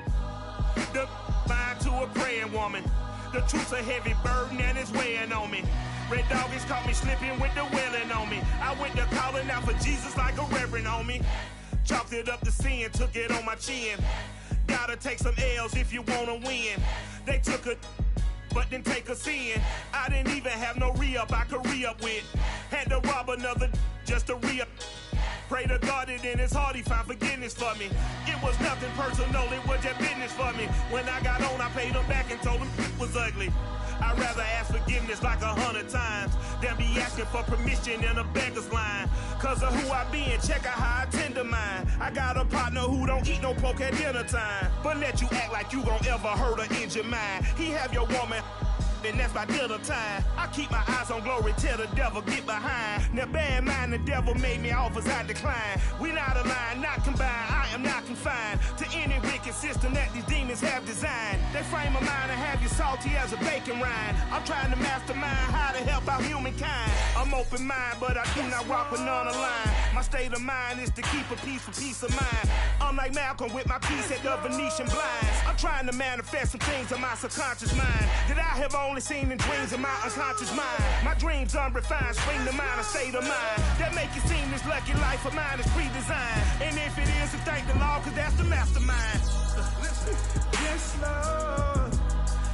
The mind to a praying woman. The truth's a heavy burden and it's weighing on me. Red doggies caught me slipping with the wailing on me. I went to calling out for Jesus like a reverend on me. Chopped it up to sin, took it on my chin. Gotta take some L's if you wanna win. They took a but didn't take us in. I didn't even have no re-up I could re-up with. Had to rob another just to re-up. Pray to God that in his heart he found forgiveness for me. It was nothing personal, it was just business for me. When I got on, I paid him back and told him it was ugly. I'd rather ask forgiveness like 100 times than be asking for permission in a beggar's line. Cause of who I be and check out how I tend to mine. I got a partner who don't eat no pork at dinner time, but let you act like you gon' ever hurt or injure mine. He have your woman, and that's my dinner time. I keep my eyes on glory till the devil get behind. Now bear in mind the devil made me offers I decline. We not aligned, not combined, I am not confined to any wicked system that these demons have designed. They frame a mind and have you salty as a bacon rind. I'm trying to mastermind how to help out humankind. I'm open mind, but I do not rock with none line. My state of mind is to keep a peaceful peace of mind. I'm like Malcolm with my piece at the Venetian blinds. I'm trying to manifest some things in my subconscious mind that I have only seen in dreams in my unconscious mind. My dreams unrefined, spring to mind, a state of mind that make it seem this lucky life of mine is pre-designed. And if it is, then thank the Lord, cause that's the mastermind. Yes, Lord.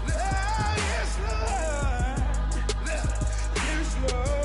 Yes, Lord. Yes, Lord.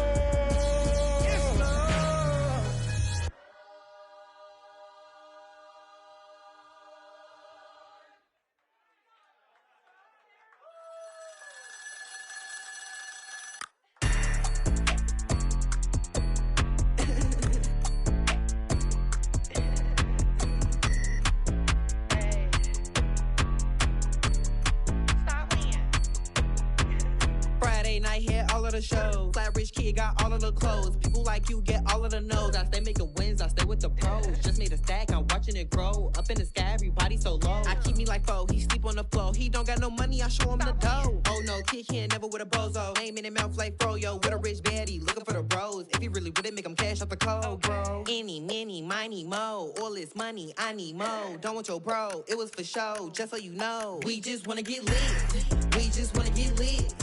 late night hit all of the shows. Flat rich kid got all of the clothes. People like you get all of the no's. I stay making wins, I stay with the pros. Just made a stack, I'm watching it grow. Up in the sky, everybody so low. I keep me like foe, he sleep on the floor. He don't got no money, I show him the dough. Oh no, kid can't never with a bozo. Name in his mouth like froyo. With a rich baddie, looking for the bros. If he really would it make him cash off the cold, bro. Any, many, miny, mo. All this money, I need mo. Don't want your bro, it was for show. Just so you know, we just wanna get lit. We just wanna get lit.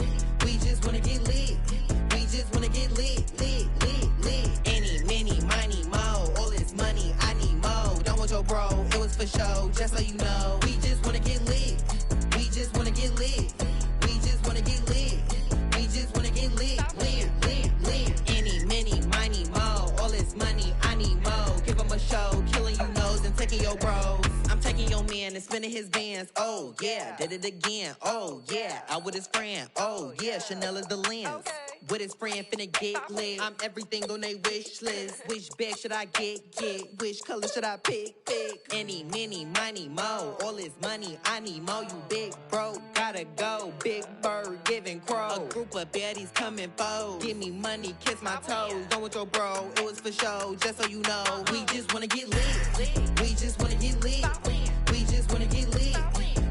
We just wanna get lit. We just wanna get lit, lit, lit, lit. Any, many, miny, mo. All this money, I need mo. Don't want your bro, it was for show. Just so you know, we just wanna get lit. We just wanna get lit. We just wanna get lit. We just wanna get lit, lit, lit, lit. Any, many, miny, mo. All this money, I need mo. Give him a show, killing you nose and taking your bros. I'm taking your man and spinning his bands. Oh yeah, did it again. Oh yeah, out with his friend. Oh yeah, Chanel is the lens. With his friend finna get lit. I'm everything on they wish list. Which bag should I get? Which color should I pick? Any, many, miny, mo. All this money, I need mo. You big bro, gotta go. Big bird giving crow. A group of baddies coming foes. Give me money, kiss my toes. Don't want your bro, it was for show. Just so you know, we just wanna get lit. We just wanna get lit. We just wanna get lit.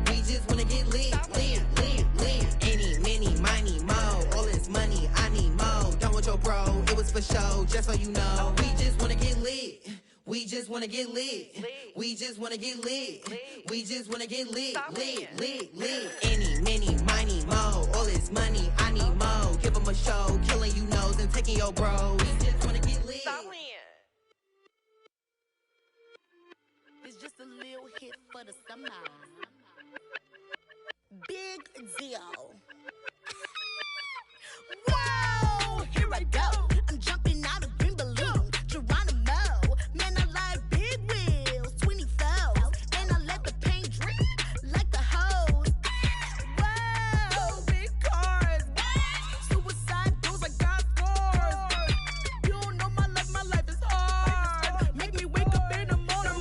We just wanna get lit, lit, lit, lit. Any, many, miny, mo. All this money, I need mo. Don't want your bro, it was for show. Just so you know, we just wanna get lit. We just wanna get lit. We just wanna get lit. We just wanna get lit, lit, lit, lit. Any, many, miny, mo. All this money, I need mo. Give him a show, killing you nose and taking your bros. We just wanna get lit. It's just a little hit for the summer. Big deal. Whoa, here I go. I'm jumping out of green balloon. Geronimo, man, I like big wheels, 24s, and I let the paint drip like the hose. Whoa, big cars. Suicide doors, I got scores. You don't know my life is hard. Make me wake up in the morning.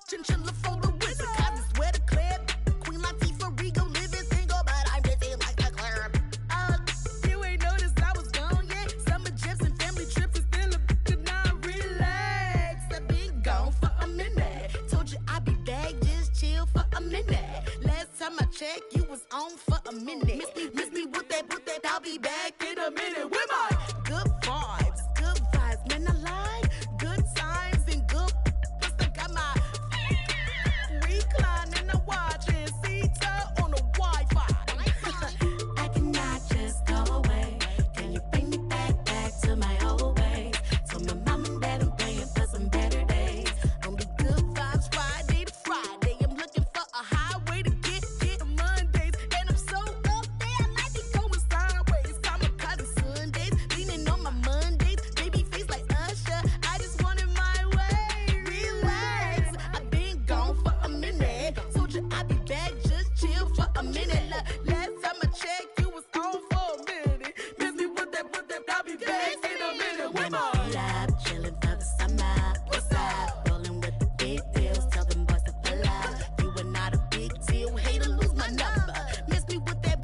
Chinchilla for the wizard, cause it's where the clip. Queen Latifah, Rigo, living single, but I'm busy like a club. You ain't noticed I was gone yet. Summer trips and family trips is still a bitch and I relax. I've been gone for a minute. Told you I'd be back, just chill for a minute. Last time I checked, you was on for a minute. Miss me with that, I'll be back in a minute. With my good vibes, man, I like good times and good. I got my recline and I'm watching Sita on the Wi-Fi. I cannot just go away. Can you bring me back to my old ways? Told my mom and dad I'm praying for some better days. Only good vibes Friday to Friday. I'm looking for a highway to get to Mondays. And I'm so up there, I might be going sideways. Kamikaze Sundays, leaning on my Mondays. Baby face like Usher, I just wanted my way. Relax, I've been gone for a minute. Told you I'd be back, just chill for a minute. Last time I checked, you was on for a minute. Miss me with that, I'll be back in a minute. With my pull up, chillin' for the summer. What's up? Rollin' with the big deals, tell them boys to pull up. You are not a big deal, hate to lose my number. Miss me with that,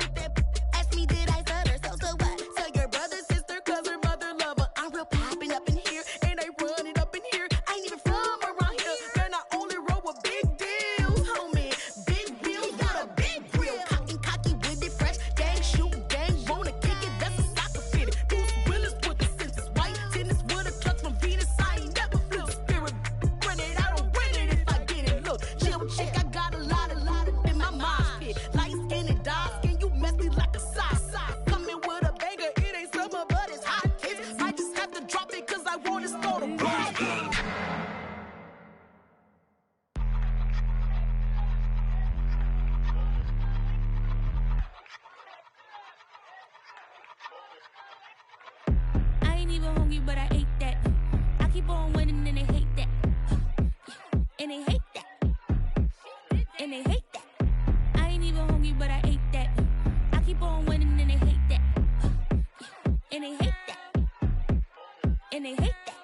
ask me did I stutter, so what? Tell your brother, sister, cousin, mother, lover. I'm real poppin' up in here, and I run it up in here. I ain't even from around here, and I only roll with big deals, homie. Big wheels, got a big grill. Cocky with it, fresh. Gang shoot, gang wanna kick it, that's a soccer fitted. Bruce Willis with the senses, white tennis with a clutch from Venus. I ain't never flew the spirit. Run it, I don't win it if I get it. Look, chill chick, I got a lot in my mind pit. Light skin and dark skin, you mess me like a sock. Coming with a banger, it ain't summer, but it's hot hits. I just have to drop it cause I want to start a rock. I ain't even hungry, but I ate that. I keep on winning and they hate that. And they hate that. And they hate that. I ain't even hungry, but I ate that. I keep on winning and they hate that. And they hate that. And they hate that.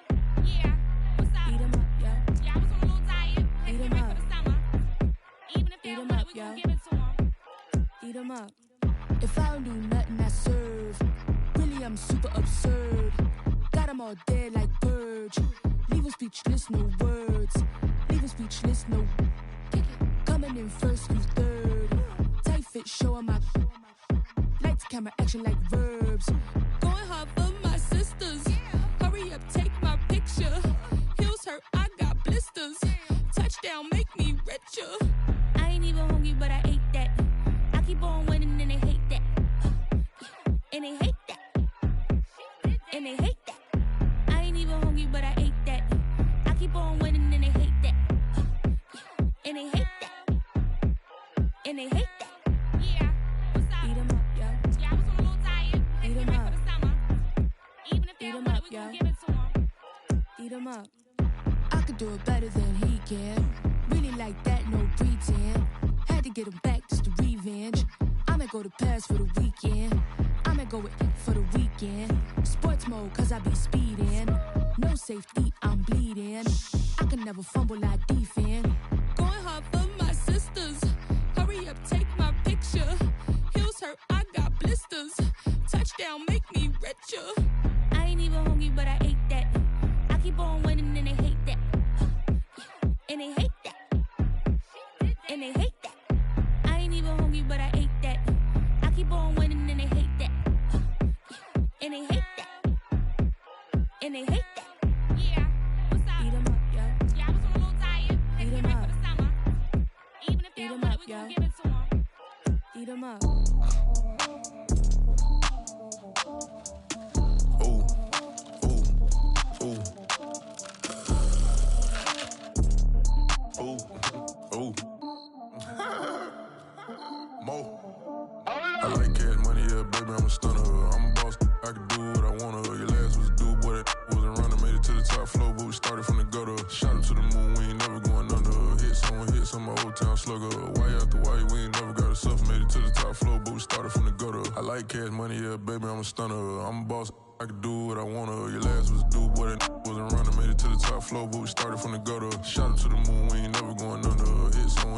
Yeah, what's up? Eat 'em up, yo. Yeah, I was on a little diet. Had to Eat 'em get ready up. for the summer. Even if they Eat don't 'em want up, it, we yo. gon' give it to them. Eat 'em up. If I don't do nothing, that's super absurd. Got them all dead like birds. Leave them speechless, no words. Leave them speechless, no. Coming in first, you third. Tight fit, showing my. Lights, camera, action like verbs. Going hard for my sisters. Hurry up, take my picture. Heels hurt, I got blisters. Touchdown, make me richer. I ain't even hungry, but I ate that. I keep on winning and they hate that. And they hate that. And they hate that. I ain't even hungry, but I ate that. I keep on winning and they hate that. And they hate that. And they hate that. Yeah, what's up? Eat 'em up, yo. Yeah, I was on a little diet. Eat 'em Get ready up. for the summer. Even if they Eat don't 'em want up, it, we yo. gon' give it to 'em. Eat 'em up. I could do it better than he can. Really like that, no pretend. Had to get him back just to revenge. I'ma go to Paris for the weekend. I'ma go with it for the weekend. Sports mode, cause I be speeding. No safety, I'm bleeding. I can never fumble, I defend. Going hard for my sisters. Hurry up, take my picture. Heels hurt, I got blisters. Touchdown, make me richer. I ain't even hungry, but I ate that. I keep on winning and they hate that. And they hate that. And they hate that. I ain't even hungry, but I ate that. I keep on winning and they hate that. And they hate that. And they hate that. Yeah, what's up? Eat 'em up, yo. Yeah, I was on a little diet. Eat 'em Get ready up. for the summer. Even if they Eat don't 'em want up, it, we yo. gon' give it to 'em. Eat 'em up. Ooh, ooh, ooh. Ooh, ooh. Mo. I like cash money, yeah, baby, I'm a stunner. I'm a boss, I can do what I wanna. Your last was a dude, boy, that wasn't running. Made it to the top floor, but we started from the gutter. Shot up to the moon, we ain't never going under. Hits on my old town slugger. Why after why, we ain't never got a suffer. Made it to the top floor, but we started from the gutter. I like cash money, yeah, baby, I'm a stunner. I'm a boss, I can do what I wanna. Your last was a dude, boy, that wasn't running. Made it to the top floor, but we started from the gutter. Shot up to the moon, we ain't never going under.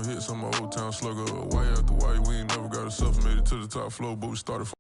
Hits on my old town slugger. Why after why, we ain't never got a suffer. Made it to the top floor, but we started from